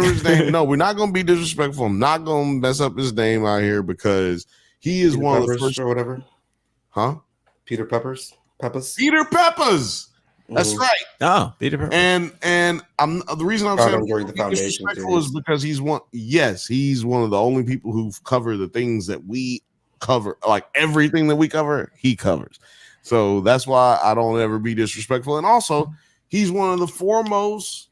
his name. No, we're not going to be disrespectful. I'm not going to mess up his name out here because he is one of the first. Or whatever. Huh? Peter Peppers? Peter Peppers. That's right. Oh, Peter Peppers. And I'm the reason I'm saying during the Foundation is because he's one of the only people who've covered the things that we cover, like everything that we cover, he covers. So that's why I don't ever be disrespectful. And also, he's one of the foremost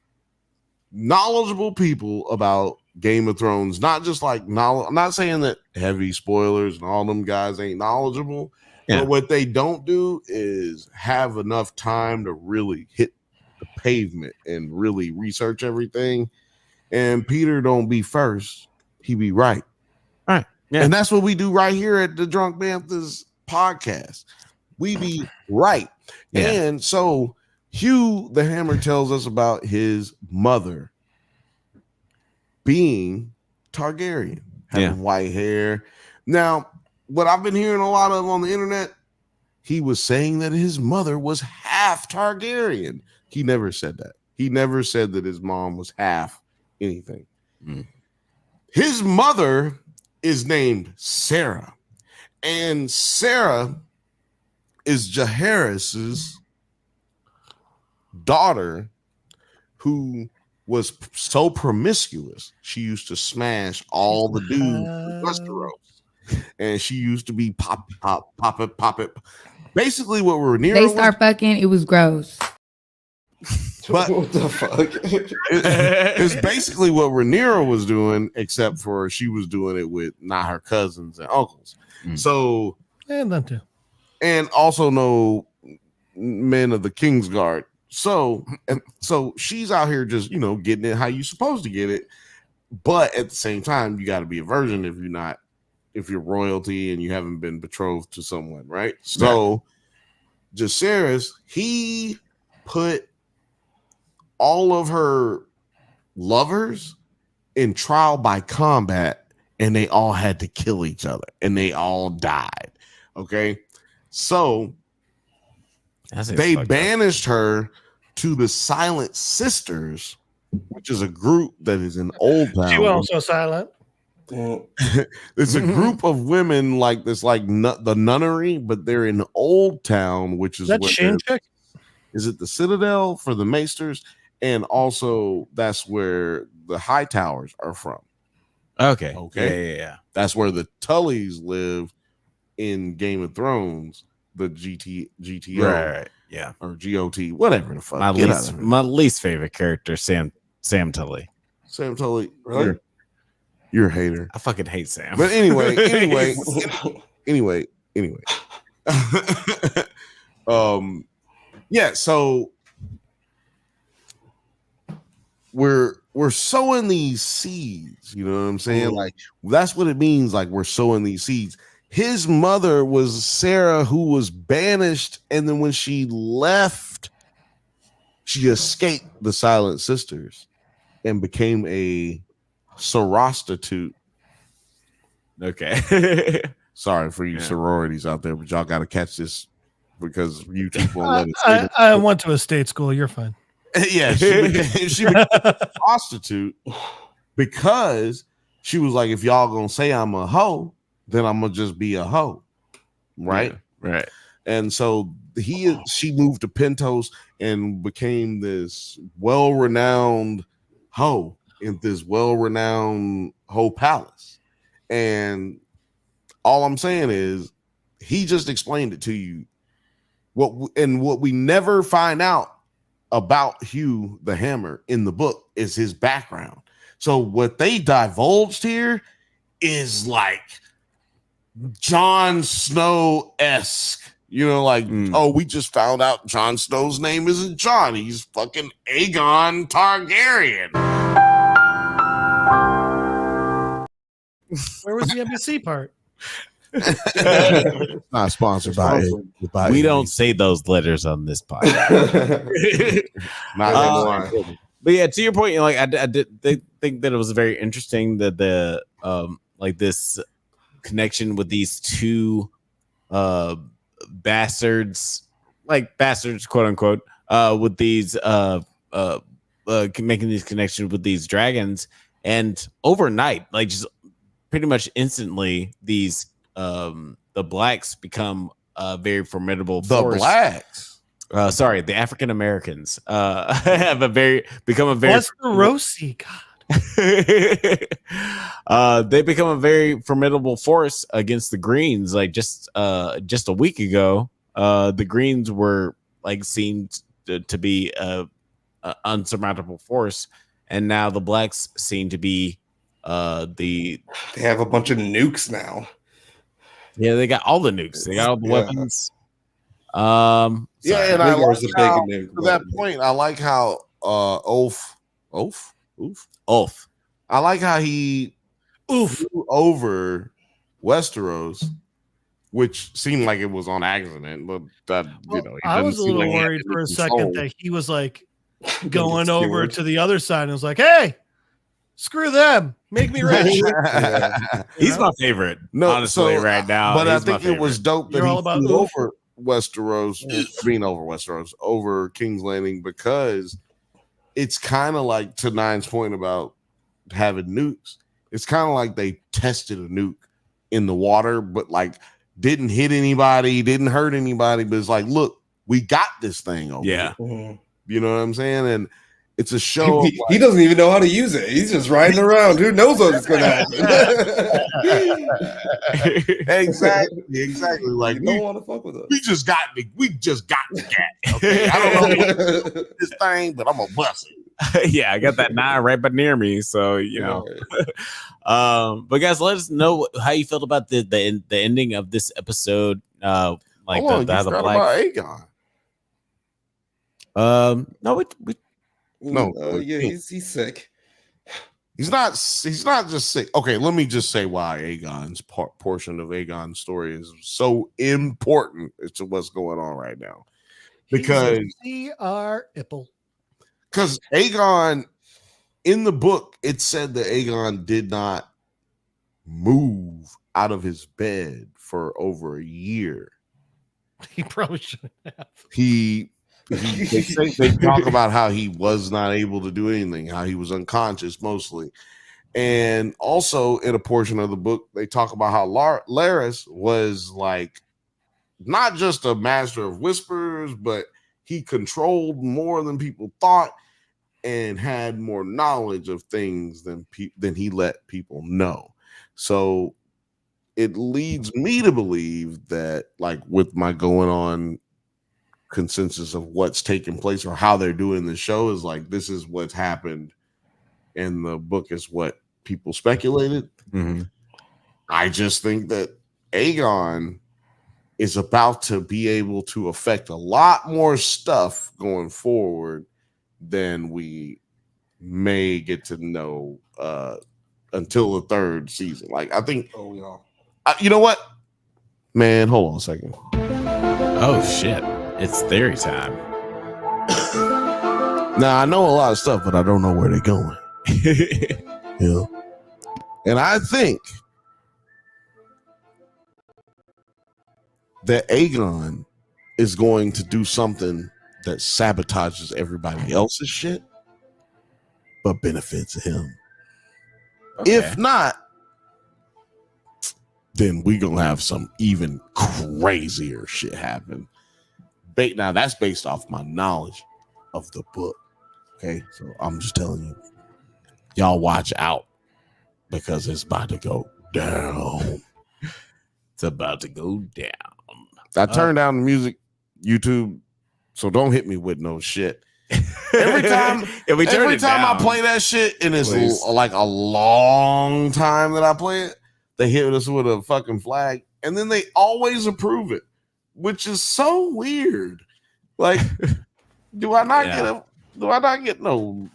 knowledgeable people about Game of Thrones. Not just like knowledge. I'm not saying that heavy spoilers and all them guys ain't knowledgeable. Yeah. But what they don't do is have enough time to really hit the pavement and really research everything. And Peter don't be first, he be right. All right. Yeah. And that's what we do right here at the Drunk Banthas podcast. We be right. Yeah. And so Hugh the Hammer tells us about his mother being Targaryen, having white hair. Now, what I've been hearing a lot of on the internet, he was saying that his mother was half Targaryen. He never said that. He never said that his mom was half anything. His mother is named Sarah, and Sarah is Jaehaerys's daughter, who was so promiscuous she used to smash all the dudes in Westeros, and she used to be pop it. Basically, what Rhaenyra they start fucking. It was gross. But what the fuck? It's basically what Rhaenyra was doing, except for she was doing it with not her cousins and uncles. So, and them too, and also no men of the Kingsguard. So she's out here just getting it how you supposed to get it, but at the same time, you got to be a virgin if you're royalty and you haven't been betrothed to someone, right? So, Jaehaerys, he put all of her lovers in trial by combat, and they all had to kill each other, and they all died. Okay, so they banished her to the Silent Sisters which is a group that is in Old Town. She also silent. It's a group of women like this, like the nunnery, but they're in Old Town, which is that Shin chick. Is it the Citadel for the Maesters? And also that's where the High Towers are from. Okay. Yeah. That's where the Tullys live in Game of Thrones, the GTO. Right. Yeah. Or GOT, whatever the fuck. My least favorite character, Sam Tully. Sam Tully. Really? You're a hater. I fucking hate Sam. But anyway. Yeah, so we're sowing these seeds, you know what I'm saying? Like that's what it means, like we're sowing these seeds. His mother was Sarah, who was banished, and then when she left, she escaped the Silent Sisters and became a sorostitute. Okay. Sorry for you sororities out there, but y'all got to catch this because YouTube won't let it. I went to a state school. You're fine. Yeah, she became a prostitute because she was like, if y'all gonna say I'm a hoe, then I'm gonna just be a hoe, right? Yeah, right. And so she moved to Pentos and became this well-renowned hoe in this well-renowned hoe palace. And all I'm saying is he just explained it to you. What we never find out about Hugh the Hammer in the book is his background. So what they divulged here is like Jon Snow-esque. You know, like, oh, we just found out Jon Snow's name isn't Jon. He's fucking Aegon Targaryen. Where was the NBC part? Not sponsored by we don't say those letters on this podcast. Not anymore. But yeah, to your point, you know, like I did think that it was very interesting that the like this connection with these two bastards, quote unquote, with these making these connections with these dragons, and overnight, like just pretty much instantly, these the blacks become very formidable force. The blacks. Sorry, the African Americans have become a very Westerosi, God. They become a very formidable force against the Greens. Like just a week ago, the Greens were like seen to be a unsurmountable force, and now the blacks seem to be they have a bunch of nukes now. Yeah, they got all the nukes. They got all the weapons. Yeah, and I like how, to that point, I like how Ulf. I like how he flew over Westeros, which seemed like it was on accident, but that I was a little worried for a second that he was like going over to the other side and was like, "Hey, screw them, make me rich." He's my favorite, honestly, right now. But I think it was dope that he flew over Westeros, over King's Landing, because it's kind of like, to Nine's point about having nukes, it's kind of like they tested a nuke in the water, but like didn't hit anybody, didn't hurt anybody, but it's like, look, we got this thing over here. You know what I'm saying? And it's a show. He doesn't even know how to use it. He's just riding around. Who knows what's going to happen? Exactly. Like, you don't want to fuck with us. We just got the cat. Okay, I don't know this thing, but I'm gonna bust it. Yeah, I got that 9 right but near me, so you know. But guys, let us know how you felt about the ending of this episode. Like the Aegon. He's sick. He's not just sick. Okay, let me just say why Aegon's portion of Aegon's story is so important to what's going on right now. Because because Aegon, in the book, it said that Aegon did not move out of his bed for over a year. He probably shouldn't have. He They talk about how he was not able to do anything, how he was unconscious mostly. And also in a portion of the book, they talk about how Laris was like not just a master of whispers, but he controlled more than people thought and had more knowledge of things than he let people know. So it leads me to believe that, like, with my going on consensus of what's taking place or how they're doing the show, is like, this is what's happened and the book is what people speculated. Mm-hmm. I just think that Aegon is about to be able to affect a lot more stuff going forward than we may get to know until the third season. Like, I think, you know what, man, hold on a second. Oh shit, it's theory time. Now I know a lot of stuff, but I don't know where they're going. You know, and I think that Aegon is going to do something that sabotages everybody else's shit, but benefits him. Okay. If not, then we gonna have some even crazier shit happen. Now that's based off my knowledge of the book. Okay, so I'm just telling you, y'all watch out because it's about to go down. It's about to go down. I turned down the music, YouTube, so don't hit me with no shit. Every time I play that shit, and it's like a long time that I play it, they hit us with a fucking flag, and then they always approve it, which is so weird. Like, do I not get no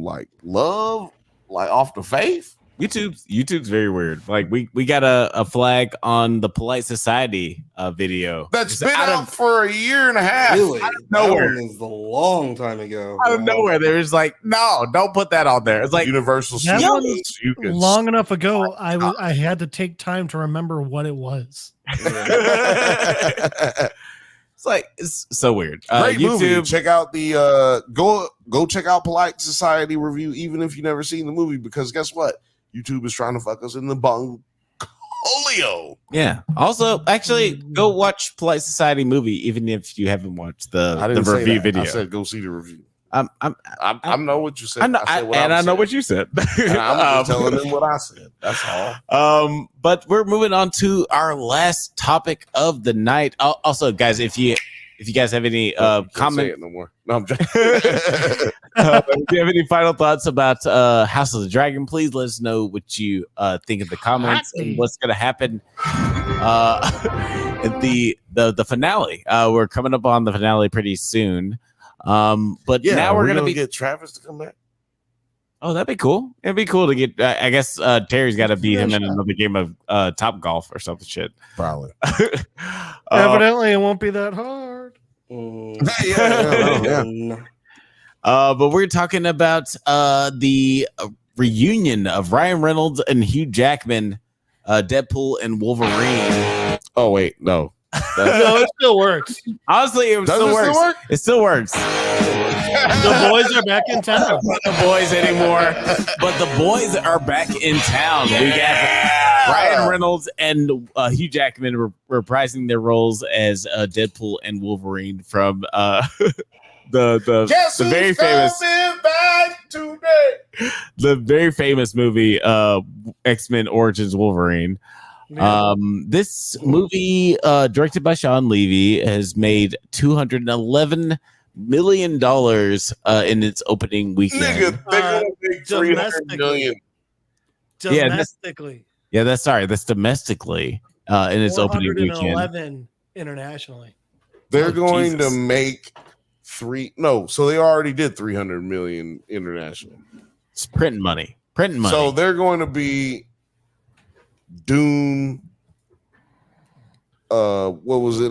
like love like off the faith? YouTube's very weird. Like we got a flag on the Polite Society video that's been out for a year and a half. Really? Out of nowhere. That was a long time ago. Out of nowhere, there was like, no, don't put that on there. It's like universal. That was long enough ago. I had to take time to remember what it was. It's like, it's so weird. Great YouTube, movie. Check out the go check out Polite Society review, even if you've never seen the movie, because guess what? YouTube is trying to fuck us in the bunglio. Yeah. Also, actually, go watch Polite Society movie, even if you haven't watched the review video. I said go see the review. I know what you said. I know what you said. And I'm just telling them what I said. That's all. But we're moving on to our last topic of the night. Also, guys, if you guys have any comments, no more. No, I'm joking. if you have any final thoughts about House of the Dragon, please let us know what you think in the comments and what's going to happen at the finale. We're coming up on the finale pretty soon. But yeah, now we're gonna get Travis to come back. Oh, that'd be cool. It'd be cool to get. I guess Terry's got to beat him in another game of Top Golf or something shit. Probably. Evidently, it won't be that hard. Yeah. But we're talking about the reunion of Ryan Reynolds and Hugh Jackman, Deadpool and Wolverine. Oh wait, no. No, it still works. Honestly, it still works. It still works. The boys are back in town. Not the boys anymore, but the boys are back in town. We got Ryan Reynolds and Hugh Jackman reprising their roles as Deadpool and Wolverine from the very famous the very famous movie X-Men Origins Wolverine. This movie, directed by Sean Levy, has made $211 million in its opening weekend. Nigga, they're gonna make $300 million. Domestically. That's domestically in its opening weekend. 411 internationally. They're going to make so they already did 300 million international. It's printing money. So they're going to be Dune, what was it?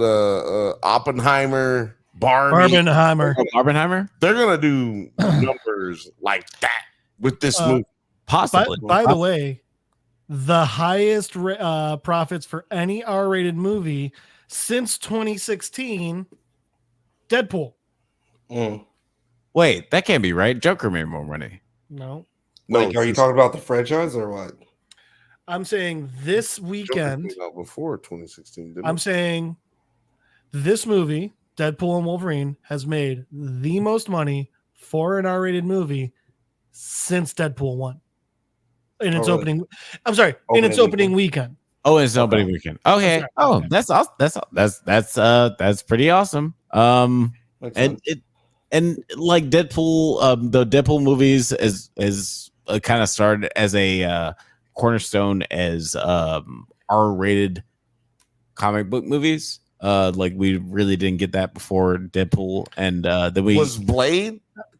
Oppenheimer, Barbenheimer. They're gonna do numbers like that with this movie. Possibly. By the way, the highest profits for any R-rated movie since 2016, Deadpool. Wait, that can't be right. Joker made more money. No. Like, are you talking about the franchise or what? I'm saying this weekend. Before 2016, didn't I'm saying this movie, Deadpool and Wolverine, has made the most money for an R-rated movie since Deadpool 1. In its opening. I'm sorry, in its opening weekend. Oh, it's opening weekend. Okay. Oh, that's awesome. That's pretty awesome. And like Deadpool, the Deadpool movies is kind of started as a cornerstone as R-rated comic book movies. Like we really didn't get that before Deadpool, and then we was Blade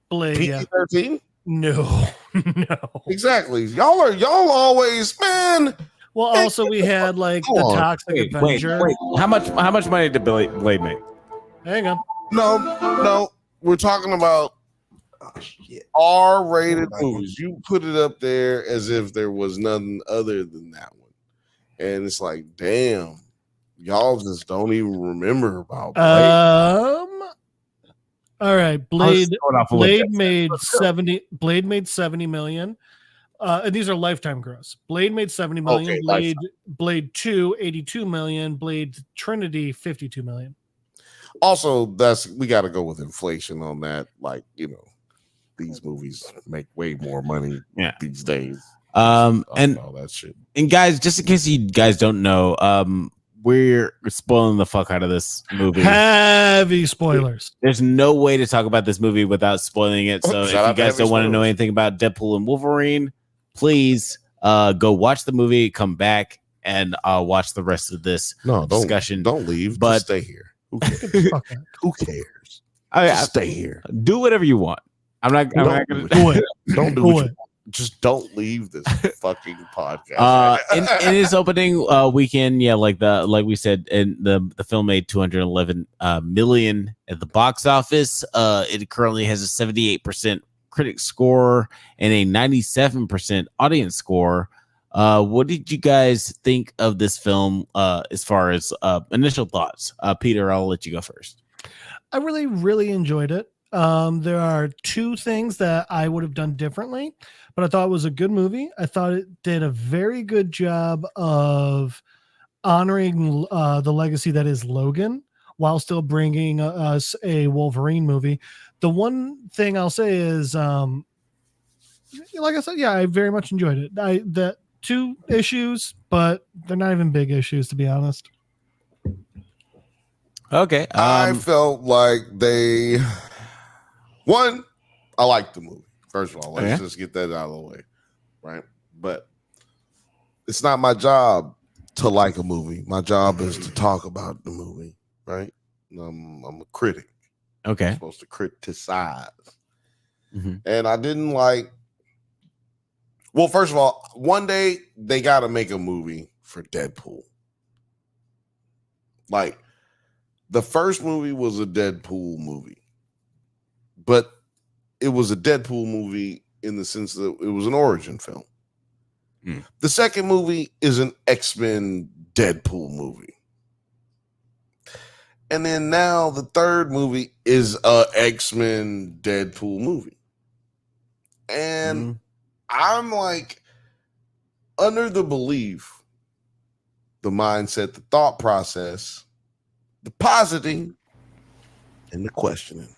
PG-13. No. Exactly. Y'all always, man. Well, also we had like the Toxic Avenger. Wait. How much money did Blade make? Hang on. No. We're talking about R-rated movies. You put it up there as if there was nothing other than that one, and it's like, damn, y'all just don't even remember about Blade. All right, Blade made 70 million. And these are lifetime gross. Blade made 70 million. Okay, Blade 2, 82 million. Blade Trinity, 52 million. Also, we got to go with inflation on that. Like, these movies make way more money these days. And all that shit. And guys, just in case you guys don't know, we're spoiling the fuck out of this movie. Heavy spoilers. There's no way to talk about this movie without spoiling it. So if you guys don't want to know anything about Deadpool and Wolverine, please go watch the movie, come back, and watch the rest of this discussion. Don't leave, but just stay here. Who cares? Stay here. Do whatever you want. I'm not gonna do it. Don't do it. Just don't leave this fucking podcast. In its opening weekend, like we said, and the film made 211 million at the box office. It currently has a 78% critic score and a 97% audience score. What did you guys think of this film as far as initial thoughts? Peter, I'll let you go first. I really, really enjoyed it. There are two things that I would have done differently, but I thought it was a good movie. I thought it did a very good job of honoring the legacy that is Logan while still bringing us a Wolverine movie. The one thing I'll say is, like I said, I very much enjoyed it. The two issues, but they're not even big issues, to be honest. Okay. I felt like I liked the movie. First of all, let's just get that out of the way, right? But it's not my job to like a movie. My job is to talk about the movie, right? I'm a critic. Okay. I'm supposed to criticize. Mm-hmm. And I didn't like... Well, first of all, one day they got to make a movie for Deadpool. Like, the first movie was a Deadpool movie. But it was a Deadpool movie in the sense that it was an origin film. The second movie is an X-Men Deadpool movie. And then now the third movie is a X-Men Deadpool movie. And I'm like, under the belief, the mindset, the thought process, the positing, and the questioning.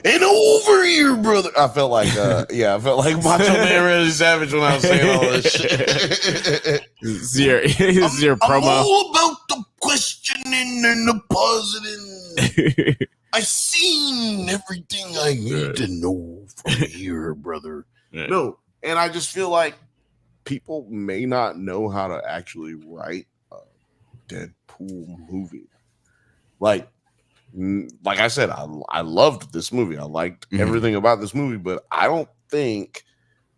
And over here, brother. I felt like, I felt like Macho Man Randy Savage when I was saying all this shit. This is your promo. I'm all about the questioning and the positing. I seen everything I need to know from here, brother. Yeah. No, and I just feel like people may not know how to actually write a Deadpool movie. Like I said, I loved this movie. I liked everything about this movie, but I don't think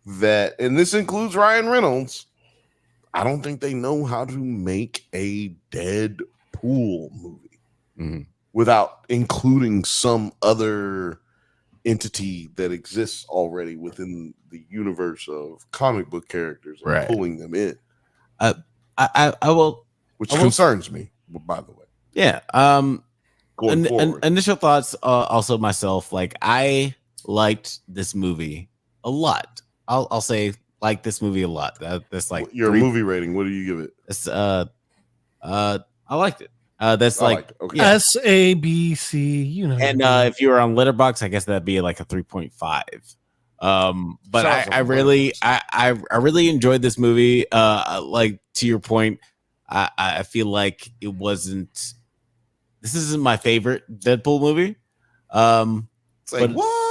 that, and this includes Ryan Reynolds, I don't think they know how to make a Deadpool movie without including some other entity that exists already within the universe of comic book characters and pulling them in. I will, which concerns me, by the way. Yeah. going forward. Initial thoughts. Also, myself, like I liked this movie a lot. I'll say like this movie a lot. That's like Your movie rating. What do you give it? It's I liked it. That's like okay. S A B C. You know, and if you were on Letterboxd, I guess that'd be like a 3.5. But I really enjoyed this movie. Like to your point, I feel like it wasn't. This isn't my favorite Deadpool movie. It's like what?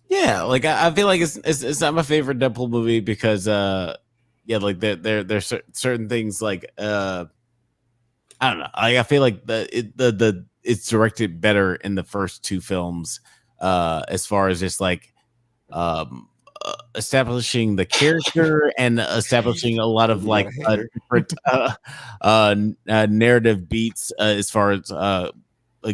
Yeah, like I feel like it's not my favorite Deadpool movie because yeah, like there's certain things like I don't know. I feel like it's directed better in the first two films as far as just like establishing the character and establishing a lot of like different narrative beats as far as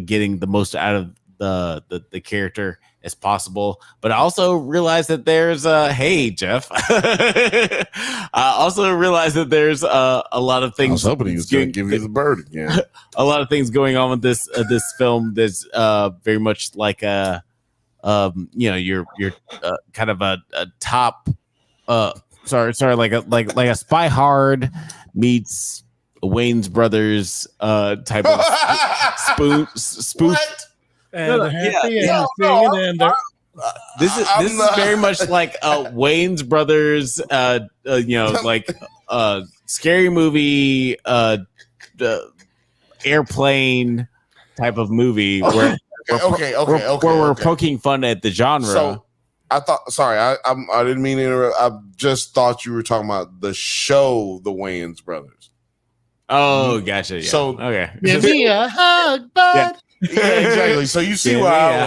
getting the most out of the character as possible. But I also realized that there's hey Jeff I also realized that there's a lot of things. I was hoping he was going to give you the bird again. A lot of things going on with this film that's very much like a you know, you're kind of a top like a Spy Hard meets Wayne's Brothers type of spoof. And they're happy and they're singing and they're. This is very much like Wayne's Brothers, you know, like scary movie, airplane type of movie where we're poking fun at the genre. So I thought, sorry, I didn't mean to interrupt. I just thought you were talking about the show, The Wayans Brothers. Oh, gotcha. Yeah. So okay, Give me a hug, bud. Yeah, exactly. So you see why I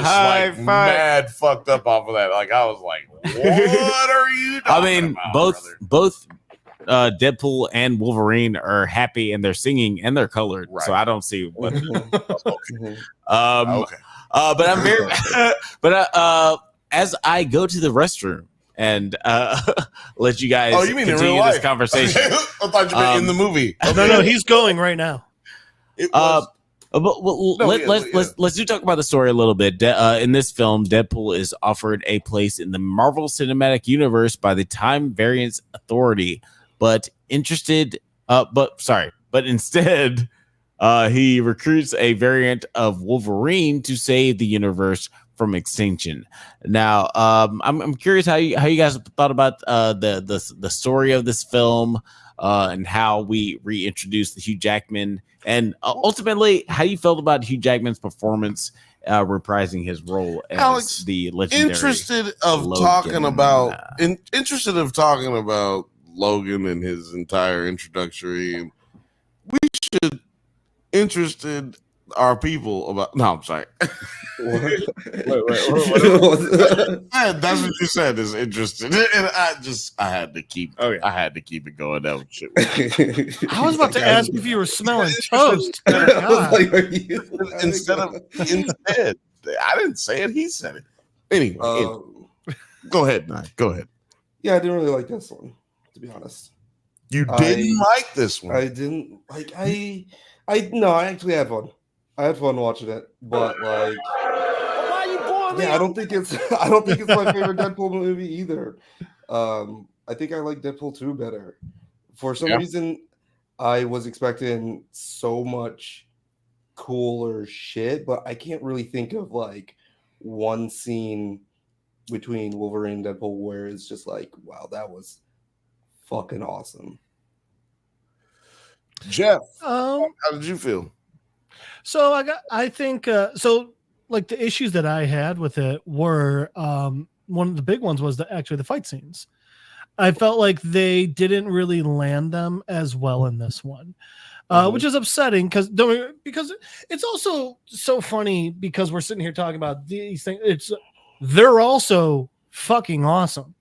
was like mad fucked up off of that. Like I was like, what are you talking about, both Deadpool and Wolverine are happy and they're singing and they're colored. Right. So I don't see what okay. But I'm very as I go to the restroom and let you guys continue this conversation. I thought you meant in the movie. Okay. No, he's going right now. Let's do talk about the story a little bit. In this film, Deadpool is offered a place in the Marvel Cinematic Universe by the Time Variance Authority, but instead, he recruits a variant of Wolverine to save the universe from extinction. Now, I'm curious how you guys thought about the story of this film and how we reintroduced the Hugh Jackman. And ultimately, how you felt about Hugh Jackman's performance reprising his role as Alex, the legendary interested of talking about Logan and his entire introductory. We should interested our people about. No, I'm sorry. Wait. That's what you said. Is interested, and I had to keep. Okay. I had to keep it going. That was shit. I was about to ask if you were smelling toast. Instead, I didn't say it. He said it. Anyway, go ahead, Nite. Go ahead. Yeah, I didn't really like this one, to be honest. You didn't like this one. I didn't like. I actually had fun. I had fun watching it, but like, I don't think it's my favorite Deadpool movie either. I think I like Deadpool 2 better. For some reason, I was expecting so much cooler shit, but I can't really think of like one scene between Wolverine and Deadpool where it's just like, wow, that was fucking awesome. Jeff, how did you feel? So I think like the issues that I had with it were one of the big ones was actually the fight scenes. I felt like they didn't really land them as well in this one, which is upsetting because it's also so funny because we're sitting here talking about these things. They're also fucking awesome.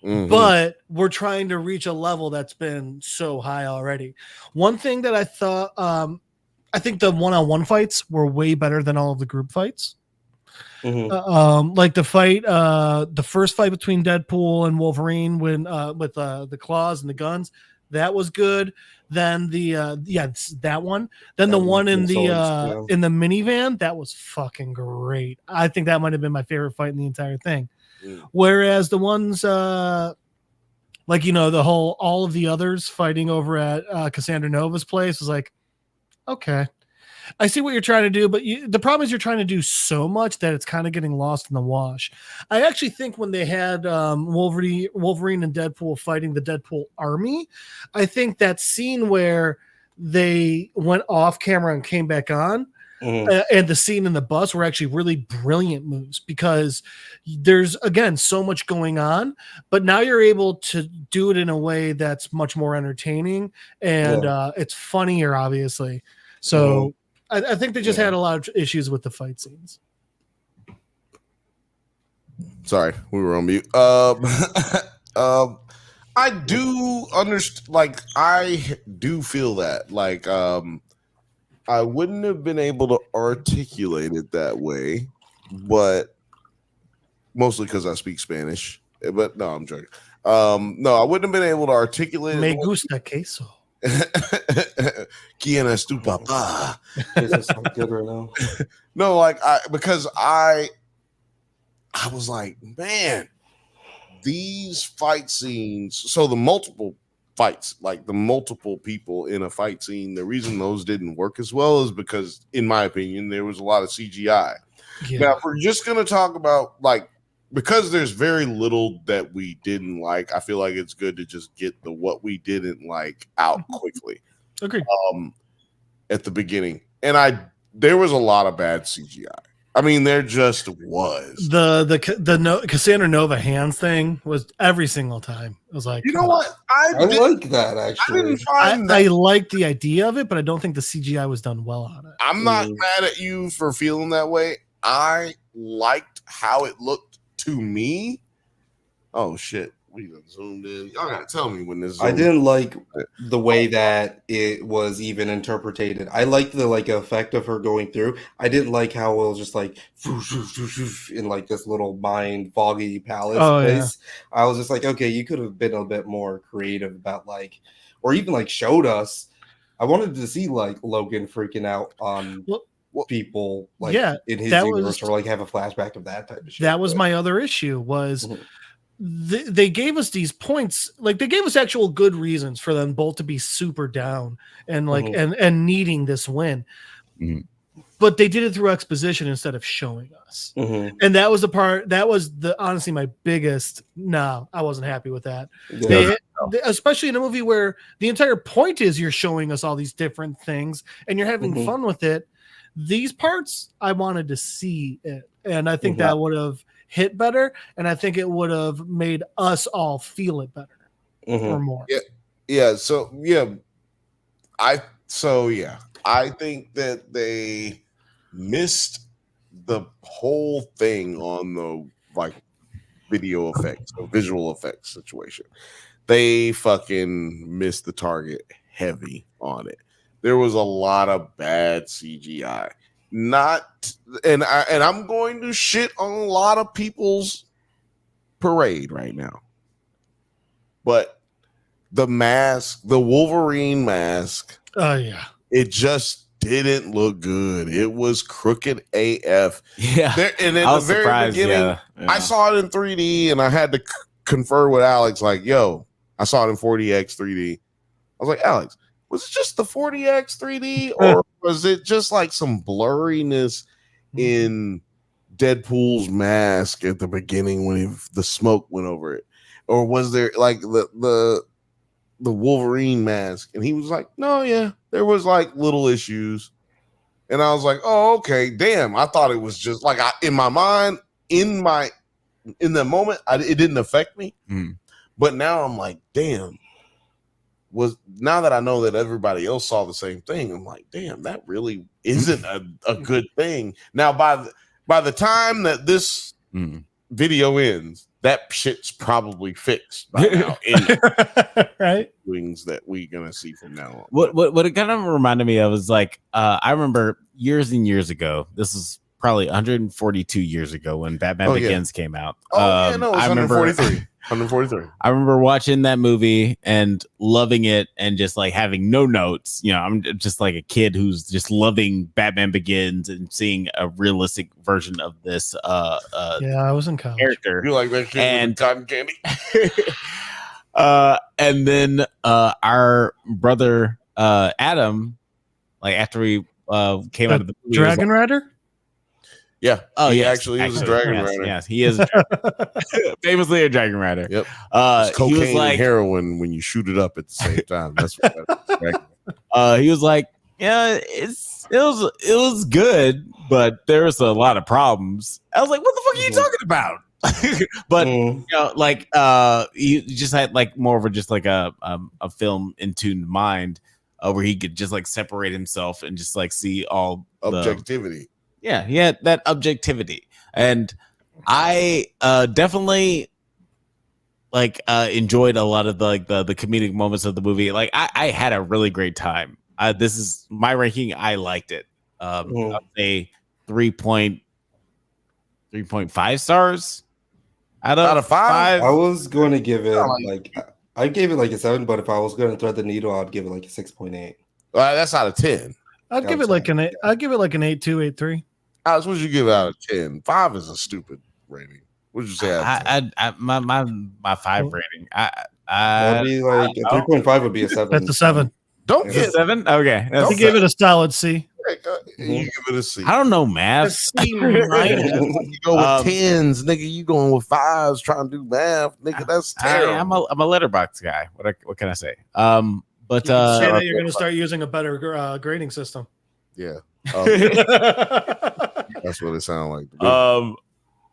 Mm-hmm. But we're trying to reach a level that's been so high already. One thing that I thought, I think the one-on-one fights were way better than all of the group fights. Mm-hmm. Like the fight, the first fight between Deadpool and Wolverine when with the claws and the guns, That was good. Then that one. Then the one in the minivan, that was fucking great. I think that might have been my favorite fight in the entire thing. Whereas the ones like all of the others fighting over at Cassandra Nova's place was like, okay, I see what you're trying to do, but the problem is you're trying to do so much that it's kind of getting lost in the wash. I actually think when they had Wolverine and Deadpool fighting the Deadpool army, I think that scene where they went off camera and came back on, and the scene in the bus were actually really brilliant moves because there's, again, so much going on, but now you're able to do it in a way that's much more entertaining and it's funnier, obviously. So I think they just had a lot of issues with the fight scenes. Sorry, we were on mute. I do understand. Like, I do feel that. Like, I wouldn't have been able to articulate it that way, but mostly because I speak Spanish. But no, I'm joking. No, I wouldn't have been able to articulate it. Me gusta queso. ¿Quién es tu papá? Good right now. No, like because I was like, man, these fight scenes. So the multiple fights, like the multiple people in a fight scene, the reason those didn't work as well is because, in my opinion, there was a lot of CGI. Yeah. Now, if we're just gonna talk about like, because there's very little that we didn't like, I feel like it's good to just get what we didn't like out quickly. Agreed. At the beginning, and there was a lot of bad CGI. I mean, there just was. The Cassandra Nova hands thing was every single time. I was like, you know what? I like that actually. I didn't find I liked the idea of it, but I don't think the CGI was done well on it. I'm not mad at you for feeling that way. I liked how it looked to me. Oh shit, we done zoomed in. Y'all gotta tell me when this. I didn't like the way that it was even interpreted. I liked the effect of her going through. I didn't like how it was just like in like this little mind foggy palace place. Yeah. I was just like, okay, you could have been a bit more creative about like, or even like showed us. I wanted to see like Logan freaking out on people like in his universe, or like have a flashback of that type of shit. That was my other issue was they gave us these points, like they gave us actual good reasons for them both to be super down and like and needing this win. But they did it through exposition instead of showing us. And that was the part that was honestly my biggest I wasn't happy with that. They, especially in a movie where the entire point is you're showing us all these different things and you're having fun with it. These parts, I wanted to see it, and I think that would have hit better, and I think it would have made us all feel it better or more. I think that they missed the whole thing on the like video effects or visual effects situation. They fucking missed the target heavy on it. There was a lot of bad CGI. And I'm going to shit on a lot of people's parade right now. But the mask, the Wolverine mask, it just didn't look good. It was crooked AF. Yeah. And in the very beginning, I saw it in 3D and I had to confer with Alex, like, yo, I saw it in 40X 3D. I was like, Alex, was it just the 40X 3D or was it just like some blurriness in Deadpool's mask at the beginning when the smoke went over it? Or was there like the Wolverine mask? And he was like, no, there was like little issues. And I was like, oh, okay, damn. I thought it was just like in my mind, in the moment, it didn't affect me. But now I'm like, damn. Now that I know that everybody else saw the same thing, I'm like, damn, that really isn't a good thing. Now, by the time that this video ends, that shit's probably fixed by now. Right? Things that we're gonna see from now on. What it kind of reminded me of was like I remember years and years ago. This is probably 142 years ago when Batman Begins came out. Oh, no, it's I remember 143. 143. I remember watching that movie and loving it and just like having no notes. You know, I'm just like a kid who's just loving Batman Begins and seeing a realistic version of this I was in college. character. You like that shit And with the cotton candy? and then our brother Adam, like after we came out of the movie, Dragon Rider? Yeah. Oh, he yes, actually is a Dragon Rider. Yes, he is famously a Dragon Rider. Yep. He It's cocaine was like, and heroin when you shoot it up at the same time. That's what he was like, yeah, it was good, but there was a lot of problems. I was like, what the fuck are you talking about? But you know, like he just had like more of a just like a film in tuned mind where he could just like separate himself and just like see all objectivity. Yeah, he had that objectivity, and I definitely like enjoyed a lot of the comedic moments of the movie. Like I had a really great time. This is my ranking. I liked it. I'd say 3.5 stars out of 5. I was going to give it I gave it like a 7, but if I was going to thread the needle, I'd give it like a 6.8. That's out of 10. I'd give it like an 8. I'd give it like an 8.2, 8.3. What would you give it out of 10? 5 is a stupid rating. What would you say? My 5 rating. That'd be like a 3.5 would be a 7. That's a 7. Don't Is get it 7. Okay, He gave it a solid C. You give it a C. I don't know math. C minus. You go with 10s, nigga. You going with 5s, trying to do math, nigga. That's terrible. I'm a Letterboxd guy. What can I say? But Say that you're going to start using a better grading system. Yeah. That's what it sounds like.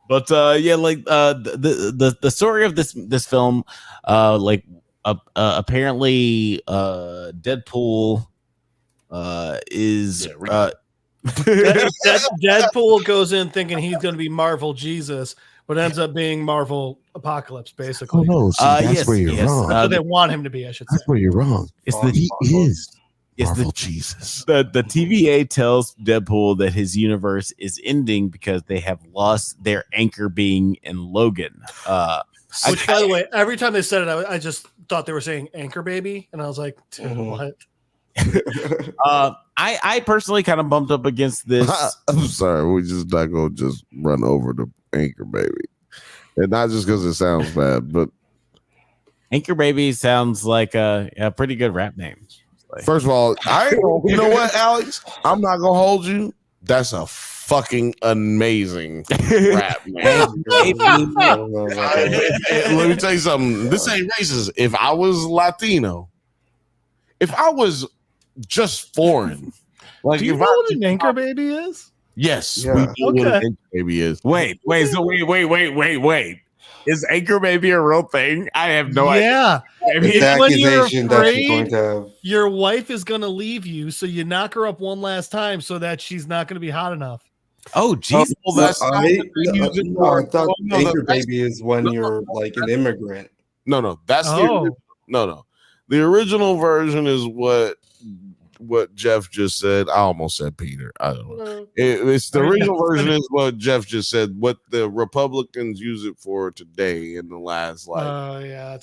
But yeah, like the story of this film, like apparently Deadpool is Deadpool goes in thinking he's going to be Marvel Jesus, but ends up being Marvel Apocalypse, basically. Oh no, that's where you're wrong. That's what they want him to be, I should say. That's where you're wrong. He is Marvel Jesus. The TVA tells Deadpool that his universe is ending because they have lost their anchor being in Logan. Which, by the way, every time they said it, I just thought they were saying anchor baby, and I was like, what? I personally kind of bumped up against this. I'm sorry, we're just not gonna just run over the anchor baby, and not just because it sounds bad, but anchor baby sounds like a pretty good rap name. First of all, you know what, Alex? I'm not gonna hold you. That's a fucking amazing rap, man. Let me tell you something. This ain't racist. If I was Latino, if I was just foreign, like do you if know I what an anchor baby is? Yes, Yeah. we know what an anchor baby is. Wait. Is anchor baby a real thing? I have no idea. Yeah. It's the when you're accusation that she's going to have. your wife is going to leave you, so you knock her up one last time so that she's not going to be hot enough. Oh, geez. I thought anchor baby is when you're like an immigrant. No, that's no. The original version is what Jeff just said. I almost said Peter. I don't know. It's the original version is what Jeff just said. What the Republicans use it for today in the last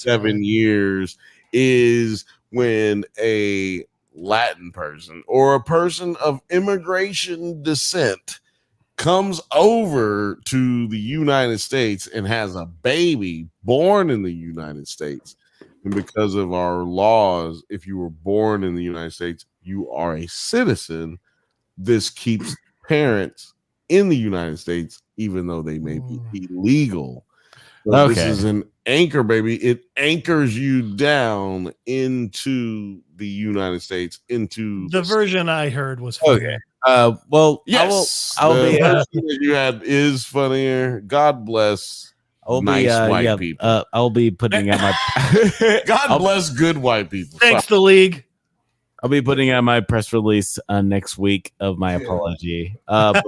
7 years is when a Latin person or a person of immigration descent comes over to the United States and has a baby born in the United States. And because of our laws, if you were born in the United States, you are a citizen. This keeps parents in the United States, even though they may be illegal. So This is an anchor baby. It anchors you down into the United States, into the version I heard was funny. Okay. Well, yes, I'll be version that you had is funnier. God bless. Nice white people. I'll be putting out my God bless good white people. Thanks, the league. I'll be putting out my press release next week of my apology. Now, the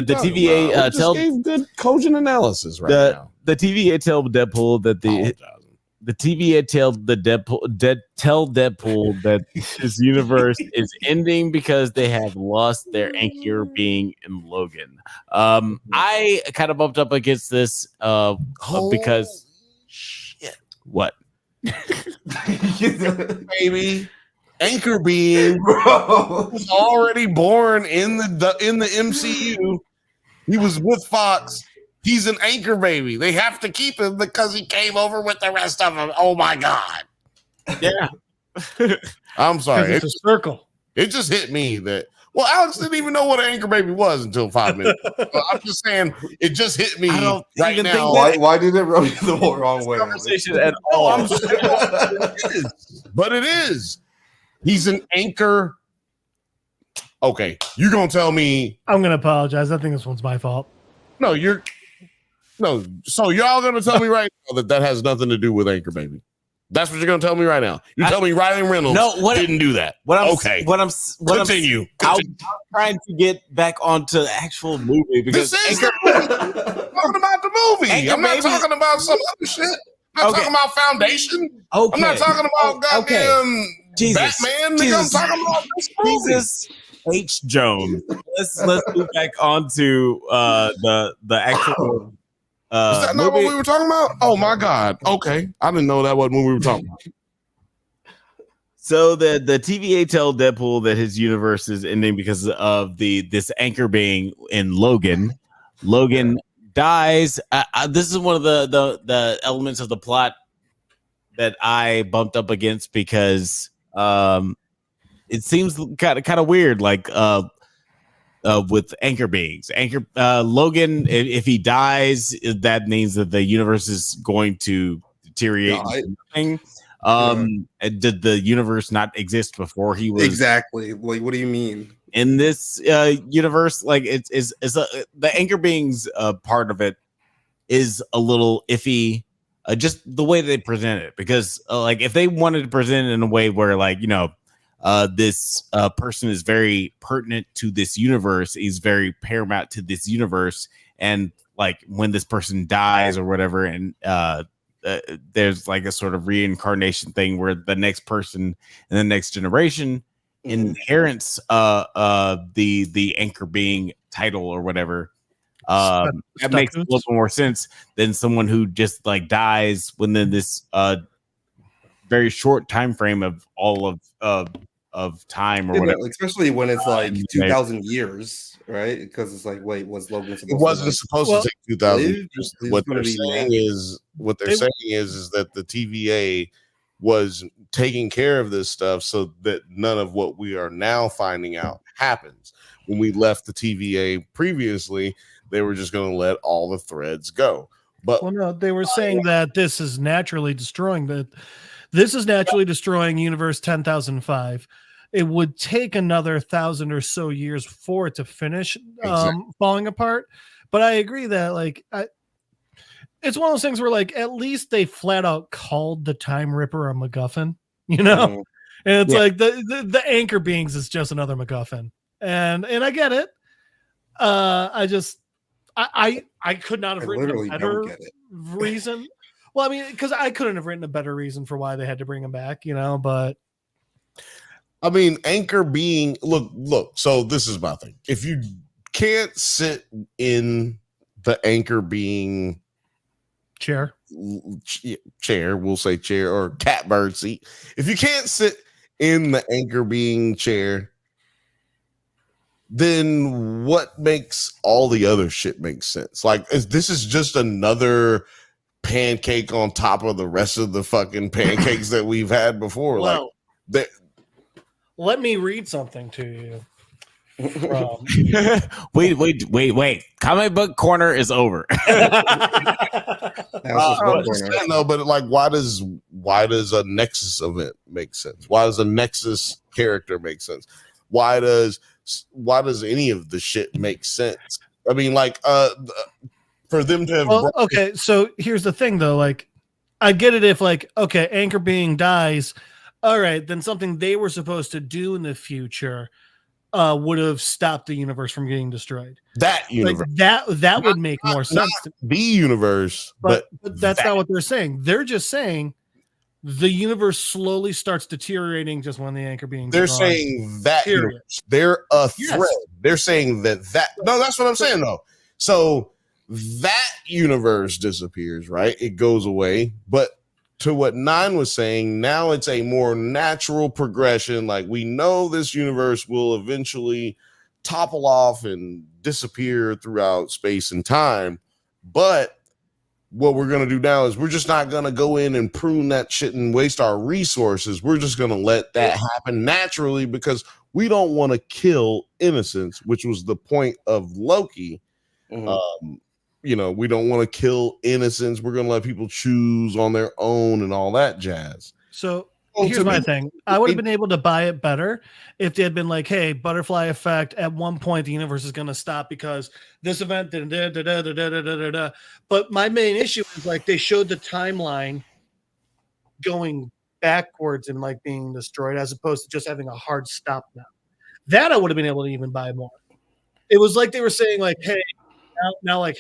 TVA gave good cogent analysis now. The TVA told Deadpool that the TVA tell Deadpool that his universe is ending because they have lost their anchor being in Logan. I kind of bumped up against this because shit. What? Baby. Anchor being was already born in the MCU. He was with Fox. He's an anchor baby. They have to keep him because he came over with the rest of them. Oh my god! Yeah, I'm sorry. It's a circle. It just hit me that. Well, Alex didn't even know what an anchor baby was until 5 minutes. So I'm just saying, it just hit me right now. Why did it rub you the wrong way? Conversation at all. But it is. He's an anchor. Okay, you're gonna tell me? I'm gonna apologize. I think this one's my fault. No, So y'all gonna tell me right now that has nothing to do with Anchor Baby? That's what you're gonna tell me right now. You tell me Ryan Reynolds didn't do that. Continue. I'm trying to get back onto the actual movie because this is talking about the movie. I'm not talking about some other shit. I'm not talking about Foundation. Okay. I'm not talking about goddamn Batman. I'm talking about this movie. Jesus H. Jones. Let's move back onto the actual. Is that not what we were talking about? Oh my god! Okay, I didn't know that wasn't what we were talking about. So the TVA tell Deadpool that his universe is ending because of this anchor being in Logan. Logan dies. This is one of the elements of the plot that I bumped up against because it seems kind of weird, like with anchor beings. Logan, if he dies, that means that the universe is going to deteriorate. And did the universe not exist before he was? Exactly. Like, what do you mean? In this universe, like it's the anchor beings part of it is a little iffy. Just the way they present it, because like if they wanted to present it in a way where this person is very pertinent to this universe, he's very paramount to this universe, and like when this person dies or whatever, and there's like a sort of reincarnation thing where the next person in the next generation inherits the anchor being title or whatever. That makes a little more sense than someone who just like dies within this very short time frame of all of time or whatever. Especially when it's like 2,000 years, right? Because it's like, wait, was Logan supposed to take 2,000 years? What they're saying is that the TVA was taking care of this stuff so that none of what we are now finding out happens. When we left the TVA previously, they were just going to let all the threads go. But no, they were saying that this is naturally destroying Universe 10,005. It would take another 1,000 or so years for it to finish falling apart. But I agree that it's one of those things where like at least they flat out called the Time Ripper a MacGuffin, and it's like the anchor beings is just another MacGuffin, and I get it. I could not have written a better reason. Well, I mean, because I couldn't have written a better reason for why they had to bring him back, but I mean, anchor being look. So this is my thing. If you can't sit in the anchor being chair, we'll say chair or catbird seat. If you can't sit in the anchor being chair, then what makes all the other shit make sense? Like, this is just another pancake on top of the rest of the fucking pancakes that we've had before. Well, let me read something to you. Wait. Comic book corner is over. No, but like, why does a Nexus event make sense? Why does a Nexus character make sense? Why does any of the shit make sense? I mean, like, for them to have. Well, okay, so here's the thing, though. Like, I get it if, like, okay, anchor being dies. All right, then something they were supposed to do in the future would have stopped the universe from getting destroyed. That universe, like that would make more sense. The universe, but that's not what they're saying. They're just saying the universe slowly starts deteriorating just when the anchor being They're drawn. saying that Period. universe. They're a Yes. thread. They're saying that no, that's what I'm saying though. So that universe disappears, right? It goes away. But to what Nine was saying, now it's a more natural progression. Like we know this universe will eventually topple off and disappear throughout space and time. But what we're going to do now is we're just not going to go in and prune that shit and waste our resources. We're just going to let that happen naturally because we don't want to kill innocents, which was the point of Loki. You know, we don't want to kill innocents. We're going to let people choose on their own and all that jazz. So here's my thing. I would have been able to buy it better if they had been like, hey, butterfly effect, at one point the universe is going to stop because this event, but my main issue is like they showed the timeline going backwards and like being destroyed as opposed to just having a hard stop now. That I would have been able to even buy more. It was like they were saying like, hey, now like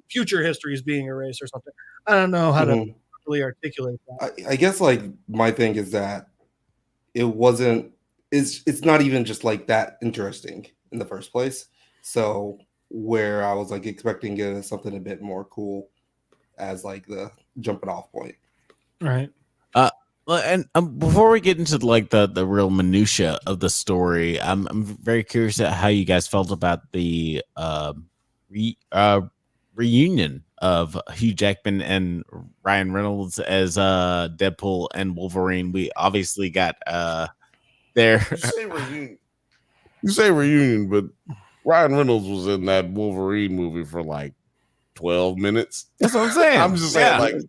future history is being erased or something. I don't know how to really articulate that. I guess like my thing is that it's not even just like that interesting in the first place. So where I was like expecting something a bit more cool as like the jumping off point. Right. And before we get into like the real minutia of the story, I'm very curious at how you guys felt about the reunion of Hugh Jackman and Ryan Reynolds as Deadpool and Wolverine. We obviously got there. You say reunion, but Ryan Reynolds was in that Wolverine movie for like 12 minutes. That's what I'm saying. I'm just saying,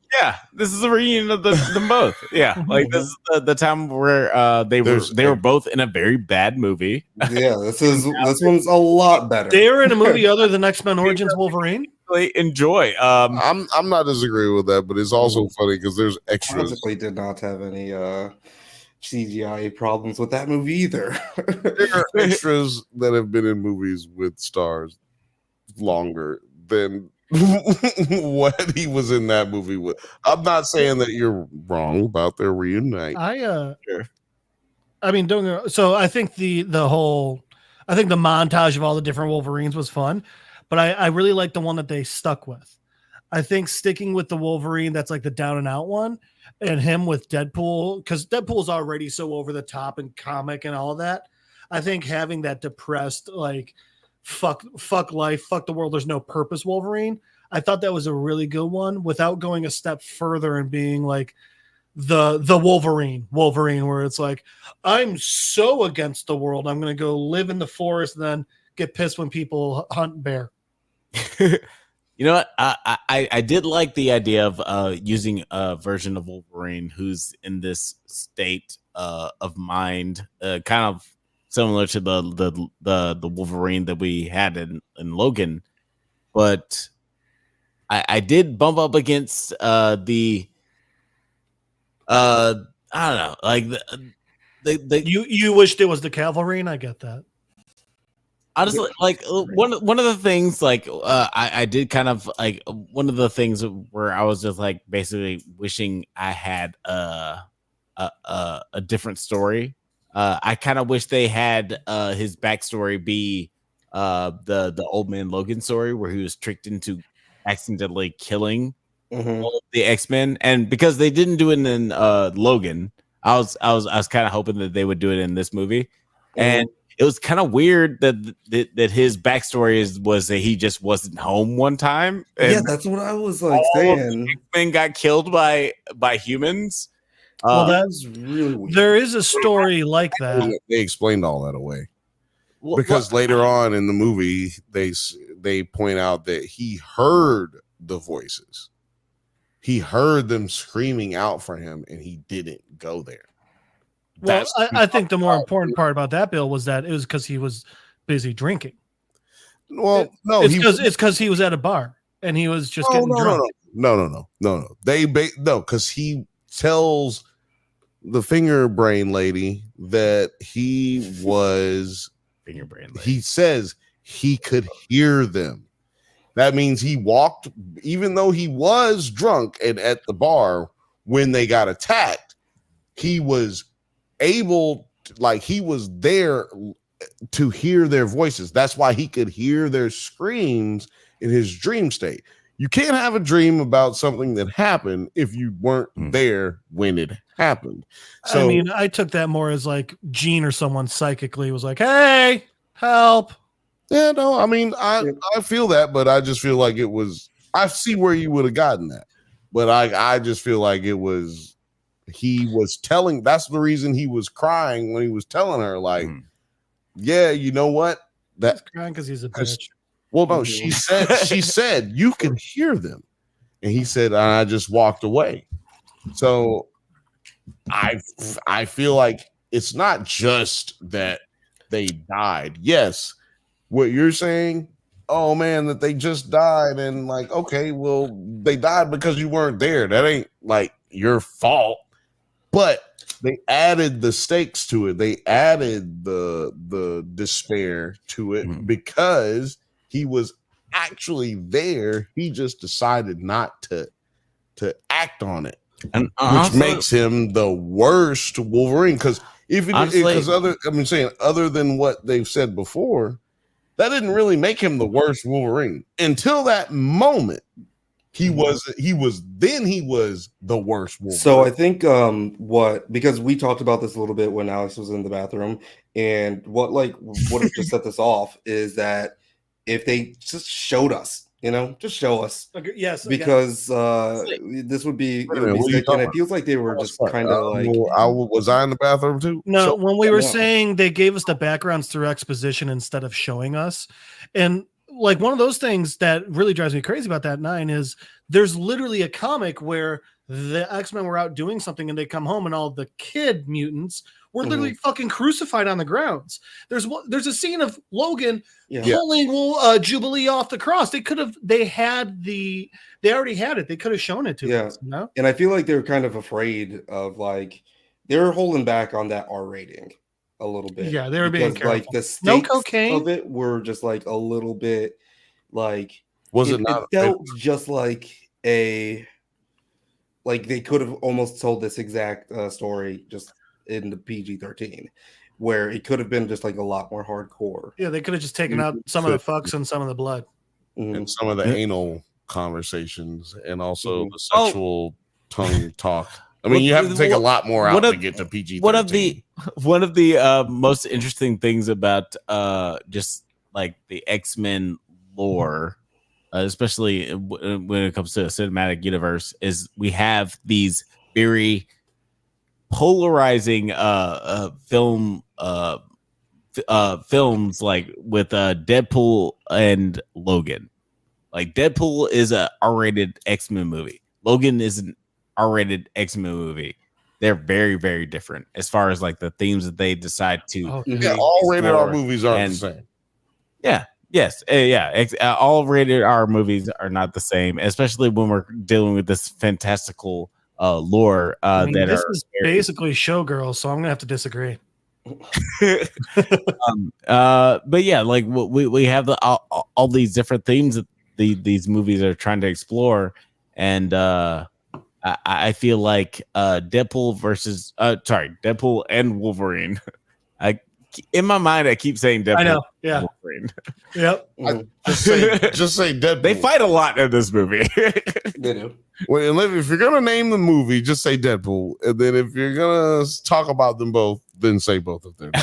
this is a reunion of them both. Yeah, like this is the time where they were both in a very bad movie. Yeah, this one's a lot better. They were in a movie other than X-Men Origins Wolverine. Enjoy. I'm not disagreeing with that, but it's also funny because there's extras. Basically, did not have any CGI problems with that movie either. There are extras that have been in movies with stars longer than what he was in that movie with. I'm not saying that you're wrong about their reunite. I mean, so I think the montage of all the different Wolverines was fun, but I really like the one that they stuck with. I think sticking with the Wolverine that's like the down and out one, and him with Deadpool, because Deadpool's already so over the top and comic and all of that. I think having that depressed, like fuck life, fuck the world, there's no purpose Wolverine, I thought that was a really good one without going a step further and being like the Wolverine where it's like, I'm so against the world, I'm gonna go live in the forest and then get pissed when people hunt bear. You know what? I did like the idea of using a version of Wolverine who's in this state of mind, kind of similar to the Wolverine that we had in Logan, but I did bump up against the I don't know, like the you wished it was the cavalry, and I get that. Honestly, like one of the things, like I did kind of like one of the things where I was just like basically wishing I had a different story. I kind of wish they had his backstory be the old man Logan story, where he was tricked into accidentally killing all of the X-Men, and because they didn't do it in Logan, I was kind of hoping that they would do it in this movie, and it was kind of weird that his backstory was that he just wasn't home one time. Yeah, that's what I was like saying. X-Men got killed by humans. Well, that's really weird. There is a story like that. They explained all that away because later on in the movie, they point out that he heard the voices. He heard them screaming out for him, and he didn't go there. Well, I think the more important part about that, Bill, was that it was because he was busy drinking. Well, no, it's because he was at a bar and he was just getting drunk. No. Because he tells the finger brain lady that he was finger brain lady. He says he could hear them. That means he walked, even though he was drunk and at the bar when they got attacked. he was able to, like he was there to hear their voices. That's why he could hear their screams in his dream state. You can't have a dream about something that happened if you weren't there when it happened. So I mean, I took that more as like Gene or someone psychically was like, "Hey, help." yeah, no, I mean, I feel that, but I just feel like it was. I see where you would have gotten that, but I just feel like it was. He was telling. That's the reason he was crying when he was telling her, like, yeah, you know what? He's crying because he's a bitch. Well, no, she said you can hear them, and he said, I just walked away. So I feel like it's not just that they died. Yes, what you're saying, oh man, that they just died, and like, okay, well, they died because you weren't there. That ain't like your fault. But they added the stakes to it. They added the despair to it because he was actually there. He just decided not to act on it, and which makes him the worst Wolverine. Because other than what they've said before, that didn't really make him the worst Wolverine until that moment. He was the worst Wolverine. So I think because we talked about this a little bit when Alex was in the bathroom, and what would have just set this off is that if they just showed us, just show us. Okay, yes, because this would be sick, and it feels like they were just kind of like. Was I in the bathroom too? No, when we were saying they gave us the backgrounds through exposition instead of showing us, and like one of those things that really drives me crazy about that 9 is there's literally a comic where the X-Men were out doing something and they come home and all the kid mutants were literally fucking crucified on the grounds. There's a scene of Logan pulling Jubilee off the cross. They already had it. They could have shown it to us. And I feel like they were kind of afraid of they were holding back on that R rating a little bit. Yeah, they were being careful. The stakes of it were just a little bit it felt just like they could have almost told this exact story just in the PG-13, where it could have been just a lot more hardcore. Yeah, they could have just taken out some of the fucks and some of the blood and some of the anal conversations and also the sexual tongue talk. I mean, you have to take a lot more out to get to PG-13. One of the most interesting things about just the X-Men lore, especially when it comes to a cinematic universe, is we have these very polarizing films with Deadpool and Logan. Deadpool is a R-rated X-Men movie. Logan is an R-rated X-Men movie. They're very, very different as far as the themes that they decide to. All rated R movies aren't the same. Yeah. Yes. All rated R movies are not the same, especially when we're dealing with this fantastical lore. This is basically Showgirls, so I'm gonna have to disagree. But yeah, we have all these different themes that these movies are trying to explore, and I feel like Deadpool and Wolverine. In my mind, I keep saying Deadpool. I know. Yeah. Wolverine. Yep. Just say Deadpool. They fight a lot in this movie. They do. Well, if you're gonna name the movie, just say Deadpool, and then if you're gonna talk about them both, then say both of them.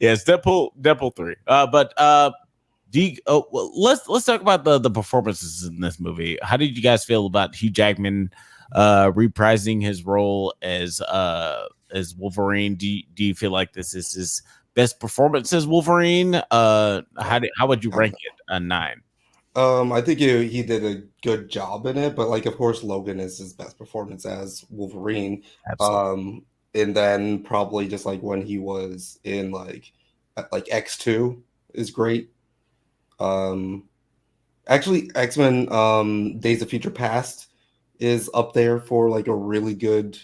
Yes, Deadpool 3. Let's talk about the performances in this movie. How did you guys feel about Hugh Jackman reprising his role as Wolverine? Do you feel like this is his best performance as Wolverine? How would you rank it a 9? I think he did a good job in it, but of course Logan is his best performance as Wolverine. Absolutely. And then probably just when he was in X2 is great. Actually X-Men Days of Future Past is up there for a really good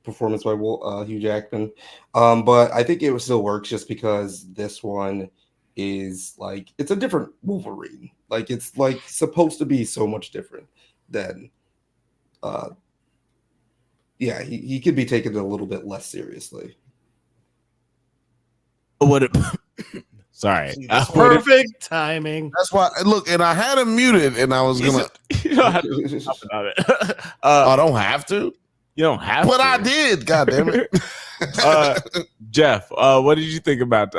performance by Hugh Jackman. But I think it still works just because this one is it's a different Wolverine. It's supposed to be so much different than Yeah, he could be taken a little bit less seriously. What? Sorry, See, that's Perfect timing. That's why. Look, and I had him muted, and I was gonna. You don't have to talk about it. I don't have to, You don't have but to. I did. God damn it. Jeff, what did you think about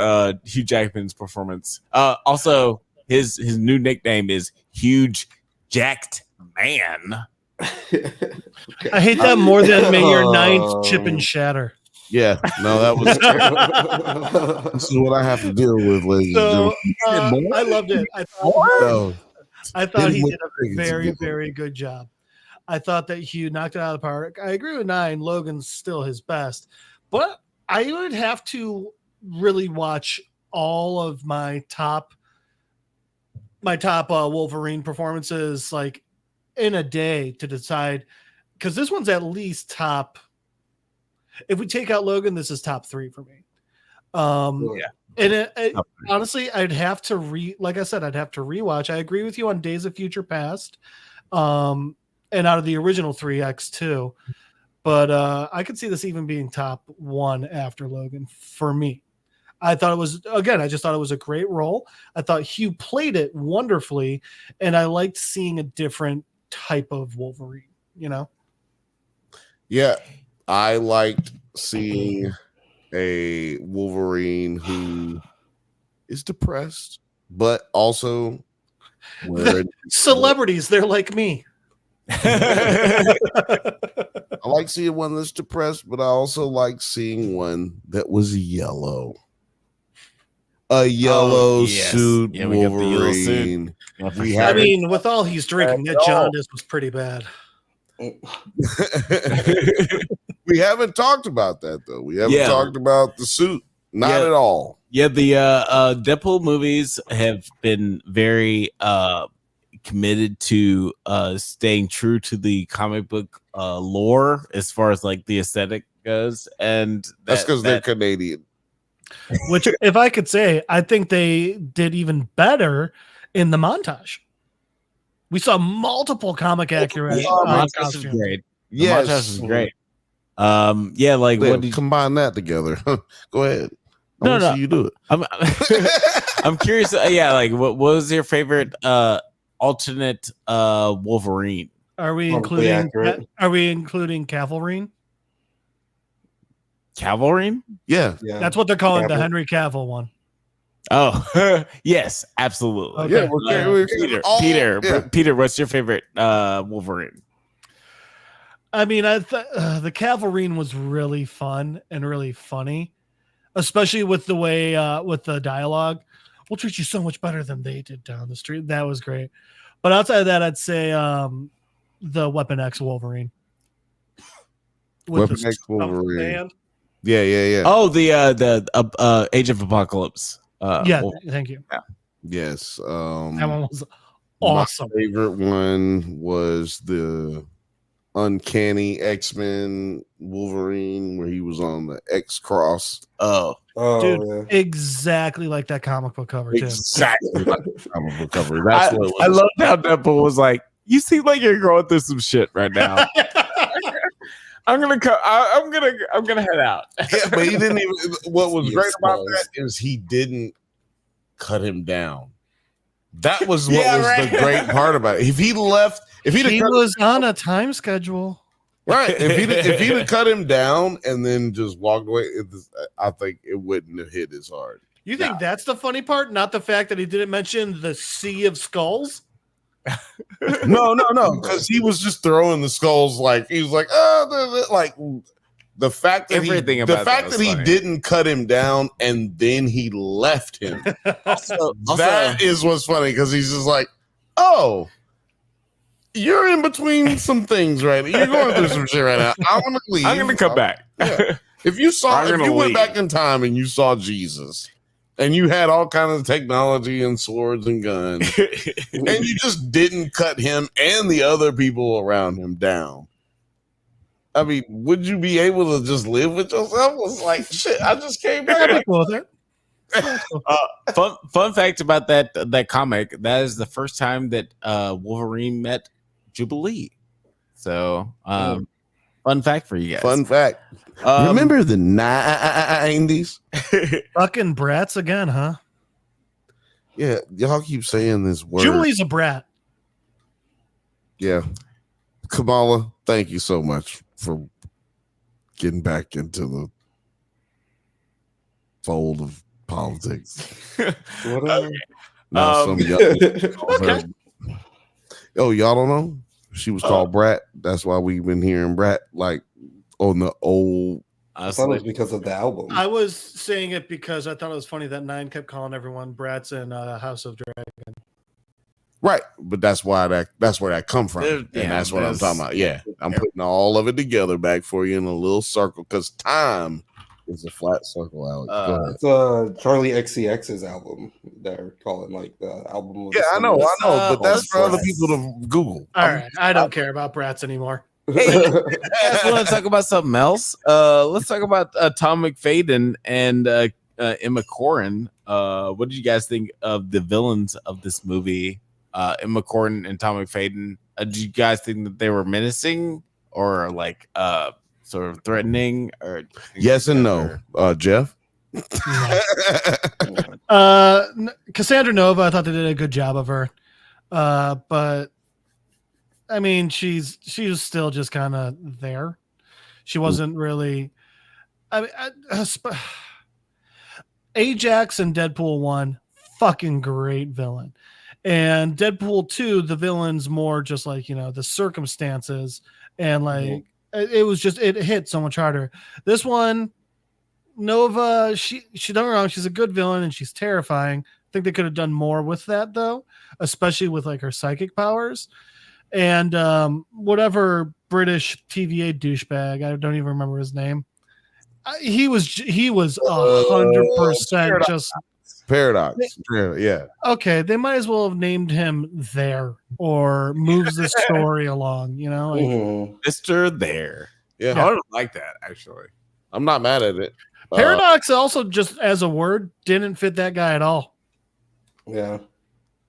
Hugh Jackman's performance? Also, his new nickname is Huge Jacked Man. I hate that more than may your ninth chip and shatter. Yeah, no, that was. This is what I have to deal with, ladies and So gentlemen. I loved it. No. I thought he did a very, very good job. I thought that Hugh knocked it out of the park. I agree with 9. Logan's still his best, but I would have to really watch all of my top Wolverine performances like in a day to decide, because this one's at least top. If we take out Logan, this is top 3 for me. And honestly, I'd have to like I said, I'd have to rewatch. I agree with you on Days of Future Past, and out of the original 3X2, but I could see this even being top 1 after Logan for me. I thought it was, again, I just thought it was a great role. I thought Hugh played it wonderfully, and I liked seeing a different type of Wolverine, you know? Yeah, I liked seeing a Wolverine who is depressed, but also Celebrities, they're like me. I like seeing one that's depressed, but I also like seeing one that was yellow. A yellow suit Wolverine. I mean, with all he's drinking, that jaundice was pretty bad. We haven't talked about that though. We haven't talked about the suit. Not at all. Yeah, the Deadpool movies have been very committed to staying true to the comic book lore as far as like the aesthetic goes, and that's because they're Canadian. Which, if I could say, I think they did even better in the montage. We saw multiple comic accurate montage is great. Yes, montage is great. Yeah, like what did combine that together? Go ahead. No, See you do it. I'm curious. Yeah, like what was your favorite alternate Wolverine? Are we including Cavalrine? Cavalrine? Yeah. That's what they're calling the Henry Cavill one. Oh, yes, absolutely. Okay. Peter, what's your favorite Wolverine? I mean, the Cavalrine was really fun and really funny, especially with the way with the dialogue. We'll treat you so much better than they did down the street. That was great. But outside of that, I'd say the Weapon X Wolverine. Weapon X Wolverine. Yeah. Oh, the Age of Apocalypse. Thank you. Yeah. Yes. That one was awesome. My favorite one was the Uncanny X-Men Wolverine, where he was on the X cross. Dude, exactly like that comic book cover too. Exactly like the comic book cover. That's what it was. I loved how Deadpool was like, "You seem like you're going through some shit right now." I'm gonna head out. Yeah, but he didn't even. What was great about that is he didn't cut him down. That was what was the great part about it. If he left, he was on a time schedule. Right. If he'd have cut him down and then just walked away, I think it wouldn't have hit as hard. You think that's the funny part? Not the fact that he didn't mention the Sea of Skulls? No, because he was just throwing the skulls like he was like, like the fact that he didn't cut him down and then he left him. That is what's funny, because he's just like, oh, you're in between some things right now. You're going through some shit right now. I'm gonna leave. I'm gonna come back. Yeah. If you went back in time and you saw Jesus and you had all kinds of technology and swords and guns and you just didn't cut him and the other people around him down, I mean, would you be able to just live with yourself? It was like, shit, I just came back. Fun fact about that comic: that is the first time that Wolverine met Jubilee. So, fun Fun fact for you guys. Fun fact. Remember the 90s? Fucking brats again, huh? Yeah, y'all keep saying this word. Julie's a brat. Yeah. Kamala, thank you so much for getting back into the fold of politics. Whatever. Now some Okay. Oh, y'all don't know? She was called Brat. That's why we've been hearing Brat like on the old. I thought it was because of the album. I was saying it because I thought it was funny that Nine kept calling everyone brats in House of Dragon. Right, but that's where that come from, and that's what I'm talking about. Yeah, I'm putting all of it together back for you in a little circle because time is a flat circle, Alex. Go ahead. It's Charlie XCX's album. They're calling like the album. Of Yeah, I know, but that's for other people to Google. All right, I don't care about brats anymore. Hey, you guys want to talk about something else? Let's talk about Tom McFadden and Emma Corrin. What did you guys think of the villains of this movie? Emma Corrin and Tom McFadden. Did you guys think that they were menacing or like sort of threatening? Or yes and no, Jeff. Cassandra Nova, I thought they did a good job of her, but I mean, she was still just kind of there. She wasn't really. I mean, Ajax and Deadpool 1, fucking great villain. And Deadpool 2, the villain's more just like, the circumstances. And like, it was just, it hit so much harder. This one, Nova, she don't get me wrong, she's a good villain and she's terrifying. I think they could have done more with that though, especially with like her psychic powers. And whatever British TVA douchebag, I don't even remember his name. He was 100% just Paradox. Yeah. Okay, they might as well have named him There or moves the story along, Mr. There. Yeah. I don't like that actually. I'm not mad at it. Paradox also just as a word didn't fit that guy at all. Yeah.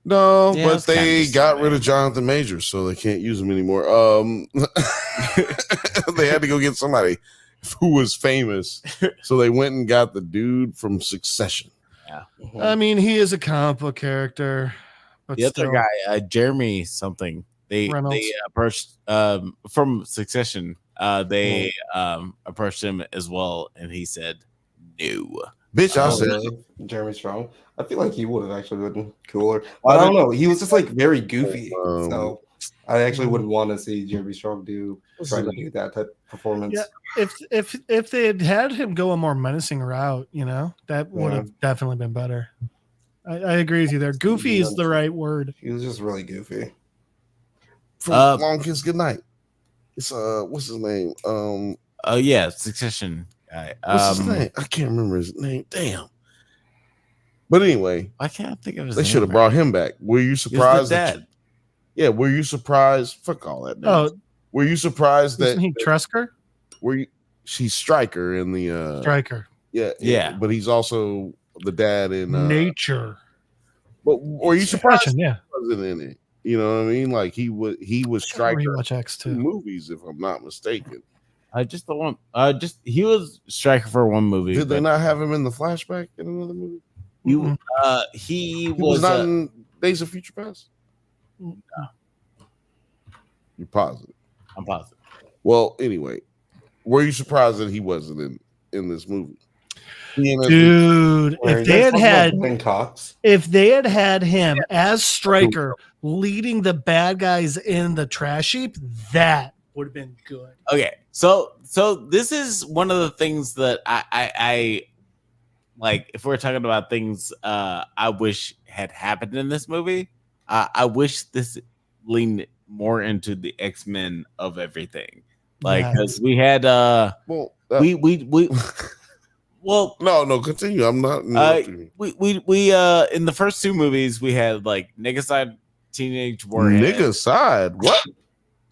No, Yeah, but they got rid of Jonathan Majors, so they can't use him anymore. They had to go get somebody who was famous, so they went and got the dude from Succession. Yeah, I mean, he is a comic book character, but the other guy, Jeremy something, they approached from Succession. They approached him as well, and he said no. Bitch, I said Jeremy Strong. I feel like he would have actually been cooler. I don't know. He was just like very goofy, so I actually wouldn't want to see Jeremy Strong try to do that type of performance. Yeah, if they had him go a more menacing route, that would have definitely been better. I agree with you there. Goofy is the right word. He was just really goofy. From Long Kiss Goodnight. It's what's his name? Succession guy. What's his name? I can't remember his name. Damn. But anyway, I can't think of his name. They should have brought him back. Were you surprised? Yeah, were you surprised? Fuck all that. Were you surprised that he Tresker? She's Stryker in the Stryker. Yeah. But he's also the dad in Nature. But were you surprised? He wasn't in it. You know what I mean? Like he was Stryker in X2 movies, if I'm not mistaken. He was Stryker for one movie. Did they not have him in the flashback in another movie? He was not in Days of Future Past. No. You're positive? I'm positive. Well, anyway, were you surprised that he wasn't in this movie? Dude, if they had had him as Stryker leading the bad guys in the trash heap, that would have been good. Okay, so this is one of the things that I like. If we're talking about things I wish had happened in this movie, I wish this leaned more into the X-Men of everything. Like, because we had well, no, continue. I'm not. We in the first two movies we had like Negasonic Teenage Warhead. Negasonic, what?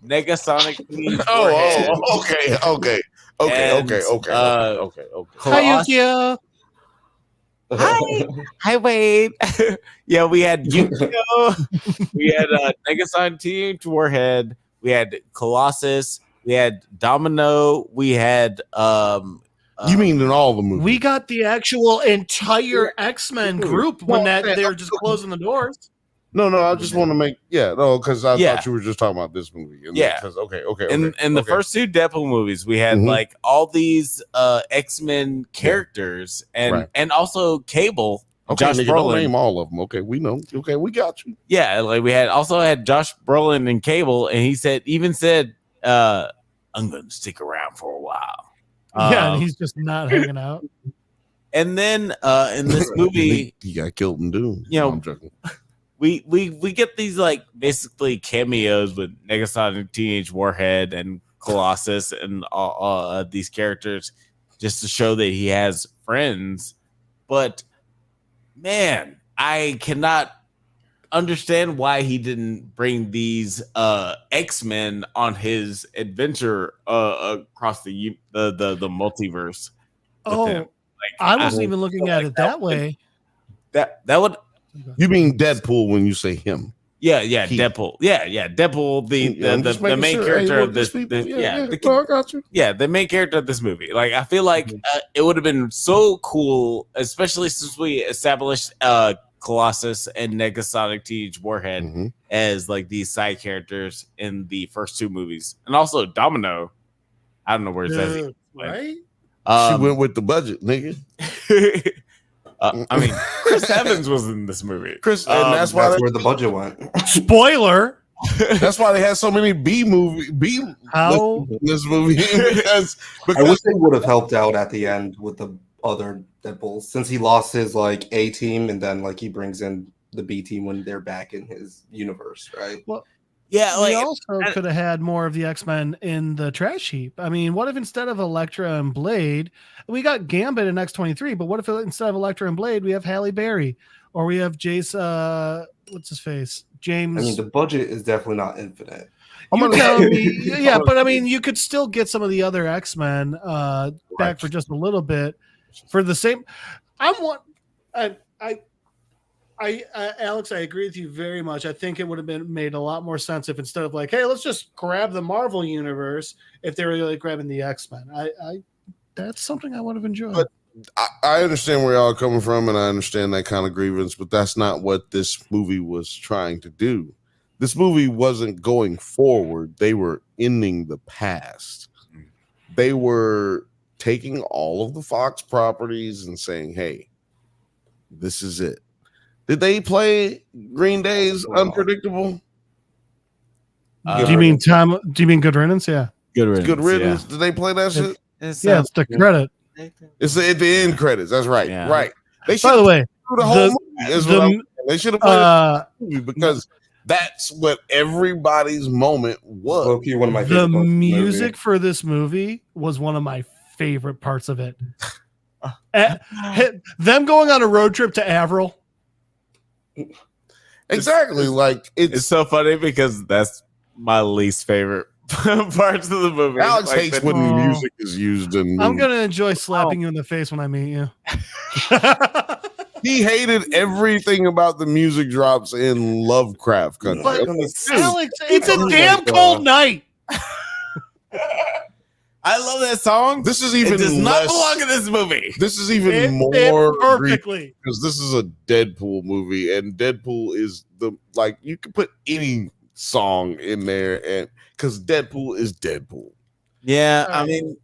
Negasonic Teenage Warhead. Okay. Hi, Hi, Wade. Yeah, we had Yu-Gi-Oh! We had Negasonic Teenage Warhead. We had Colossus. We had Domino. We had You mean in all the movies? We got the actual entire X-Men group when they're just closing the doors. No, I just want to make because I thought you were just talking about this movie. And okay. In the first two Deadpool movies, we had like all these X-Men characters and also Cable. Okay, Josh nigga, Brolin. don't name all of them. Okay, we know. Okay, we got you. Yeah, like we had Josh Brolin and Cable, and he said, I'm going to stick around for a while. And he's just not hanging out. And then in this movie, he got killed in Doom. You know, I'm joking. We get these like basically cameos with Negasonic Teenage Warhead and Colossus and all these characters just to show that he has friends. But man, I cannot understand why he didn't bring these X-Men on his adventure across the multiverse. I wasn't even looking at it that way. That would. You mean Deadpool when you say him? Yeah, Deadpool. Yeah, Deadpool, the main character of this. I got you. Yeah, the main character of this movie. Like, I feel like it would have been so cool, especially since we established Colossus and Negasonic Teenage Warhead as like these side characters in the first two movies, and also Domino. I don't know where it's right. She went with the budget, nigga. I mean, Chris Evans was in this movie. And that's where the budget went. Spoiler. That's why they had so many B How in this movie because I wish they would have helped out at the end with the other Deadpools, since he lost his like A team and then like he brings in the B team when they're back in his universe, right? Well, yeah, we also could have had more of the X-Men in the trash heap. I mean, what if instead of Elektra and Blade, we got Gambit in X-23, but what if instead of Elektra and Blade, we have Halle Berry, or we have Jace, what's his face? James. I mean, the budget is definitely not infinite. You're telling me, yeah, but I mean, you could still get some of the other X-Men back for just a little bit for the same. Alex, I agree with you very much. I think it would have been made a lot more sense if instead of like, hey, let's just grab the Marvel universe, if they were really grabbing the X-Men. That's something I would have enjoyed. But I understand where y'all are coming from, and I understand that kind of grievance, but that's not what this movie was trying to do. This movie wasn't going forward. They were ending the past. They were taking all of the Fox properties and saying, hey, this is it. Did they play Green Day's Unpredictable? Do you mean Good Riddance? Yeah. Good Riddance. Good Riddance. Yeah. Did they play that shit? It's the credit. It's at the end credits. That's right. Yeah. Right. They By the way, the whole movie. They should have played the movie because that's what everybody's moment was. Low-key, one of my the music for this movie was one of my favorite parts of it. Them going on a road trip to Avril. Exactly. Like it's so funny because that's my least favorite parts of the movie. Alex hates when music is used in. I'm gonna enjoy slapping you in the face when I meet you. He hated everything about the music drops in Lovecraft Country. But, Alex, it's a damn cold night. I love that song. This is even it does not belong in this movie. This is even more perfectly because this is a Deadpool movie, and Deadpool is you could put any song in there, and because Deadpool is Deadpool. Yeah, I mean,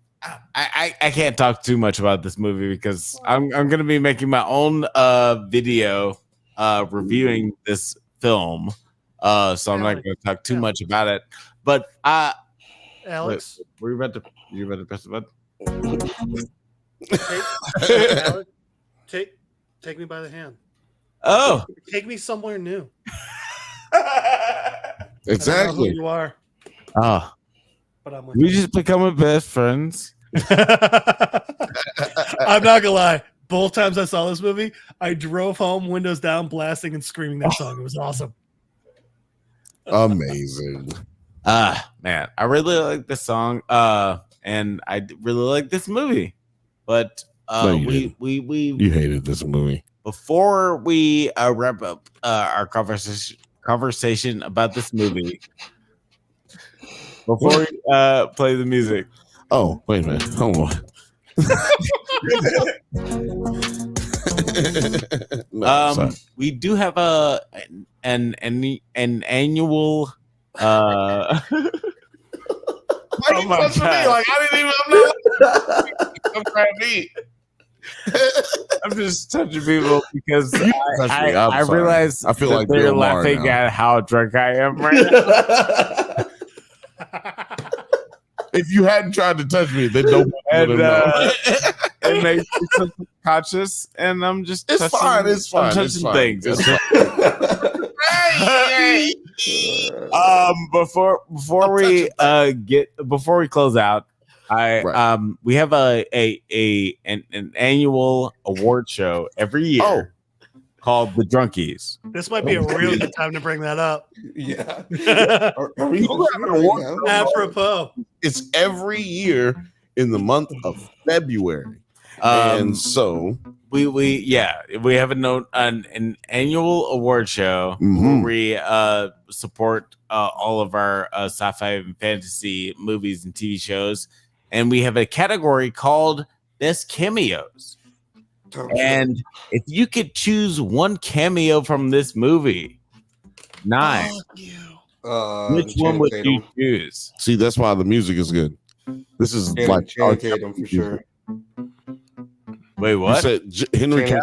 I can't talk too much about this movie because I'm gonna be making my own video reviewing this film. So I'm not gonna talk too much about it. But Alex, were you about to press the button? Alex, take me by the hand. Oh, take me somewhere new. Exactly. I don't know who you are. Oh, but we just become best friends. I'm not gonna lie. Both times I saw this movie, I drove home, windows down, blasting and screaming that song. It was awesome. Amazing. Man, I really like this song. And I really like this movie. But you hated this movie. Before we wrap up our conversation about this movie, before we play the music. Oh, wait a minute. Hold on. No, sorry. We do have an annual Why oh you my touching me? God. Like I didn't even I'm trying to eat. I'm just touching people because touch me. I'm I sorry. realize I feel that like they're Bill Maher laughing now. at how drunk I am right now. If you hadn't tried to touch me, then nobody would have known. It makes me so conscious, and I'm just It's touching, fine. It's fine. I'm touching It's fine. things. It's Before we close out, we have an annual award show every year called the Drunkies. This might be a real good time to bring that up. Yeah. Are we having an award show? Apropos. It's every year in the month of February. And so we have an annual award show where we support all of our sci-fi and fantasy movies and TV shows, and we have a category called Best Cameos. And if you could choose one cameo from this movie, Nite, which one would you choose? See, that's why the music is good. This is like Channing Tatum for sure. Wait, what? You said Henry Cavill?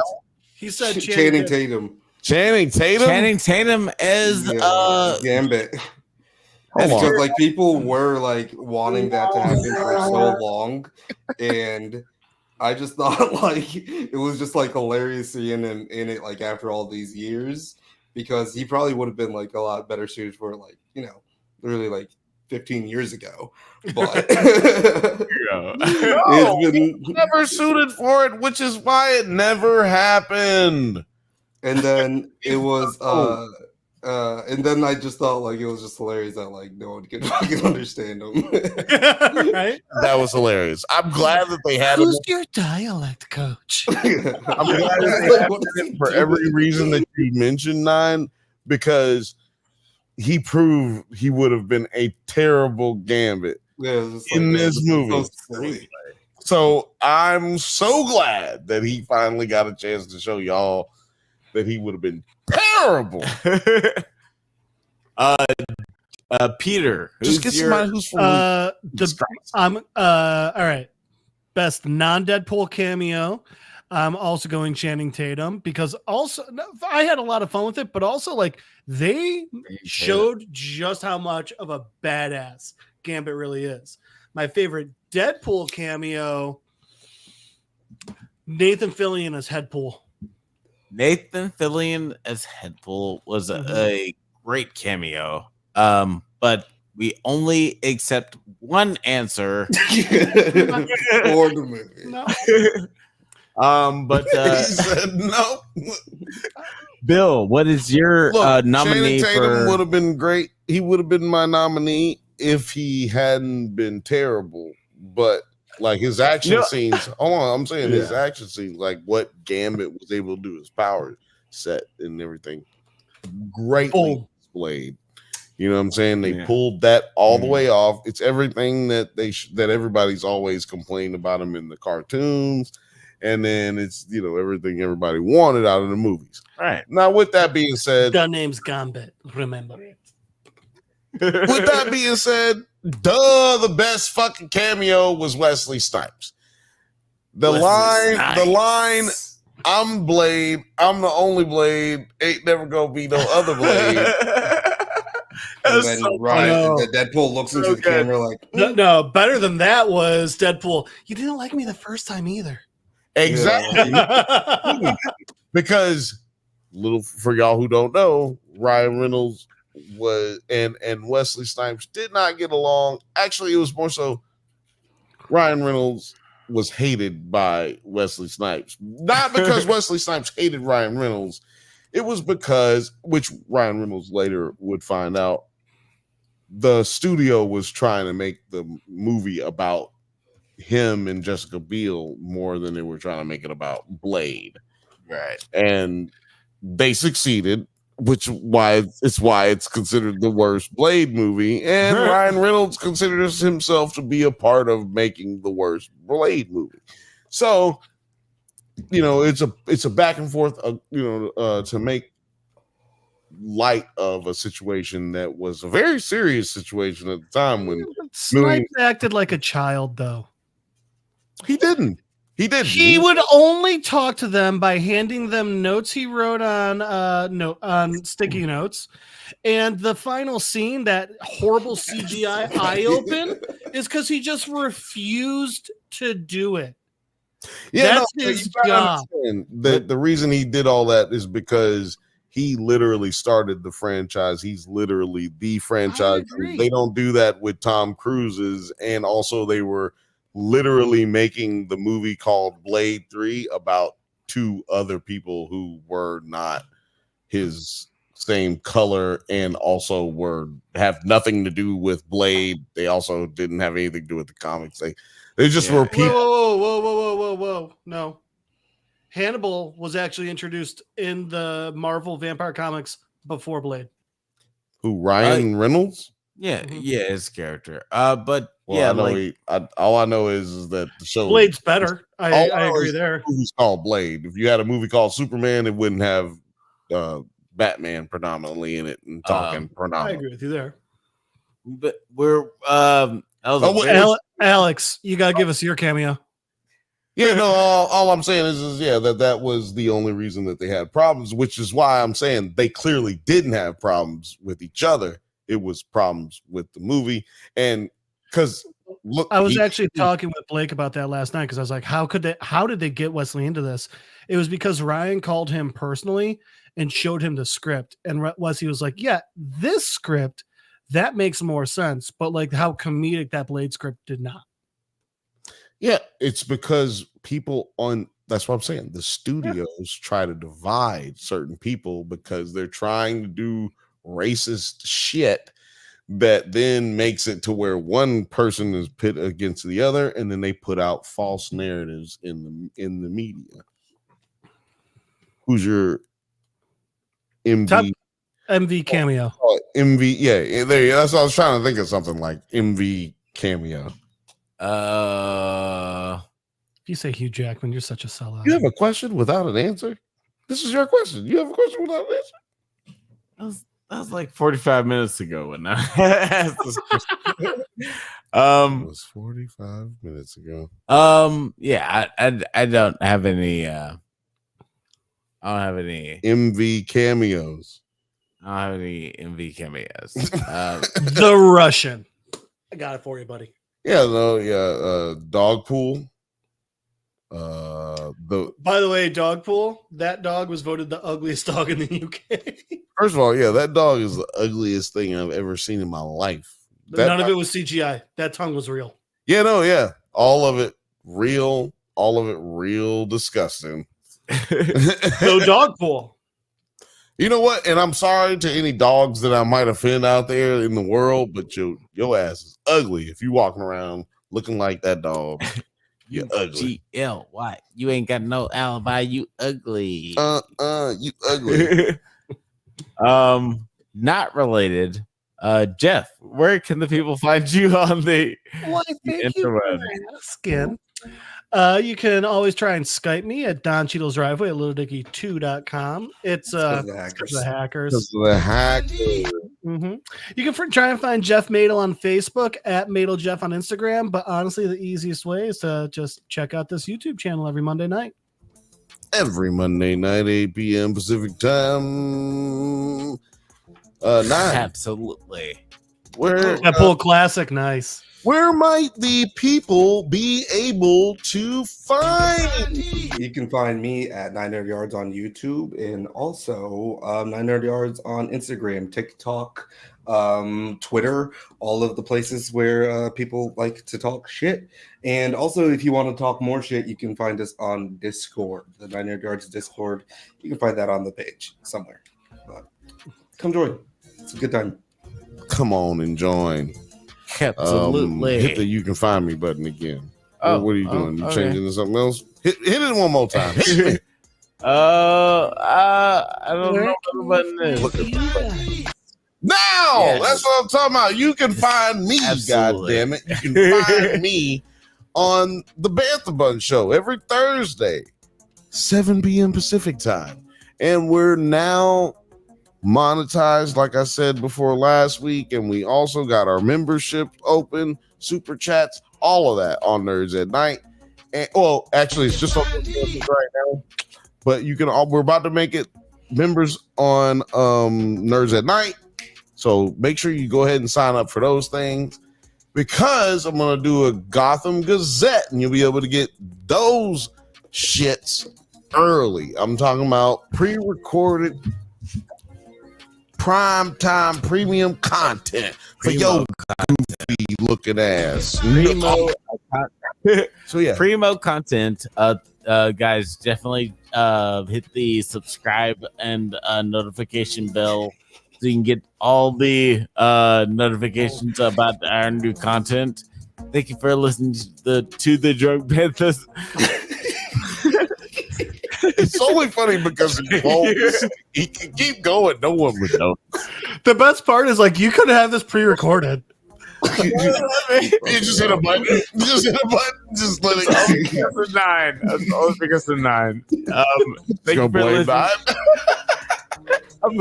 He said Channing Tatum. Channing Tatum? Channing Tatum as Gambit. Because like people were like wanting that to happen for so long, and I just thought like it was just like hilarious seeing him in it like after all these years, because he probably would have been like a lot better suited for like, you know, literally like 15 years ago. But it's been never suited for it, which is why it never happened. And then it was and then I just thought like it was just hilarious that like no one could fucking understand him. Right? That was hilarious. I'm glad that they had Who's your dialect coach? I'm glad that they had him for every reason that you mentioned, Nine, because he proved he would have been a terrible Gambit in this movie. So I'm so glad that he finally got a chance to show y'all that he would have been terrible. Peter, just get somebody who's from all right. Best non-Deadpool cameo. I'm also going Channing Tatum because also I had a lot of fun with it, but also like they showed just how much of a badass Gambit really is. My favorite Deadpool cameo, Nathan Fillion as Headpool. Nathan Fillion as Headpool was a great cameo, but we only accept one answer for the movie. No. But he said no. Bill, what is your nominee? Channing Tatum would have been great. He would have been my nominee if he hadn't been terrible. But like his action scenes, hold on, I'm saying his action scenes, like what Gambit was able to do, his power set and everything, greatly displayed. You know what I'm saying? They pulled that all the way off. It's everything that that everybody's always complained about him in the cartoons. And then it's, you know, everything everybody wanted out of the movies. Right. Now, with that being said, the name's Gambit. Remember it. With that being said, the best fucking cameo was Wesley Snipes. The line, I'm Blade, I'm the only Blade, ain't never gonna be no other Blade. And then the Deadpool looks into the camera like, no, better than that was Deadpool. You didn't like me the first time either. Exactly. Because for y'all who don't know, Ryan Reynolds was and Wesley Snipes did not get along. Actually, it was more so Ryan Reynolds was hated by Wesley Snipes. Not because Wesley Snipes hated Ryan Reynolds. It was because, which Ryan Reynolds later would find out, the studio was trying to make the movie about him and Jessica Biel more than they were trying to make it about Blade. Right. And they succeeded. why it's considered the worst Blade movie, and Ryan Reynolds considers himself to be a part of making the worst Blade movie. So, it's a back and forth, to make light of a situation that was a very serious situation at the time when Snipes acted like a child, though. He didn't. He would only talk to them by handing them notes he wrote on sticky notes. And the final scene, that horrible CGI eye open, is because he just refused to do it. Yeah, that's his job. The reason he did all that is because he literally started the franchise. He's literally the franchise. They don't do that with Tom Cruise's, and also they were literally making the movie called Blade 3 about two other people who were not his same color and also have nothing to do with Blade. They also didn't have anything to do with the comics. They just were people. Whoa. No. Hannibal was actually introduced in the Marvel Vampire comics before Blade. Who, Ryan Reynolds? Yeah, his character. All I know is that the show Blade's better. I agree there. The movie's called Blade. If you had a movie called Superman, it wouldn't have Batman predominantly in it and talking predominantly. I agree with you there. But we're Alex, you gotta give us your cameo. Yeah, no, all I'm saying is that was the only reason that they had problems, which is why I'm saying they clearly didn't have problems with each other. It was problems with the movie. And because look, I was actually talking with Blake about that last night, because I was like, how did they get Wesley into this? It was because Ryan called him personally and showed him the script, and Wesley was like, yeah, this script, that makes more sense, but like how comedic that Blade script did not. Yeah, it's because that's what I'm saying. The studios try to divide certain people because they're trying to do racist shit that then makes it to where one person is pit against the other, and then they put out false narratives in the media. Who's your MV? MV cameo. MV, yeah, there. That's what I was trying to think of, something like MV cameo. If you say Hugh Jackman, you're such a sellout. You have a question without an answer? This is your question. You have a question without an answer? That was like 45 minutes ago when I asked this question. It was 45 minutes ago. Yeah, I don't have any MV cameos. I don't have any MV cameos. The Russian. I got it for you, buddy. Yeah, Dogpool. By the way, Dogpool, that dog was voted the ugliest dog in the UK. First of all, yeah, that dog is the ugliest thing I've ever seen in my life. None of it was CGI. That tongue was real. Yeah, no, yeah. All of it real disgusting. No Dogpool. You know what? And I'm sorry to any dogs that I might offend out there in the world, but your ass is ugly if you walking around looking like that dog. You're ugly. GLY. You ain't got no alibi. You ugly. You ugly. Not related. Jeff, where can the people find you on the thank you for asking. You can always try and Skype me at Don Cheadle's Driveway at littledickie2.com. It's the hackers. Mm-hmm. You can try and find Jeff Madel on Facebook at MadelJeff on Instagram, but honestly, the easiest way is to just check out this YouTube channel every Monday night. Every Monday night, 8 p.m. Pacific time. 9. Absolutely. That Pool Classic, nice. Where might the people be able to find? You can find me at 9NerdYards on YouTube, and also 9NerdYards on Instagram, TikTok, Twitter, all of the places where people like to talk shit. And also, if you want to talk more shit, you can find us on Discord, the 9NerdYards Discord. You can find that on the page somewhere. But come join. It's a good time. Come on and join. Absolutely. Hit the "you can find me" button again. What are you doing? You changing to something else? Hit it one more time. Hit me. I don't know what the button is. Look at the button. Now, that's what I'm talking about. You can find me, goddammit. You can find me on the Bantha Bun Show every Thursday, 7 p.m. Pacific time. And we're now monetized, like I said before last week. And we also got our membership open, super chats, all of that on Nerds at Night. And well, actually, it's just on right now. But you can we're about to make it members on Nerds at Night. So make sure you go ahead and sign up for those things, because I'm going to do a Gotham Gazette and you'll be able to get those shits early. I'm talking about pre-recorded prime time premium content for your goofy looking ass. So yeah, primo content. Guys, definitely hit the subscribe and notification bell so you can get all the notifications about our new content. Thank you for listening to the Drunk Banthas. It's only funny because he can keep going. No one would know. The best part is, like, you could have this pre-recorded. You just hit a button. Just hit a button. Just let it go. It's a 9. It's always because of 9. Thank you for listening. I'm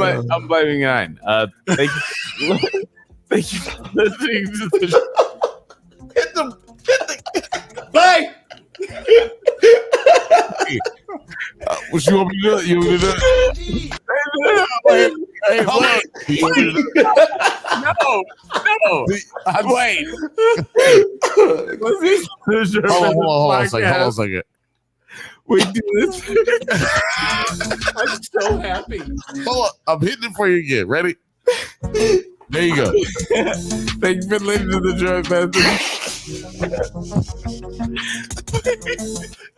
blaming 9. Thank you. Thank you for listening to the show. Hit the Bye. What you want me to do? You want me to do? Hey, wait. No. Wait. Hold on a second. We do this. I'm so happy. Hold on. I'm hitting it for you again. Ready? There you go. Thank you for listening to the Drunk Banthas.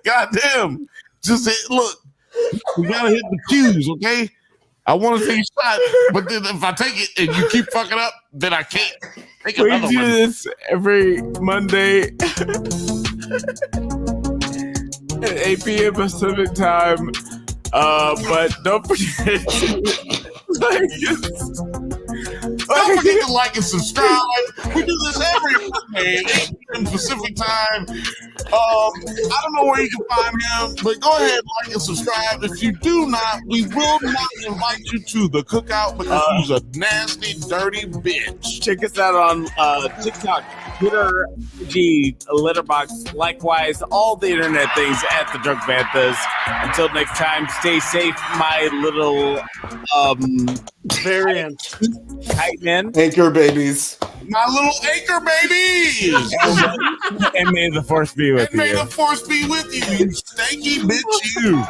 Goddamn. Just look. We gotta hit the cues, okay? I want to take a shot, but then if I take it and you keep fucking up, then I can't take We another do one. this every Monday at 8 p.m. Pacific time. But don't forget Don't forget to like and subscribe. We do this every Monday at 8 p.m. Pacific time. I don't know where you can find him, but go ahead, like and subscribe. If you do not, we will not invite you to the cookout because he's a nasty, dirty bitch. check us out on TikTok, Twitter, IG, Letterboxd, likewise, all the internet things at the Drunk Banthas. Until next time, stay safe, my little Variant. Kite men. Anchor babies. My little anchor babies. And may the force be with And may you. the force be with you, you stanky bitch, you.